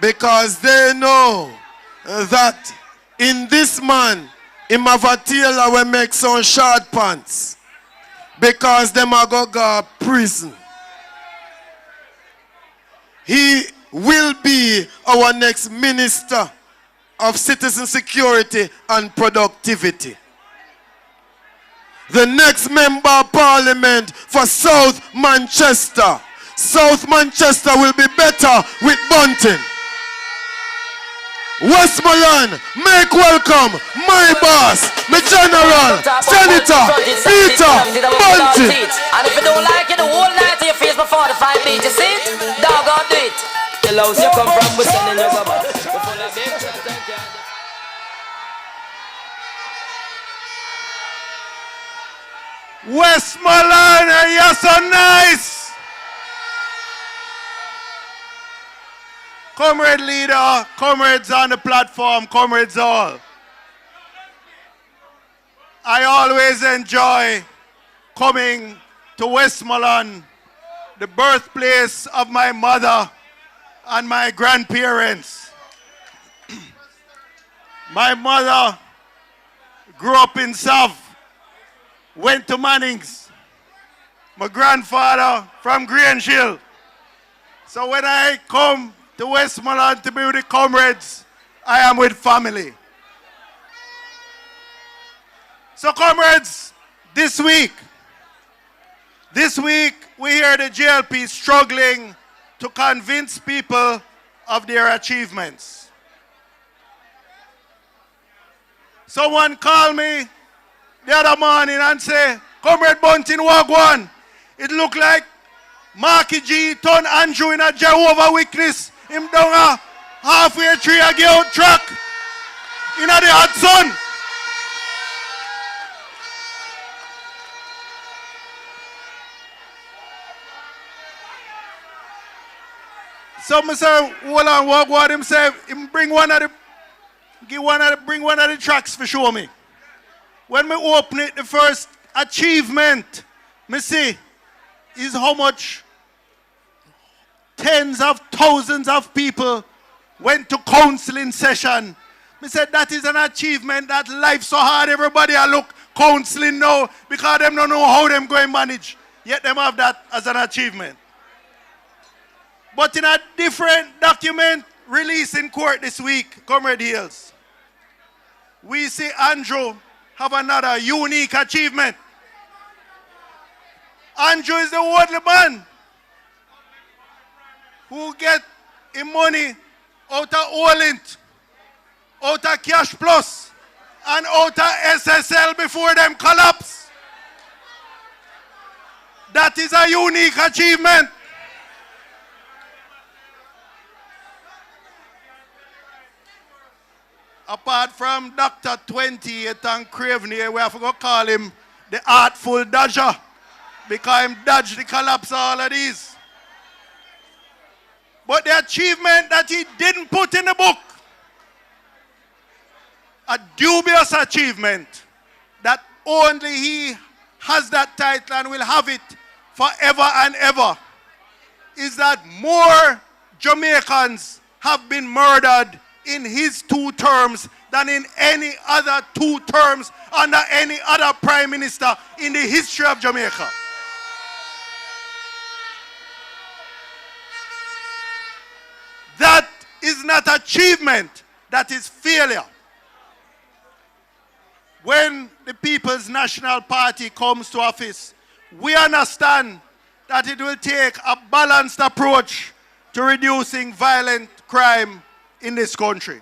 Speaker 10: because they know that in this man, him have a tailor will make some short pants, because them are go to prison. He will be our next Minister of Citizen Security and Productivity. The next Member of Parliament for South Manchester. South Manchester will be better with Bunting. Westmoreland, make welcome my boss, my general, Senator Peter Bunting.
Speaker 16: And if you don't like it, the whole night to your face before the 5 beat, you see? Dog, I'll do it. The house you come from, we're sending you back.
Speaker 21: Westmoreland, you're so nice. Comrade leader, comrades on the platform, comrades all. I always enjoy coming to Westmoreland, the birthplace of my mother and my grandparents. My mother grew up in South, went to Mannings. My grandfather from Grange Hill. So when I come to Westmoreland to be with the comrades, I am with family. So comrades, this week we hear the JLP struggling to convince people of their achievements. Someone called me the other morning and say, Comrade Bunting, Wagwan, it look like Marky G turned Andrew in a Jehovah Witness. Him down a halfway tree a get out track in the hot sun. So I say, hold on, what him say, him bring one of the tracks for show me. When we open it, the first achievement, me see, is how much tens of thousands of people went to counseling session. Me said that is an achievement, that life so hard, everybody I look counseling now because them don't know how them going to manage. Yet them have that as an achievement. But in a different document released in court this week, Comrade Hills, we see Andrew have another unique achievement. Andrew is the only man who get him money out of Orient, out of Cash Plus, and out of SSL before them collapse. That is a unique achievement. Apart from Dr. 28 and Craveney, we have to go call him the Artful Dodger, because he dodged the collapse of all of these. But the achievement that he didn't put in the book, a dubious achievement that only he has that title and will have it forever and ever, is that more Jamaicans have been murdered in his 2 terms than in any other 2 terms under any other prime minister in the history of Jamaica. That is not achievement, that is failure. When the People's National Party comes to office, we understand that it will take a balanced approach to reducing violent crime in this country.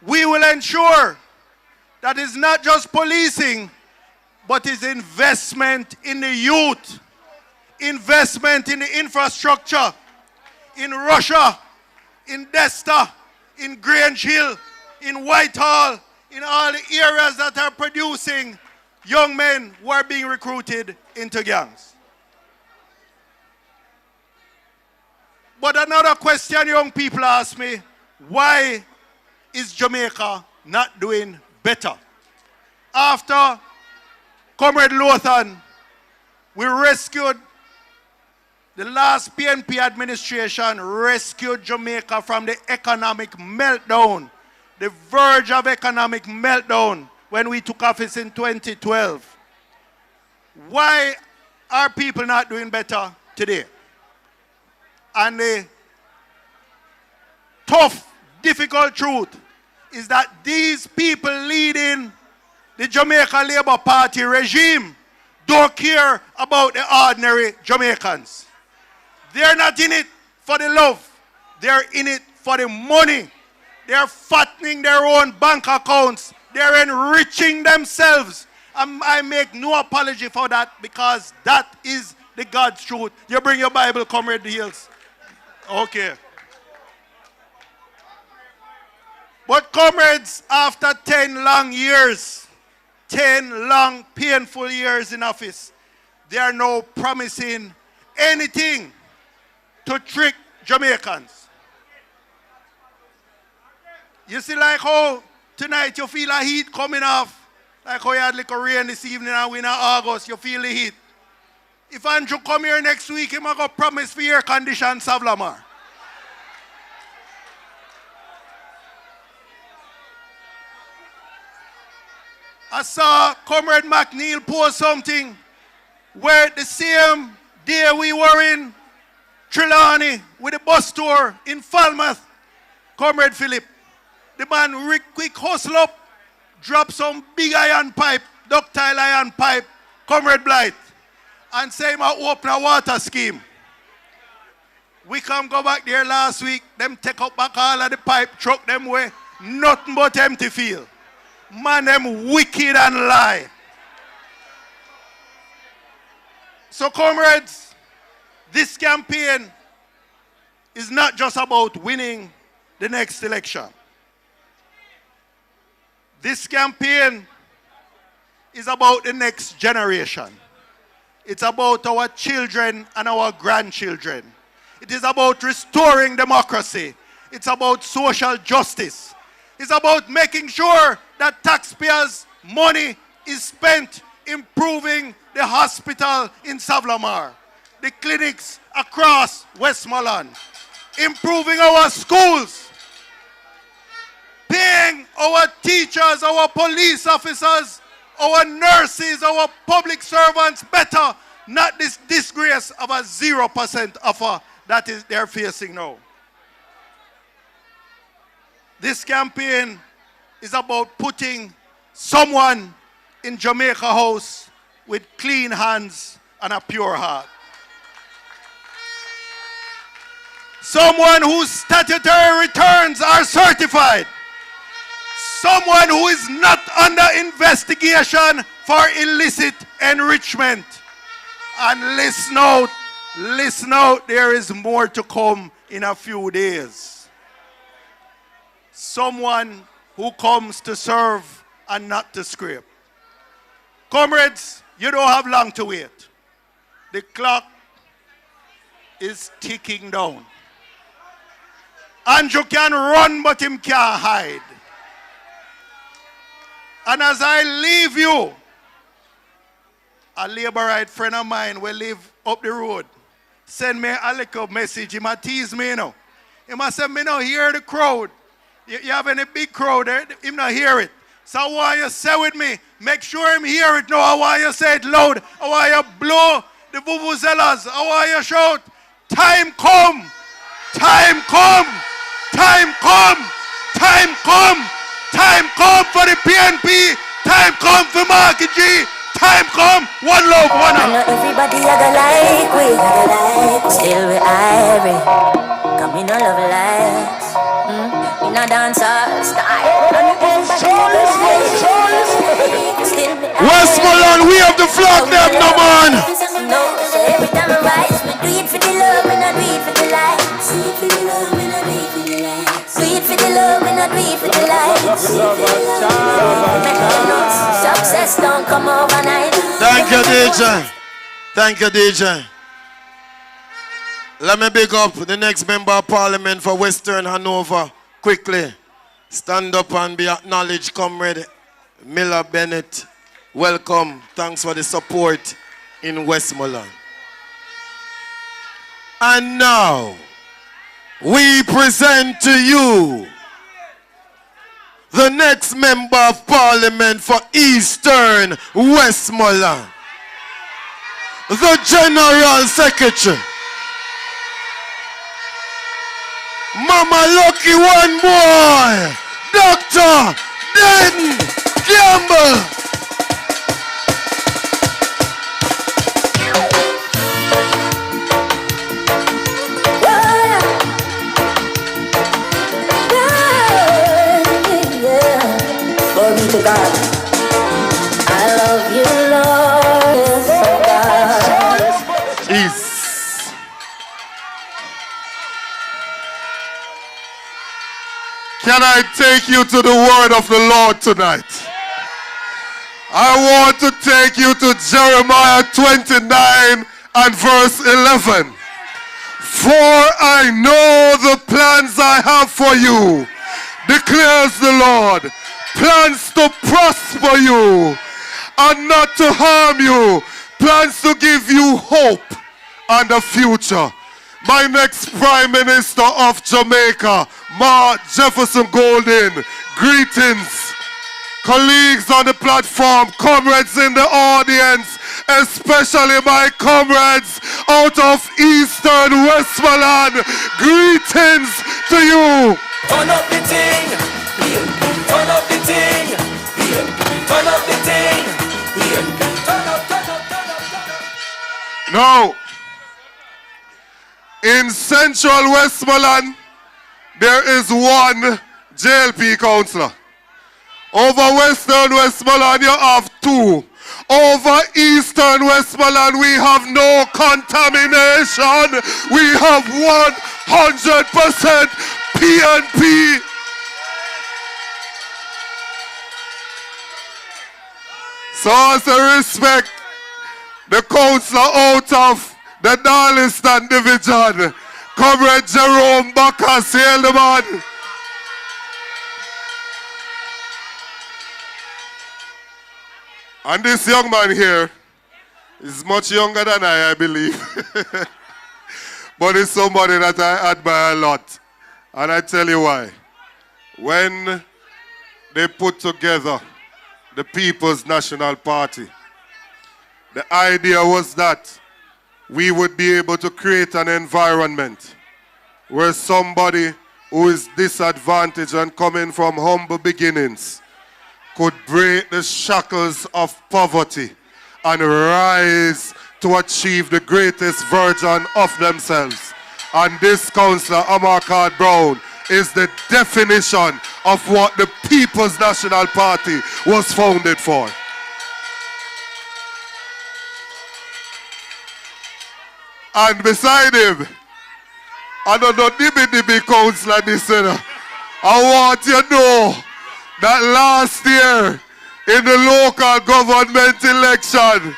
Speaker 21: We will ensure that it's not just policing, but it's investment in the youth, investment in the infrastructure, in Russia, in Desta, in Grange Hill, in Whitehall, in all the areas that are producing young men who are being recruited into gangs. But another question young people ask me, why is Jamaica not doing better? After Comrade Lothan, we rescued, the last PNP administration rescued Jamaica from the economic meltdown, the verge of economic meltdown when we took office in 2012. Why are people not doing better today? And the tough, difficult truth is that these people leading the Jamaica Labour Party regime don't care about the ordinary Jamaicans. They're not in it for the love. They're in it for the money. They're fattening their own bank accounts. They're enriching themselves. I make no apology for that, because that is the God's truth. You bring your Bible, Comrade Hills. Okay. But comrades, after 10 long years, 10 long painful years in office, they are now promising anything to trick Jamaicans. You see, like how tonight you feel a heat coming off, like how you had little rain this evening and we in August, you feel the heat. If Andrew come here next week, he might go promise for air condition Savlamar. I saw Comrade McNeil post something where the same day we were in Trelawney with the bus tour in Falmouth, Comrade Philip, the man quick hustle up, drop some big iron pipe, ductile iron pipe, Comrade Blight, and say him open a water scheme. We come go back there last week, them take up back all of the pipe, truck them away, nothing but empty field. Man, them wicked and lie. So comrades, this campaign is not just about winning the next election. This campaign is about the next generation. It's about our children and our grandchildren. It is about restoring democracy. It's about social justice. It's about making sure that taxpayers' money is spent improving the hospital in Savlamar, the clinics across Westmoreland, improving our schools, paying our teachers, our police officers, our nurses, our public servants better, not this disgrace of a 0% offer that they're facing now. This campaign is about putting someone in Jamaica House with clean hands and a pure heart. Someone whose statutory returns are certified. Someone who is not under investigation for illicit enrichment.
Speaker 2: And listen out, there is more to come in a few days. Someone who comes to serve and not to scrape. Comrades, you don't have long to wait. The clock is ticking down. Andrew can run, but him can't hide. And as I leave you, a Labourite friend of mine will live up the road. Send me a little message. He might tease me, you know. He must say, me not hear the crowd. You have any big crowd there? Him not hear it. So I want you to say with me, make sure him hear it now. I want you to say it loud. I want you to blow the vuvuzelas. I want you to shout, time come, time come, time come, time come, time come for the PNP, time come for Marky G, time come, one love, one
Speaker 13: I know everybody I go like we, still we irie, come in all love likes, in a dancer style.
Speaker 10: Westmoreland, we have the flag them, no man.
Speaker 13: No, so every time I rise, we do it for the love, we not do it for the lights. Do it for the love, we not do it for the lights. Do it for the love, we not do it for the lights. Success don't come overnight.
Speaker 10: Thank you, DJ. Thank you, DJ. Let me big up the next member of parliament for Western Hanover. Quickly, stand up and be acknowledged, Comrade Miller Bennett. Welcome. Thanks for the support in Westmoreland. And now, we present to you the next member of parliament for Eastern Westmoreland, the General Secretary, Mama Lucky One Boy, Dr. Den Campbell.
Speaker 13: God, I love you, Lord, God.
Speaker 10: Peace. Can I take you to the word of the Lord tonight? I want to take you to Jeremiah 29 and verse 11. For I know the plans I have for you, declares the Lord. Plans to prosper you and not to harm you. Plans to give you hope and a future. My next Prime Minister of Jamaica, Ma Jefferson Golden. Greetings. Colleagues on the platform, comrades in the audience, especially my comrades out of Eastern Westmoreland. Greetings to you.
Speaker 11: Turn up the thing. Turn up the thing. Turn up the thing. Turn up.
Speaker 10: Now, in Central Westmoreland, there is one JLP councillor. Over Western Westmoreland, you have two. Over Eastern Westmoreland, we have no contamination. We have 100% PNP. So as a respect, the councillor out of the Darliston division, Comrade Jerome Bacchus, hail the man. And this young man here is much younger than I believe. But it's somebody that I admire a lot. And I tell you why. When they put together the People's National Party, the idea was that we would be able to create an environment where somebody who is disadvantaged and coming from humble beginnings could break the shackles of poverty and rise to achieve the greatest version of themselves. And this councillor, Amarcard Brown, is the definition of what the People's National Party was founded for. And beside him, I don't know, dibby councillor this, I want you to know that last year in the local government election,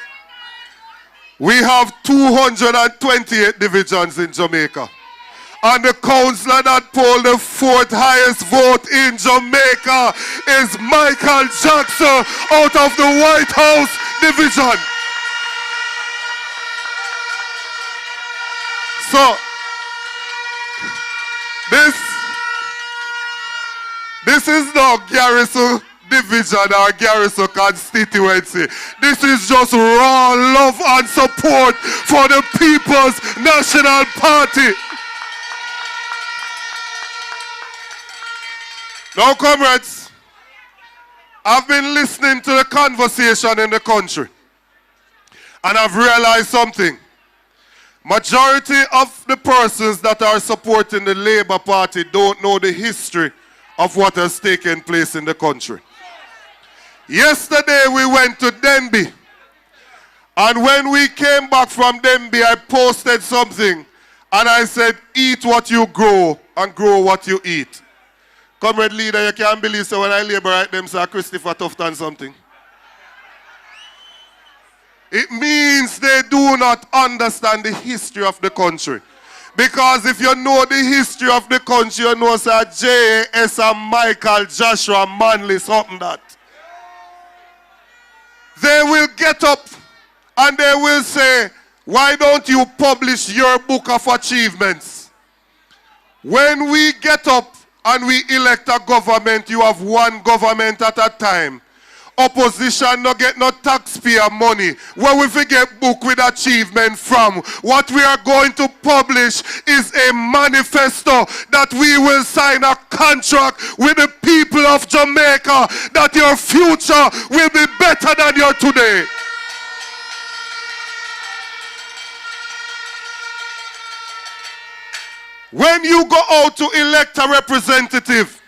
Speaker 10: we have 228 divisions in Jamaica. And the councillor that polled the fourth highest vote in Jamaica is Michael Jackson out of the White House division. So, this is no Garrison division or Garrison constituency. This is just raw love and support for the People's National Party. Now, comrades, I've been listening to the conversation in the country, and I've realized something. Majority of the persons that are supporting the Labour Party don't know the history of what has taken place in the country. Yesterday we went to Denby, and when we came back from Denby, I posted something, and I said, eat what you grow and grow what you eat. Comrade leader, you can't believe so when I Labourite them say Christopher Tufton something. It means they do not understand the history of the country. Because if you know the history of the country, you know Sir J.S. and Michael, Joshua, Manley, something that. They will get up and they will say, why don't you publish your book of achievements? When we get up and we elect a government, you have one government at a time. Opposition no get no taxpayer money. Where we forget book with achievement from. What we are going to publish is a manifesto that we will sign a contract with the people of Jamaica that your future will be better than your today. When you go out to elect a representative,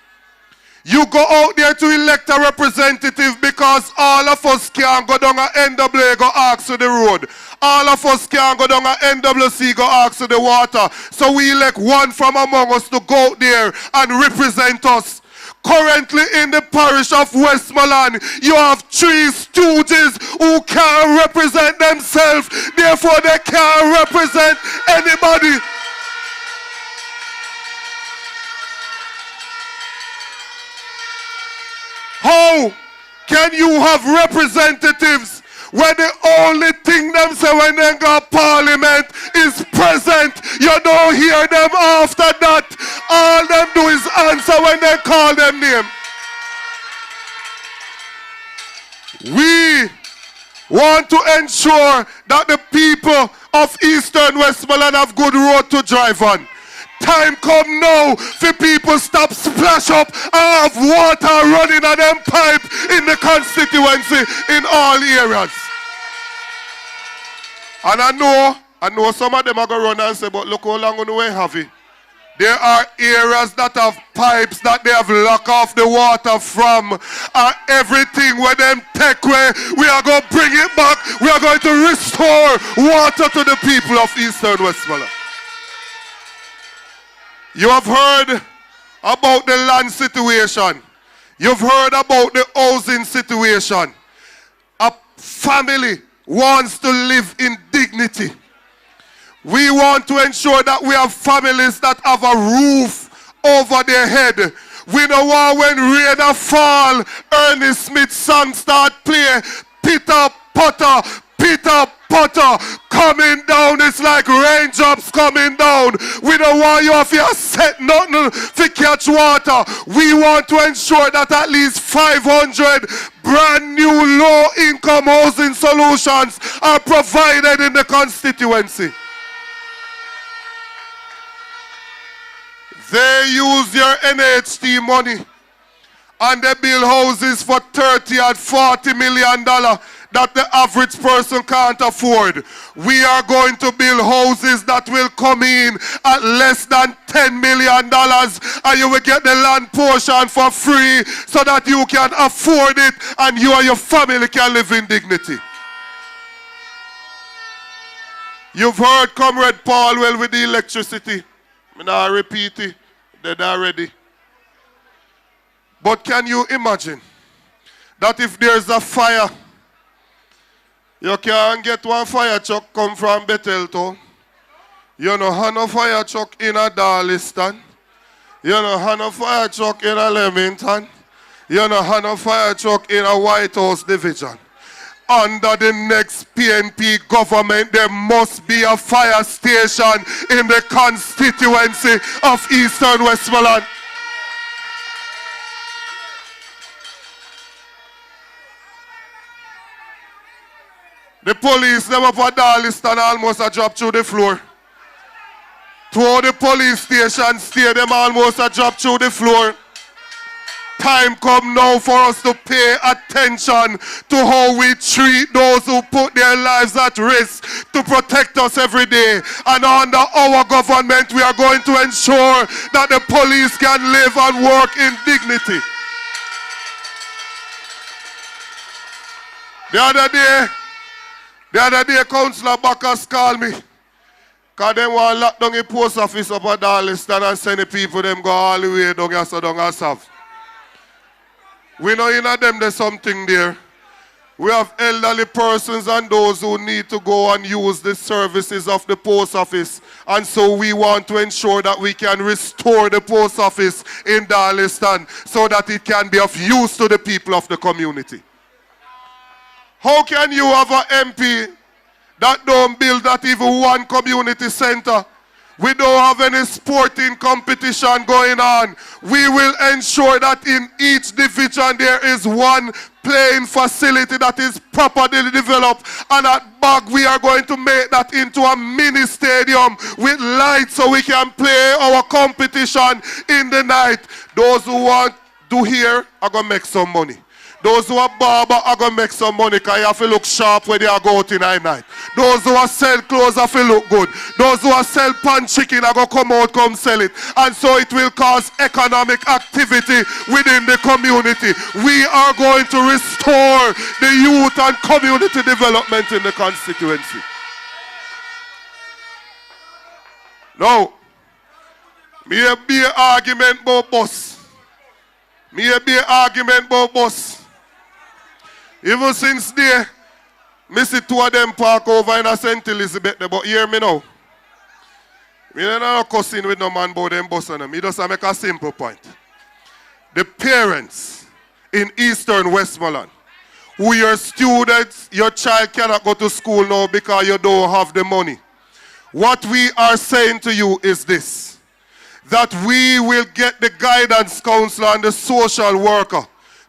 Speaker 10: you go out there to elect a representative because all of us can't go down a NWA go ask to the road. All of us can't go down a NWC go ask to the water. So we elect one from among us to go out there and represent us. Currently in the parish of Westmoreland, you have 3 stooges who can't represent themselves. Therefore they can't represent anybody. How can you have representatives where the only thing them say when they go parliament is present? You don't hear them after that. All them do is answer when they call them name. We want to ensure that the people of Eastern Westmoreland have good road to drive on. Time come now for people stop splash up and have water running on them pipe in the constituency in all areas. And I know some of them are going to run and say, but look how long we have it. There are areas that have pipes that they have locked off the water from. And everything where them take away, we are going to bring it back. We are going to restore water to the people of Eastern Westmoreland. You have heard about the land situation. You've heard about the housing situation. A family wants to live in dignity. We want to ensure that we have families that have a roof over their head. We don't want when rain fall, Ernest Smith's song start play, Peter Potter, Peter Potter coming down. It's like raindrops coming down. We don't want you if you set nothing to catch water. We want to ensure that at least 500 brand new low-income housing solutions are provided in the constituency. They use your NHT money and they build houses for $30 and $40 million that the average person can't afford. We are going to build houses that will come in at less than $10 million and you will get the land portion for free so that you can afford it and you and your family can live in dignity. You've heard Comrade Paulwell with the electricity. I'm not repeat it. They're already. But can you imagine that if there's a fire, you can get one fire truck come from Betheltown. You know, have no fire truck in a Darliston. You know, have no fire truck in a Leamington. You know, have no fire truck in a White House division. Under the next PNP government, there must be a fire station in the constituency of Eastern Westmoreland. The police never put Darliston almost a drop through the floor. To the police station stay, them almost a drop through the floor. Time come now for us to pay attention to how we treat those who put their lives at risk to protect us every day. And under our government, we are going to ensure that the police can live and work in dignity. The other day, Councillor Bacchus called me. Because they want to lock down the post office up at Darliston and send the people them go all the way down here so down and south. We know in them there's something there. We have elderly persons and those who need to go and use the services of the post office. And so we want to ensure that we can restore the post office in Darliston so that it can be of use to the people of the community. How can you have an MP that don't build not even one community center? We don't have any sporting competition going on. We will ensure that in each division there is one playing facility that is properly developed. And at Bag we are going to make that into a mini stadium with lights so we can play our competition in the night. Those who want to hear are going to make some money. Those who are barber are going to make some money because you have to look sharp when they are going out in the night. Those who are sell clothes have to look good. Those who are sell pan chicken are going to come out, come sell it. And so it will cause economic activity within the community. We are going to restore the youth and community development in the constituency. Now, me be an argument about bus. Me be an argument about bus. Even since there, I see two of them park over in St. Elizabeth, but hear me now. I don't know cussing with no man about them bus on them. I just make a simple point. The parents in Eastern Westmoreland, who your students, your child cannot go to school now because you don't have the money. What we are saying to you is this, that we will get the guidance counselor and the social worker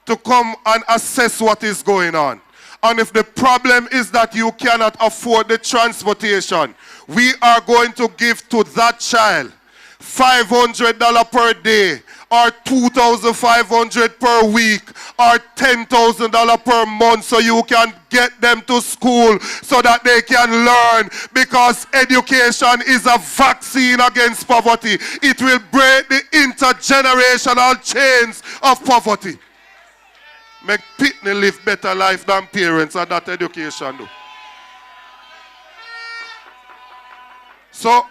Speaker 10: to come and assess what is going on. And if the problem is that you cannot afford the transportation, we are going to give to that child $500 per day, or $2,500 per week, or $10,000 per month, so you can get them to school so that they can learn, because education is a vaccine against poverty. It will break the intergenerational chains of poverty. Make Pitney live better life than parents, and that education do. So,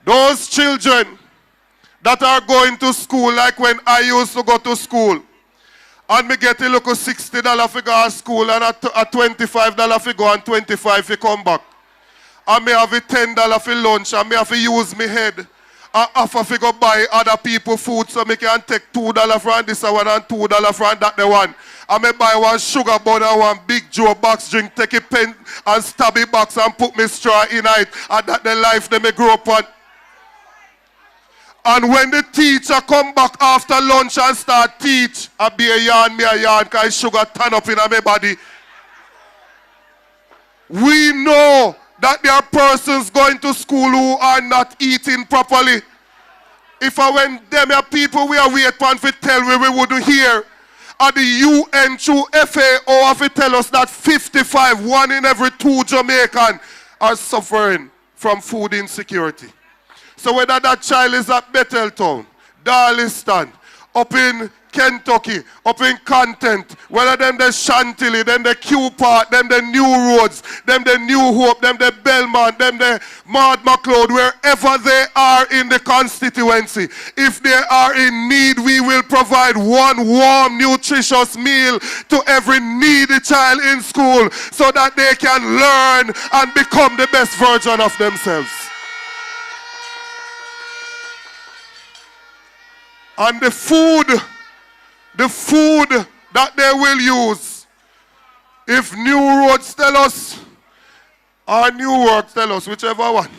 Speaker 10: those children that are going to school, like when I used to go to school, and me get a little $60 for go to school, and a $25 for go and $25 for come back. And me have a $10 for lunch, and me have to use my head. I have to go buy other people food, so me can take $2 from this one and $2 from that the one. I may buy one sugar bun and one big Joe box drink, take a pen and stab it box and put me straw in it, and that the life they may grow up on. And when the teacher come back after lunch and start teach, I be a yarn, me a yarn, because sugar turn up in my body. We know that there are persons going to school who are not eating properly. If I went them are people we are wait for tell we wouldn't hear. And the UN through FAO have to tell us that 55, 1 in every 2 Jamaican are suffering from food insecurity. So whether that child is at Betheltown, Darliston, up in Kentucky, up in Content, whether them the Chantilly, them the Q Park, them the New Roads, them the New Hope, them the Belmont, them the Maud McLeod, wherever they are in the constituency, if they are in need, we will provide one warm, nutritious meal to every needy child in school so that they can learn and become the best version of themselves. And the food that they will use, if New Roads tell us, or New Work tell us, whichever one,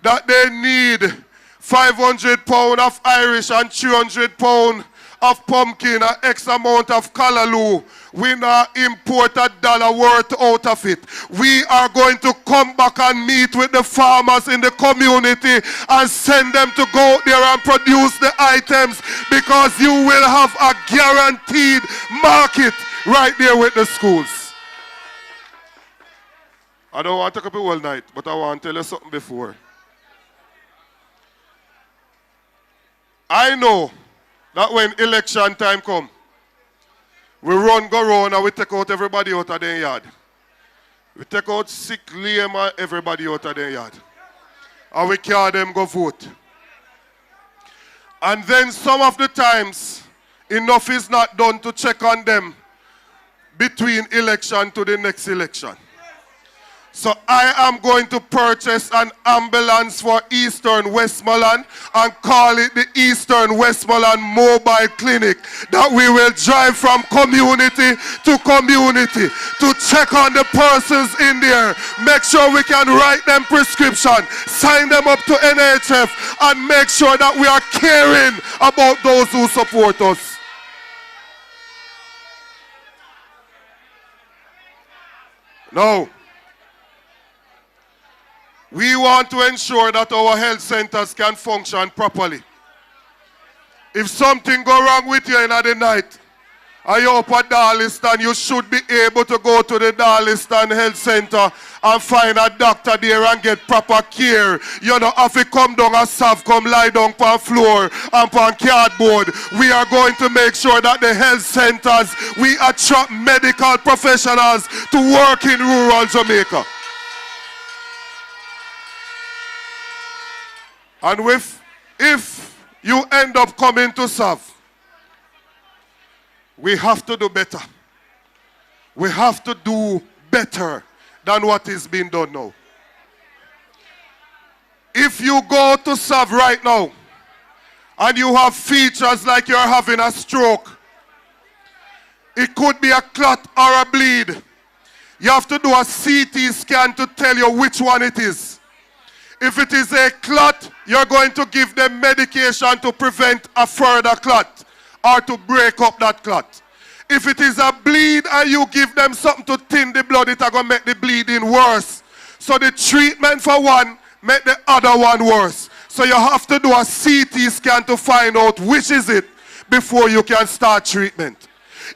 Speaker 10: that they need 500 pounds of Irish and 300 pounds of pumpkin and X amount of callaloo, we not import $1 worth out of it. We are going to come back and meet with the farmers in the community and send them to go out there and produce the items, because you will have a guaranteed market right there with the schools. I don't want to take up you all night, but I want to tell you something before. I know that when election time come, we run, go round, and we take out everybody out of their yard. We take out sick, lame, and everybody out of their yard. And we carry them go vote. And then some of the times, enough is not done to check on them between election to the next election. So I am going to purchase an ambulance for Eastern Westmoreland and call it the Eastern Westmoreland Mobile Clinic, that we will drive from community to community to check on the persons in there, make sure we can write them prescription, sign them up to NHF, and make sure that we are caring about those who support us. No. We want to ensure that our health centers can function properly. If something go wrong with you in the night, and you're up at Darliston, you should be able to go to the Darliston Health Center and find a doctor there and get proper care. You know, if you come down and come lie down on the floor and on cardboard, we are going to make sure that the health centers, we attract medical professionals to work in rural Jamaica. And if you end up coming to serve, we have to do better. We have to do better than what is being done now. If you go to serve right now and you have features like you're having a stroke, it could be a clot or a bleed. You have to do a CT scan to tell you which one it is. If it is a clot, you're going to give them medication to prevent a further clot or to break up that clot. If it is a bleed and you give them something to thin the blood, it's going to make the bleeding worse. So the treatment for one make the other one worse. So you have to do a CT scan to find out which is it before you can start treatment.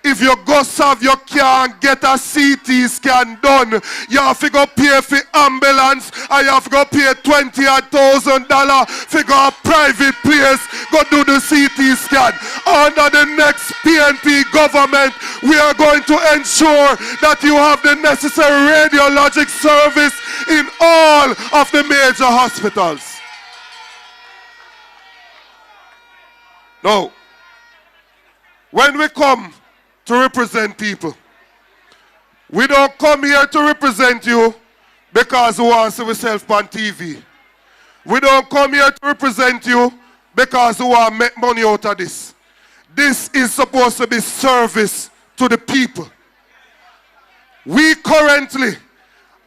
Speaker 10: If you go serve, you can't get a CT scan done. You have to go pay for ambulance, and you have to go pay $20,000 for go a private place, go do the CT scan. Under the next PNP government, we are going to ensure that you have the necessary radiologic service in all of the major hospitals. Now, when we come to represent people, we don't come here to represent you because we want to see ourselves on TV. We don't come here to represent you because we want to make money out of this. This is supposed to be service to the people. We currently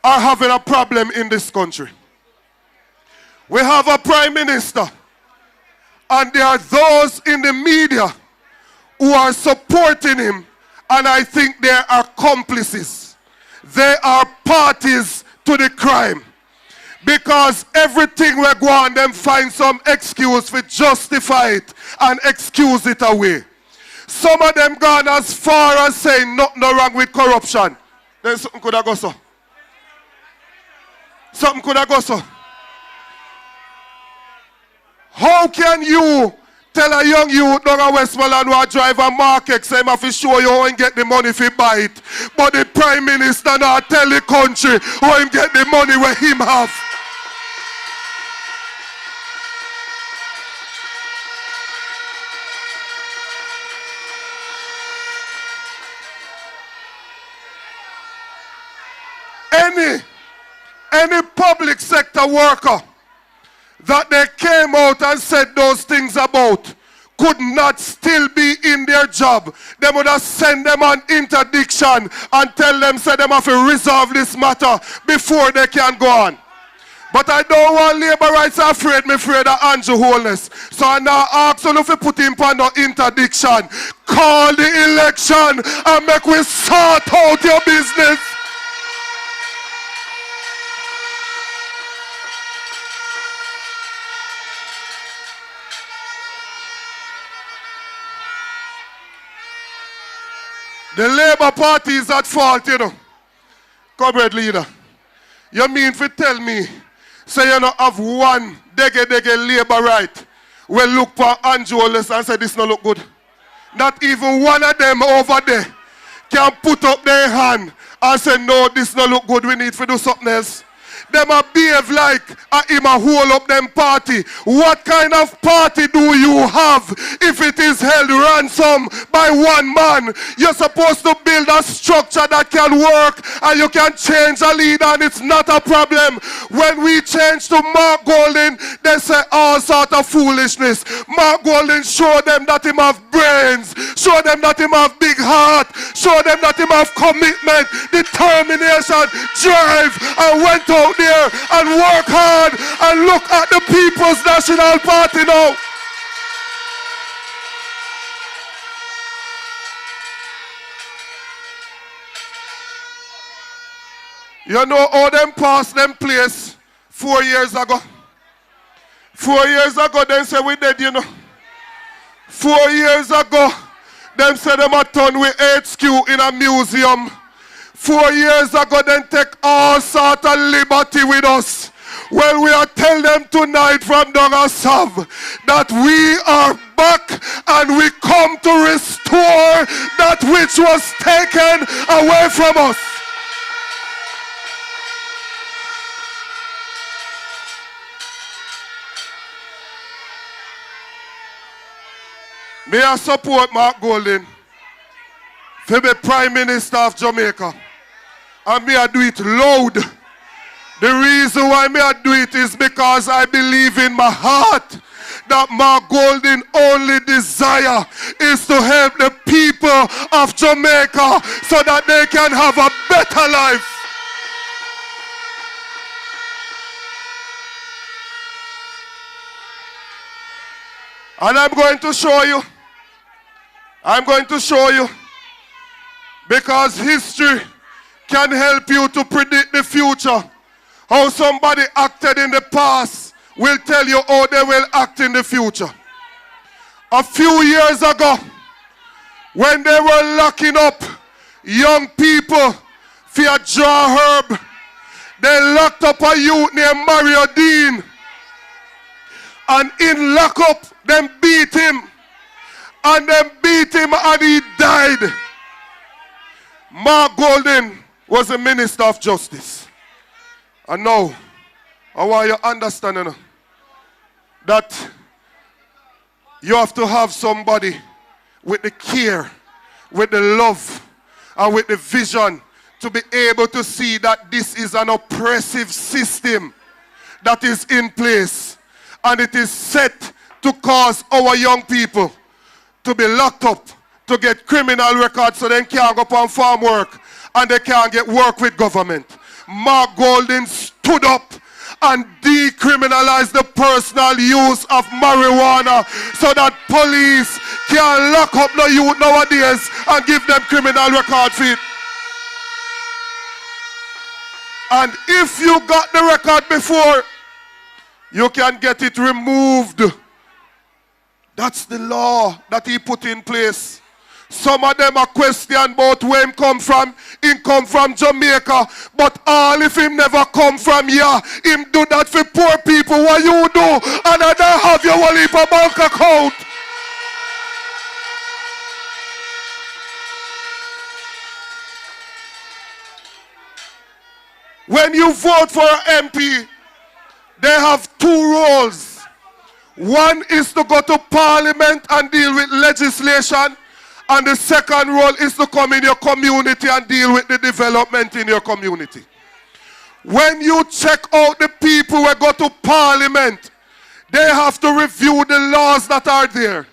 Speaker 10: are having a problem in this country. We have a prime minister, and there are those in the media who are supporting him, and I think they are accomplices. They are parties to the crime. Because everything we go on, them find some excuse to justify it and excuse it away. Some of them gone as far as saying nothing wrong with corruption. Then something could have gone so. Something could have gone so. How can you Tell a young youth down at Westmoreland who drive a market, say him have to show you how him get the money if he buy it. But the Prime Minister now tell the country how him get the money where him have. Any public sector worker that they came out and said those things about could not still be in their job. They would have sent them on interdiction and tell them, say them have to resolve this matter before they can go on. But I don't want Labourites afraid of Andrew Holness. So I now ask you if you put him on the interdiction. Call the election and make we sort out your business. The Labour Party is at fault, you know. Comrade leader, you mean to tell me, say you don't have one dege Labourite will look for Andrew Holness and say this no look good? Not even one of them over there can put up their hand and say no, this no look good, we need to do something else. Them a behave like him a hold up them party. What kind of party do you have if it is held ransom by one man? You're supposed to build a structure that can work and you can change a leader and it's not a problem. When we change to Mark Golding, they say all sort of foolishness. Mark Golding show them that him have brains, show them that him have big heart, show them that him have commitment, determination, drive, and went out there and work hard and look at the People's National Party now. You know how them passed them place 4 years ago? 4 years ago, them say we dead, you know. 4 years ago, them say them a turn with HQ in a museum. 4 years ago, then take all sort of liberty with us. Well, we are telling them tonight from Dongasav that we are back and we come to restore that which was taken away from us. May I support Mark Golding to be Prime Minister of Jamaica. And may I do it loud. The reason why may I do it is because I believe in my heart that Mark Golding only desire is to help the people of Jamaica so that they can have a better life. And I'm going to show you. I'm going to show you. Because history can help you to predict the future. How somebody acted in the past will tell you how they will act in the future. A few years ago, when they were locking up young people for a draw herb, they locked up a youth named Mario Dean. And in lockup, them beat him. And them beat him and he died. Mark Golding was a Minister of Justice. And now, I want you to understand that you have to have somebody with the care, with the love, and with the vision to be able to see that this is an oppressive system that is in place. And it is set to cause our young people to be locked up, to get criminal records so they can't go on farm work and they can't get work with government. Mark Golding stood up and decriminalized the personal use of marijuana so that police can lock up the youth nowadays and give them criminal record for it. And if you got the record before, you can get it removed. That's the law that he put in place. Some of them are question about where him come from. He come from Jamaica. But all if him never come from here, him do that for poor people. What you do? And I don't have your wallet for bank account. When you vote for an MP, they have two roles. One is to go to Parliament and deal with legislation, and the second role is to come in your community and deal with the development in your community. When you check out the people who go to Parliament, they have to review the laws that are there.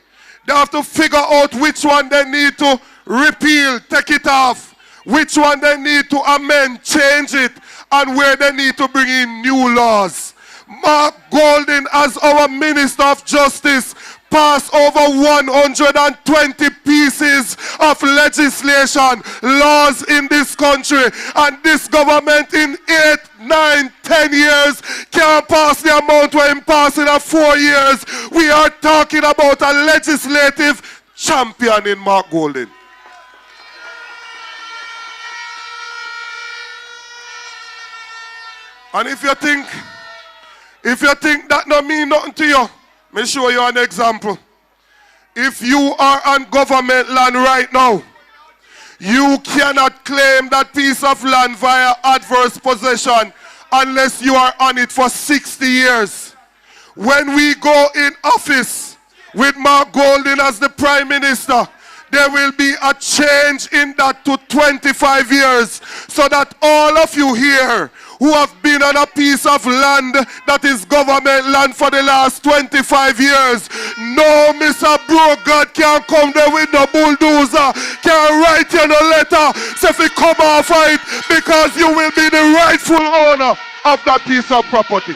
Speaker 10: They have to figure out which one they need to repeal, take it off, which one they need to amend, change it, and where they need to bring in new laws. Mark Golding, as our Minister of Justice, passed over 120 pieces of legislation, laws in this country, and this government in 8, 9, 10 years can't pass the amount we're passing in 4 years. We are talking about a legislative champion in Mark Golding. And if you think that don't mean nothing to you, let me show you an example. If you are on government land right now, you cannot claim that piece of land via adverse possession unless you are on it for 60 years. When we go in office with Mark Golding as the Prime Minister, there will be a change in that to 25 years, so that all of you here who have been on a piece of land that is government land for the last 25 years, no, Mr. Brogard can't come there with no bulldozer, can't write you no letter, say if you come off it, because you will be the rightful owner of that piece of property.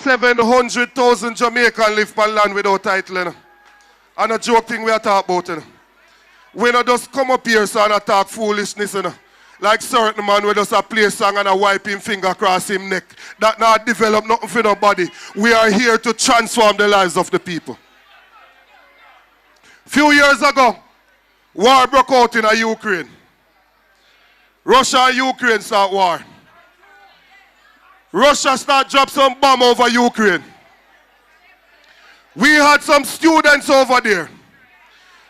Speaker 4: $700,000 Jamaican live on land without title. You know? And a joke thing we are talking about. You know? We not just come up here so and talk foolishness. You know? Like certain man we just a play song and a wipe him finger across him neck. That not develop nothing for nobody. We are here to transform the lives of the people. Few years ago, war broke out in Ukraine. Russia and Ukraine start war. Russia start drop some bomb over Ukraine. We had some students over there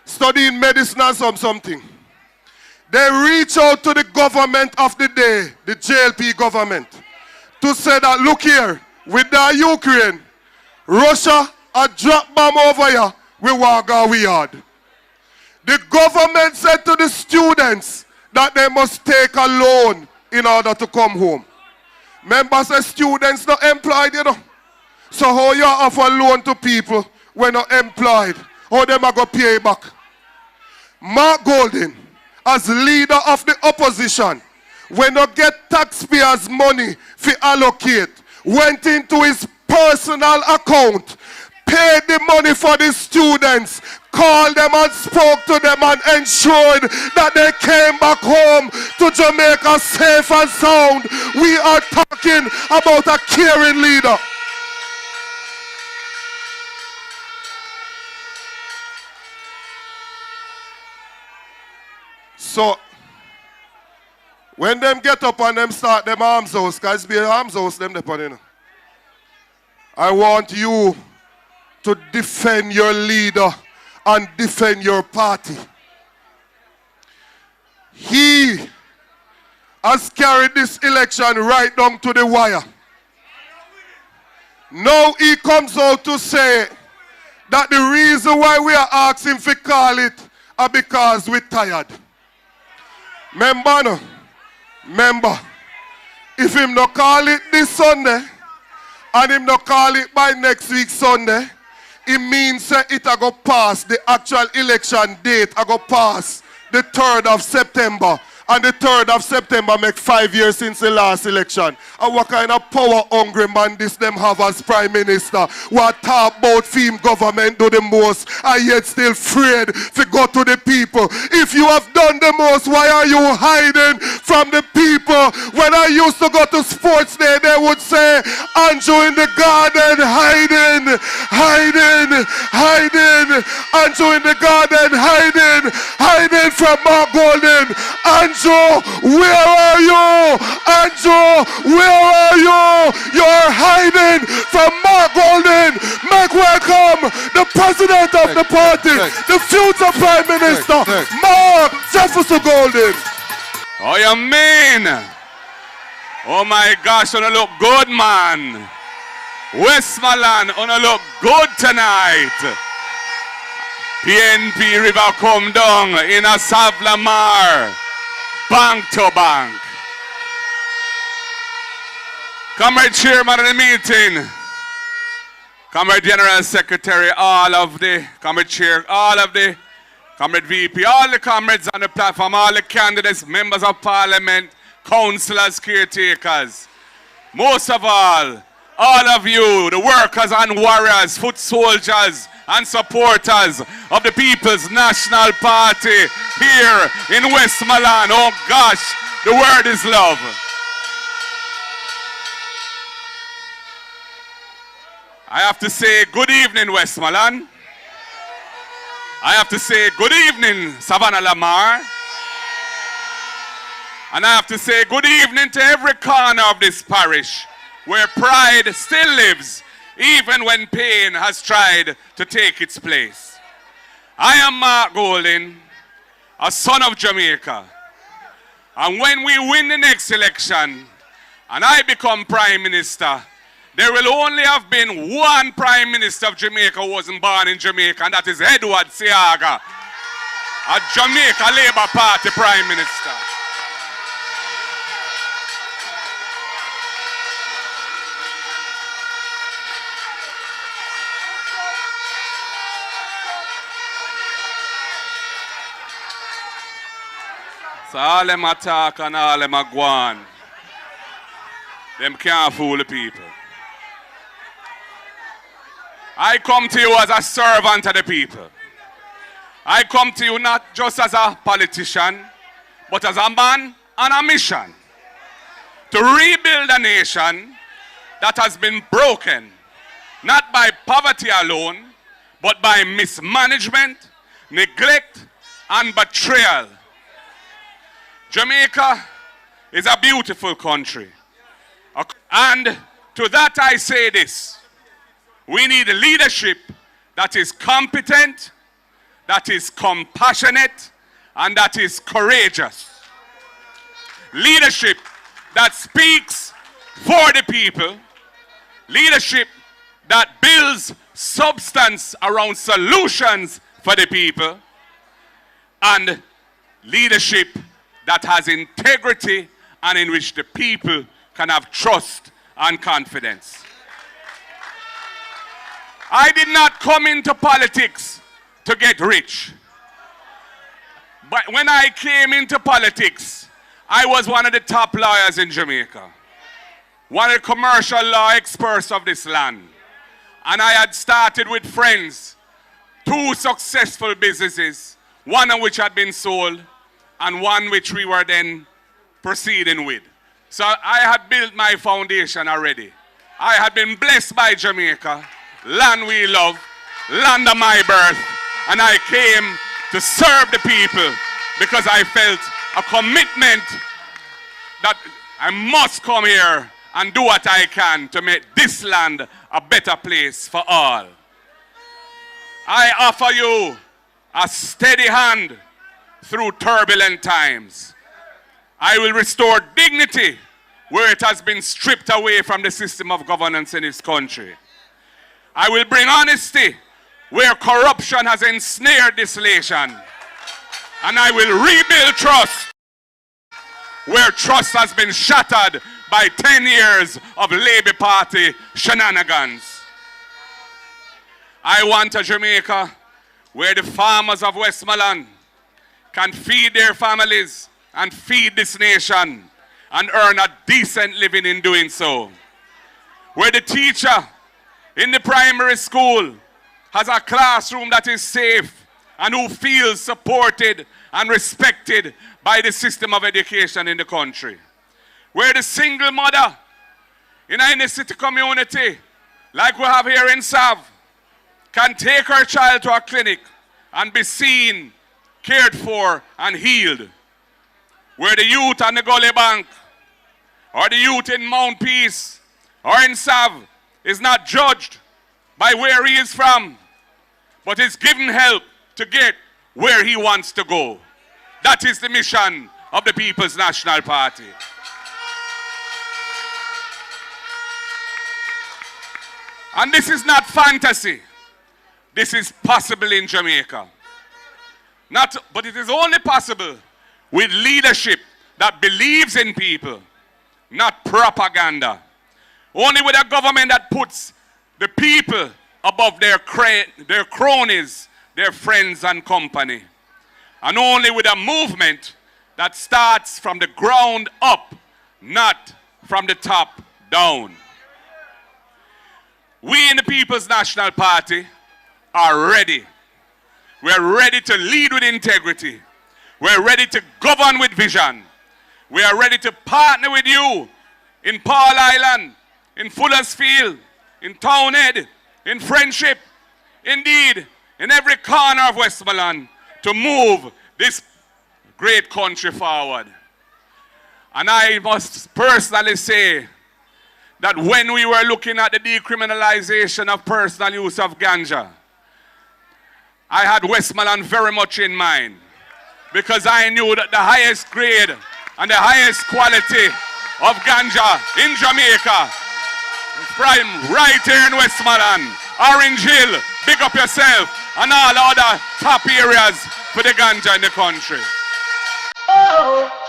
Speaker 4: studying medicine and something. They reach out to the government of the day, the JLP government, to say that, look here, with the Ukraine, Russia a drop bomb over here, we walk our yard. The government said to the students that they must take a loan in order to come home. Members say students not employed, you know. So how you offer loan to people when not employed? How them are going to pay back? Mark Golding, as leader of the opposition, when you get taxpayers' money to allocate, went into his personal account, paid the money for the students, called them and spoke to them and ensured that they came back home to Jamaica safe and sound. We are talking about a caring leader. So, when them get up and them start them arms house, guys be arms house them depending. I want you to defend your leader and defend your party. He has carried this election right down to the wire. Now he comes out to say that the reason why we are asking to call it are because we're tired. Remember, if him not call it this Sunday and him not call it by next week Sunday, it means it a go pass the actual election date, a go pass the 3rd of September. And the 3rd of September make 5 years since the last election. And what kind of power-hungry man this them have as Prime Minister? What talk about film government do the most and yet still afraid to go to the people? If you have done the most, why are you hiding from the people? When I used to go to sports day, they would say, Andrew in the garden, hiding, hiding, hiding. Andrew in the garden hiding from Mark Golden. Andrew, where are you? Andrew, where are you? You're hiding from Mark Golden. Make welcome the president of the party, the future prime minister, Mark Jefferson Golden.
Speaker 1: Oh, you mean? Oh my gosh, you look good, man. Westmoreland, you look good tonight. PNP River come down in a Savlamar, bank to bank. Comrade Chairman of the meeting, Comrade General Secretary, all of the, Comrade Chair, all of the, Comrade VP, all the comrades on the platform, all the candidates, members of parliament, councillors, caretakers. Most of all of you, the workers and warriors, foot soldiers and supporters of the People's National Party here in Westmoreland. Oh gosh, the word is love. I have to say good evening, Westmoreland. I have to say good evening, Savannah Lamar. And I have to say good evening to every corner of this parish where pride still lives, even when pain has tried to take its place. I am Mark Golden, a son of Jamaica. And when we win the next election and I become Prime Minister, there will only have been one Prime Minister of Jamaica who wasn't born in Jamaica, and that is Edward Seaga, a Jamaica Labour Party Prime Minister. So all them attack and all them a go on. Them can't fool the people. I come to you as a servant of the people. I come to you not just as a politician, but as a man on a mission to rebuild a nation that has been broken, not by poverty alone, but by mismanagement, neglect, and betrayal. Jamaica is a beautiful country. And to that I say this. We need a leadership that is competent, that is compassionate, and that is courageous. Leadership that speaks for the people. Leadership that builds substance around solutions for the people. And leadership that has integrity and in which the people can have trust and confidence. I did not come into politics to get rich. But when I came into politics, I was one of the top lawyers in Jamaica. One of the commercial law experts of this land. And I had started with friends 2 successful businesses, one of which had been sold and one which we were then proceeding with. So I had built my foundation already. I had been blessed by Jamaica, land we love, land of my birth, and I came to serve the people because I felt a commitment that I must come here and do what I can to make this land a better place for all. I offer you a steady hand through turbulent times. I will restore dignity where it has been stripped away from the system of governance in this country. I will bring honesty where corruption has ensnared this nation. And I will rebuild trust where trust has been shattered by 10 years of Labour Party shenanigans. I want a Jamaica where the farmers of Westmoreland can feed their families and feed this nation and earn a decent living in doing so. Where the teacher in the primary school has a classroom that is safe and who feels supported and respected by the system of education in the country. Where the single mother in any city community, like we have here in Sav, can take her child to a clinic and be seen, cared for, and healed. Where the youth on the Gully Bank, or the youth in Mount Peace, or in Sav, is not judged by where he is from, but is given help to get where he wants to go. That is the mission of the People's National Party. And this is not fantasy. This is possible in Jamaica. But it is only possible with leadership that believes in people, not propaganda. Only with a government that puts the people above their cronies, their friends and company. And only with a movement that starts from the ground up, not from the top down. We in the People's National Party are ready. We're ready to lead with integrity. We're ready to govern with vision. We are ready to partner with you in Paul Island, in Fuller's Field, in Townhead, in Friendship, indeed, in every corner of Westmoreland to move this great country forward. And I must personally say that when we were looking at the decriminalization of personal use of ganja, I had Westmoreland very much in mind, because I knew that the highest grade and the highest quality of ganja in Jamaica is right here in Westmoreland. Orange Hill, big up yourself, and all other top areas for the ganja in the country.
Speaker 13: Oh.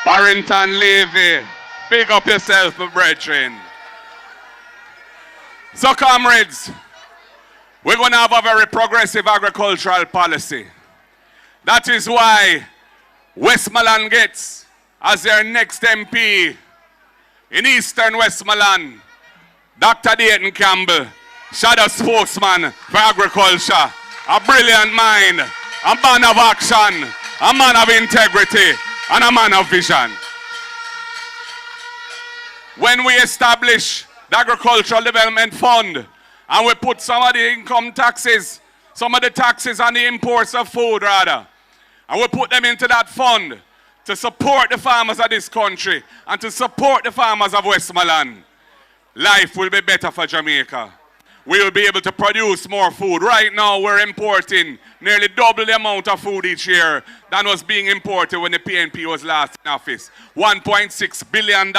Speaker 1: Barrington Levy, big up yourself, my brethren. So, comrades, we're going to have a very progressive agricultural policy. That is why Westmoreland gets, as their next MP in Eastern Westmoreland, Dr. Dayton Campbell, shadow spokesman for agriculture, a brilliant mind, a man of action, a man of integrity, and a man of vision. When we establish the Agricultural Development Fund and we put some of the income taxes, some of the taxes on the imports of food rather, and we put them into that fund to support the farmers of this country and to support the farmers of Westmoreland, life will be better for Jamaica. We will be able to produce more food. Right now, we're importing nearly double the amount of food each year than was being imported when the PNP was last in office. $1.6 billion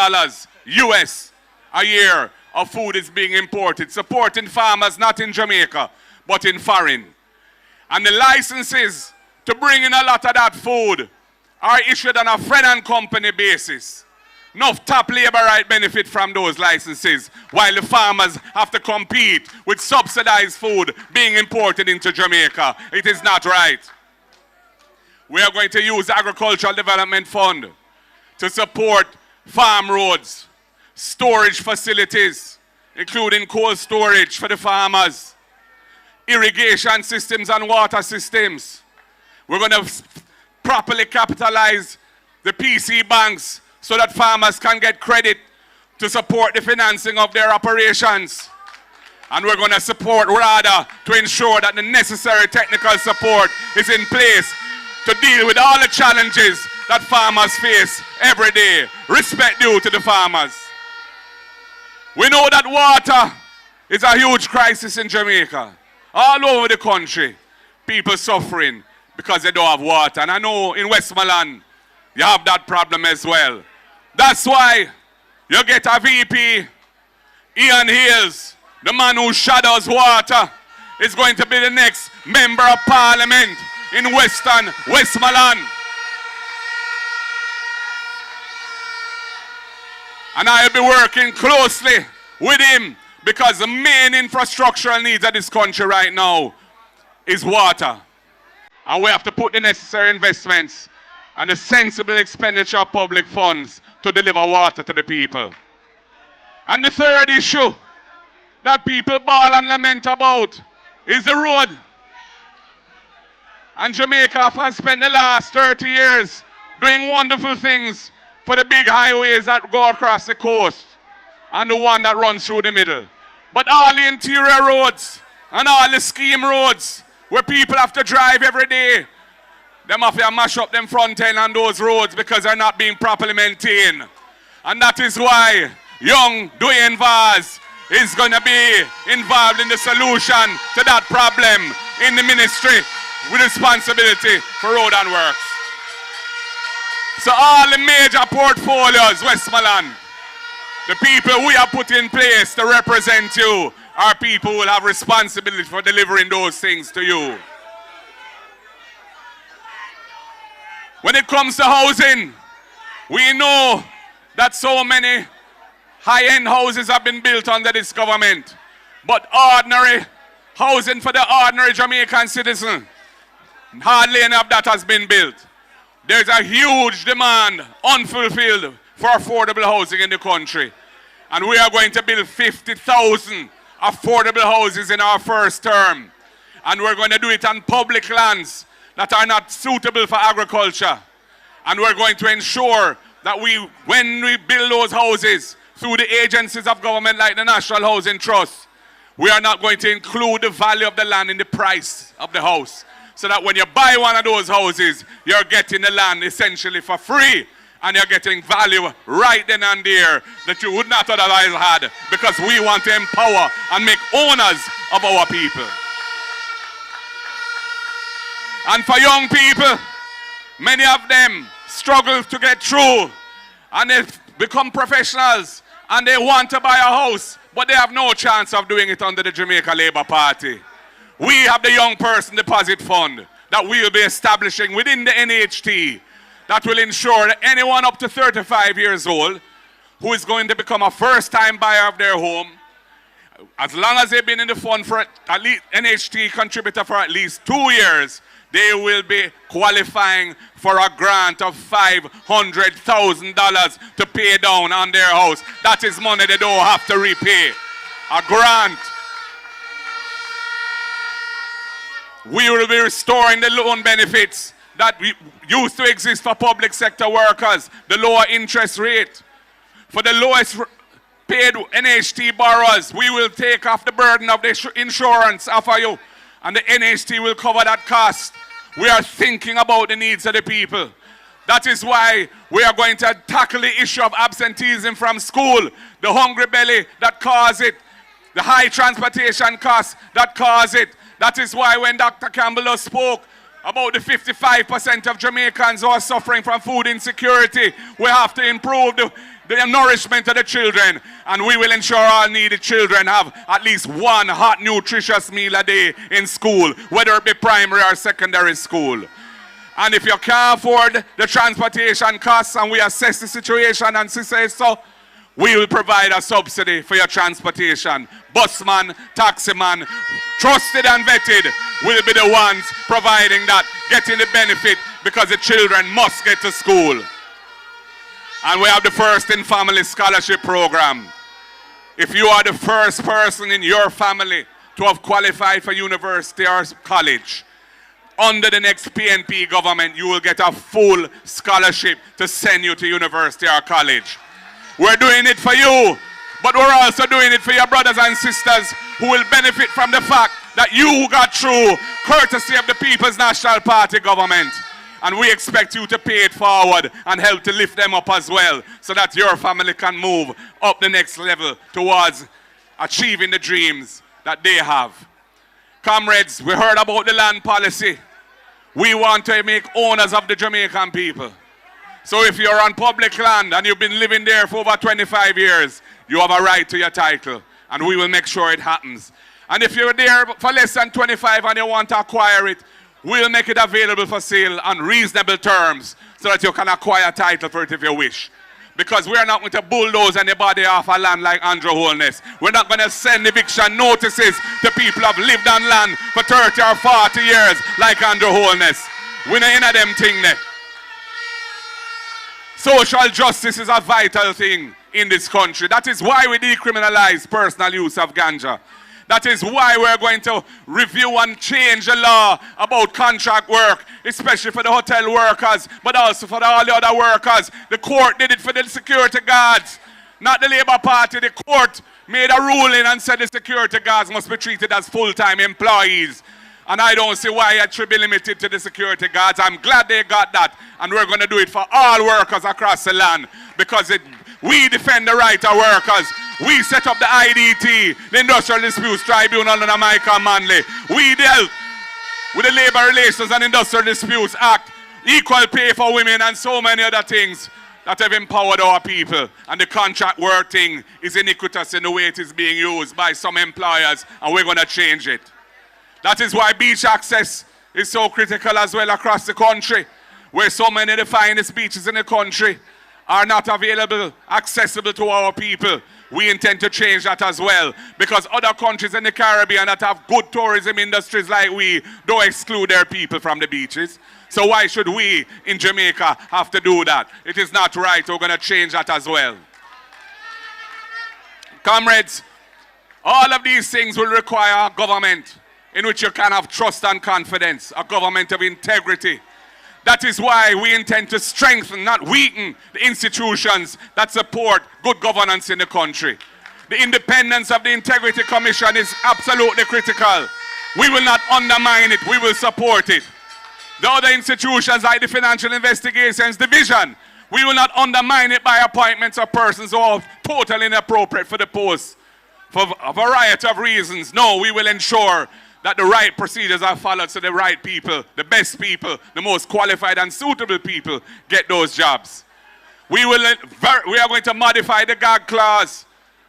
Speaker 1: US a year of food is being imported, supporting farmers not in Jamaica, but in foreign. And the licenses to bring in a lot of that food are issued on a friend and company basis. Enough top Labourite benefit from those licenses, while the farmers have to compete with subsidized food being imported into Jamaica. It is not right. We are going to use the Agricultural Development Fund to support farm roads, storage facilities, including cold storage for the farmers, irrigation systems and water systems. We're going to properly capitalize the PC banks so that farmers can get credit to support the financing of their operations. And we're going to support rather to ensure that the necessary technical support is in place to deal with all the challenges that farmers face every day. Respect due to the farmers. We know that water is a huge crisis in Jamaica. All over the country, people suffering because they don't have water. And I know in Westmoreland, you have that problem as well. That's why you get a VP, Ian Hales, the man who shadows water, is going to be the next member of parliament in Western Westmoreland. And I'll be working closely with him because the main infrastructural needs of this country right now is water. And we have to put the necessary investments and the sensible expenditure of public funds to deliver water to the people. And the third issue that people bawl and lament about is the road. And Jamaica has spent the last 30 years doing wonderful things for the big highways that go across the coast and the one that runs through the middle. But all the interior roads and all the scheme roads where people have to drive every day, them have to mash up them front end on those roads because they're not being properly maintained. And that is why young Dwayne Vaz is going to be involved in the solution to that problem in the ministry with responsibility for road and works. So all the major portfolios, Westmoreland, the people we have put in place to represent you are people who will have responsibility for delivering those things to you. When it comes to housing, we know that so many high-end houses have been built under this government. But ordinary housing for the ordinary Jamaican citizen, hardly any of that has been built. There's a huge demand, unfulfilled, for affordable housing in the country. And we are going to build 50,000 affordable houses in our first term. And we're going to do it on public lands that are not suitable for agriculture. And we're going to ensure that when we build those houses through the agencies of government like the National Housing Trust, we are not going to include the value of the land in the price of the house. So that when you buy one of those houses, you're getting the land essentially for free. And you're getting value right then and there that you would not otherwise had, because we want to empower and make owners of our people. And for young people, many of them struggle to get through and they become professionals and they want to buy a house, but they have no chance of doing it under the Jamaica Labour Party. We have the Young Person Deposit Fund that we will be establishing within the NHT that will ensure that anyone up to 35 years old who is going to become a first-time buyer of their home, as long as they've been in the fund for at least NHT contributor for at least 2 years, they will be qualifying for a grant of $500,000 to pay down on their house. That is money they don't have to repay. A grant. We will be restoring the loan benefits that used to exist for public sector workers, the lower interest rate. For the lowest paid NHT borrowers, we will take off the burden of the insurance off of you, and the NHT will cover that cost. We are thinking about the needs of the people. That is why we are going to tackle the issue of absenteeism from school, the hungry belly that cause it, the high transportation costs that cause it. That is why when Dr. Campbell spoke about the 55% of Jamaicans who are suffering from food insecurity, we have to improve the nourishment of the children, and we will ensure all needy children have at least one hot, nutritious meal a day in school, whether it be primary or secondary school. And if you can't afford the transportation costs and we assess the situation and say so, we will provide a subsidy for your transportation. Busman, taximan, trusted and vetted will be the ones providing that, getting the benefit, because the children must get to school. And we have the First in Family Scholarship Program. If you are the first person in your family to have qualified for university or college, under the next PNP government, you will get a full scholarship to send you to university or college. We're doing it for you, but we're also doing it for your brothers and sisters who will benefit from the fact that you got through courtesy of the People's National Party government. And we expect you to pay it forward and help to lift them up as well, so that your family can move up the next level towards achieving the dreams that they have. Comrades, we heard about the land policy. We want to make owners of the Jamaican people. So if you're on public land and you've been living there for over 25 years, you have a right to your title, and we will make sure it happens. And if you're there for less than 25 and you want to acquire it, we'll make it available for sale on reasonable terms so that you can acquire a title for it if you wish. Because we're not going to bulldoze anybody off a land like Andrew Holness. We're not going to send eviction notices to people who have lived on land for 30 or 40 years like Andrew Holness. We're not in them thing there. Social justice is a vital thing in this country. That is why we decriminalize personal use of ganja. That is why we're going to review and change the law about contract work, especially for the hotel workers, but also for all the other workers. The court did it for the security guards, not the Labour Party. The court made a ruling and said the security guards must be treated as full-time employees. And I don't see why it should be limited to the security guards. I'm glad they got that. And we're going to do it for all workers across the land because we defend the right of workers. We set up the IDT, the Industrial Disputes Tribunal under Michael Manley. We dealt with the Labour Relations and Industrial Disputes Act, equal pay for women and so many other things that have empowered our people. And the contract work thing is iniquitous in the way it is being used by some employers, and we're going to change it. That is why beach access is so critical as well across the country, where so many of the finest beaches in the country are not available, accessible to our people. We intend to change that as well, because other countries in the Caribbean that have good tourism industries like we don't exclude their people from the beaches. So why should we in Jamaica have to do that? It is not right. We're going to change that as well. Comrades, all of these things will require a government in which you can have trust and confidence, a government of integrity. That is why we intend to strengthen, not weaken, the institutions that support good governance in the country. The independence of the Integrity Commission is absolutely critical. We will not undermine it, we will support it. The other institutions like the Financial Investigations Division, we will not undermine it by appointments of persons who are totally inappropriate for the post for a variety of reasons. No, we will ensure that the right procedures are followed so the right people, the best people, the most qualified and suitable people get those jobs. We are going to modify the gag clause,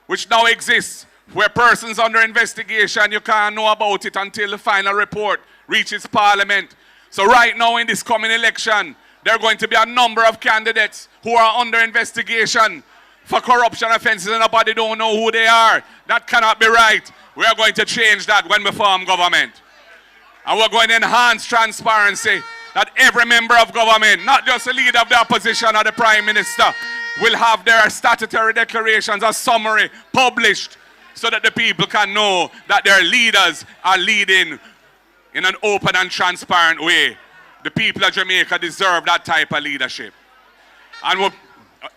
Speaker 1: which now exists, where persons under investigation, you can't know about it until the final report reaches Parliament. So right now in this coming election, there are going to be a number of candidates who are under investigation for corruption offenses and nobody don't know who they are. That cannot be right. We are going to change that when we form government. And we're going to enhance transparency, that every member of government, not just the leader of the opposition or the Prime Minister, will have their statutory declarations, a summary, published so that the people can know that their leaders are leading in an open and transparent way. The people of Jamaica deserve that type of leadership. And with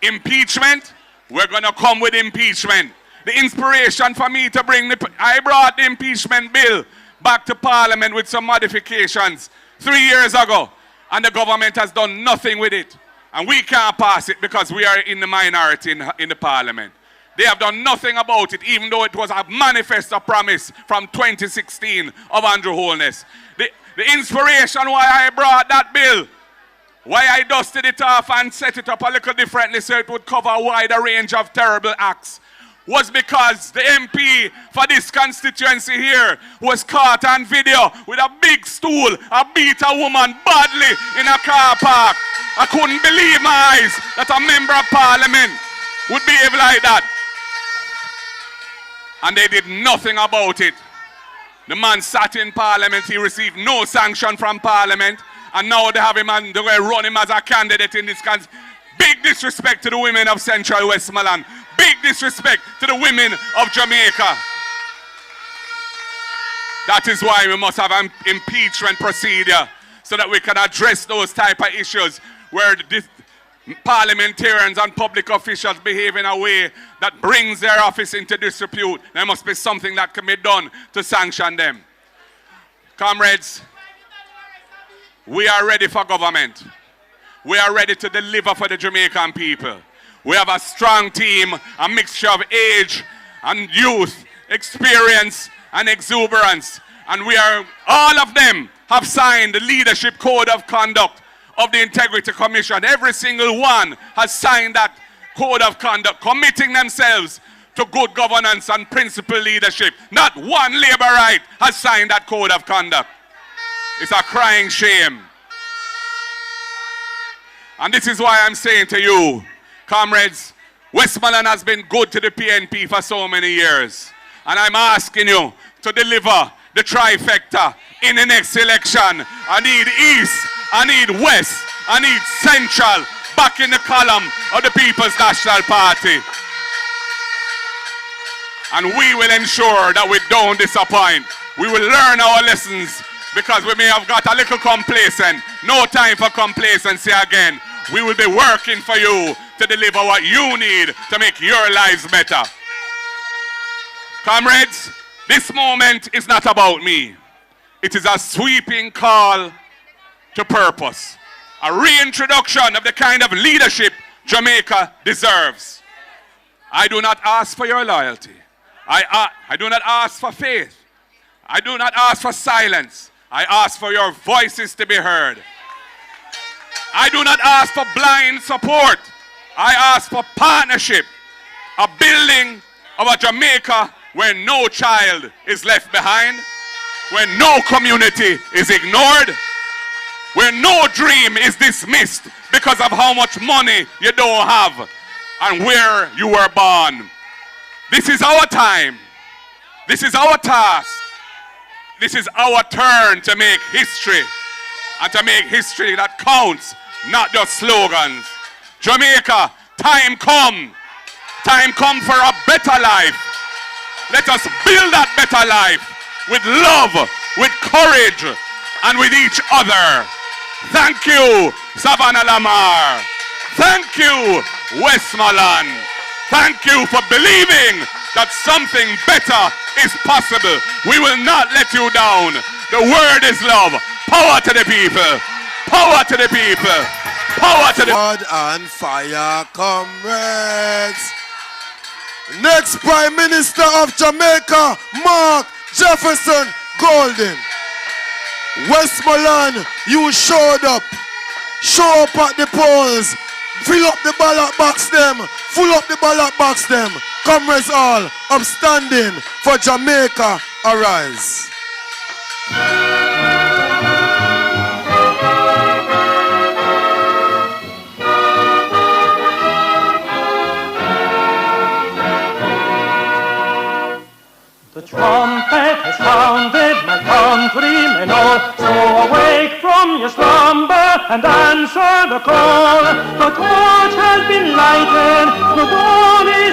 Speaker 1: impeachment, we're going to come with impeachment. The inspiration for me to I brought the impeachment bill back to Parliament with some modifications 3 years ago, and the government has done nothing with it. And we can't pass it because we are in the minority in the Parliament. They have done nothing about it, even though it was a manifesto promise from 2016 of Andrew Holness. The inspiration why I brought that bill, why I dusted it off and set it up a little differently so it would cover a wider range of terrible acts, was because the MP for this constituency here was caught on video with a big stool, beat a woman badly in a car park. I couldn't believe my eyes that a member of Parliament would behave like that. And they did nothing about it. The man sat in Parliament, he received no sanction from Parliament, and now they have him and they're going to run him as a candidate in this country. Big disrespect to the women of Central Westmoreland. Big disrespect to the women of Jamaica. That is why we must have an impeachment procedure so that we can address those type of issues where parliamentarians and public officials behave in a way that brings their office into disrepute. There must be something that can be done to sanction them. Comrades, we are ready for government. We are ready to deliver for the Jamaican people. We have a strong team, a mixture of age and youth, experience and exuberance. And all of them have signed the leadership code of conduct of the Integrity Commission. Every single one has signed that code of conduct, committing themselves to good governance and principled leadership. Not one Labourite has signed that code of conduct. It's a crying shame. And this is why I'm saying to you, comrades, Westmoreland has been good to the PNP for so many years. And I'm asking you to deliver the trifecta in the next election. I need East, I need West, I need Central back in the column of the People's National Party. And we will ensure that we don't disappoint. We will learn our lessons because we may have got a little complacent. No time for complacency again. We will be working for you to deliver what you need to make your lives better. Comrades, this moment is not about me. It is a sweeping call to purpose. A reintroduction of the kind of leadership Jamaica deserves. I do not ask for your loyalty. I do not ask for faith. I do not ask for silence. I ask for your voices to be heard. I do not ask for blind support. I ask for partnership. A building of a Jamaica where no child is left behind, where no community is ignored, where no dream is dismissed because of how much money you don't have and where you were born. This is our time. This is our task. This is our turn to make history, and to make history that counts, not just slogans. Jamaica, time come. Time come for a better life. Let us build that better life with love, with courage, and with each other. Thank you, Savannah Lamar. Thank you, Westmoreland. Thank you for believing that something better is possible. We will not let you down. The word is love. Power to the people. Power to the people. Power to the...
Speaker 10: Sword and fire, comrades. Next Prime Minister of Jamaica, Mark Jefferson Golden. Westmoreland, you showed up. Show up at the polls. Fill up the ballot box them. Full up the ballot box them. Comrades all upstanding for Jamaica arise.
Speaker 15: The trumpet has sounded, my countrymen all, so awake from your slumber and answer the call. The torch has been lighted, the dawn is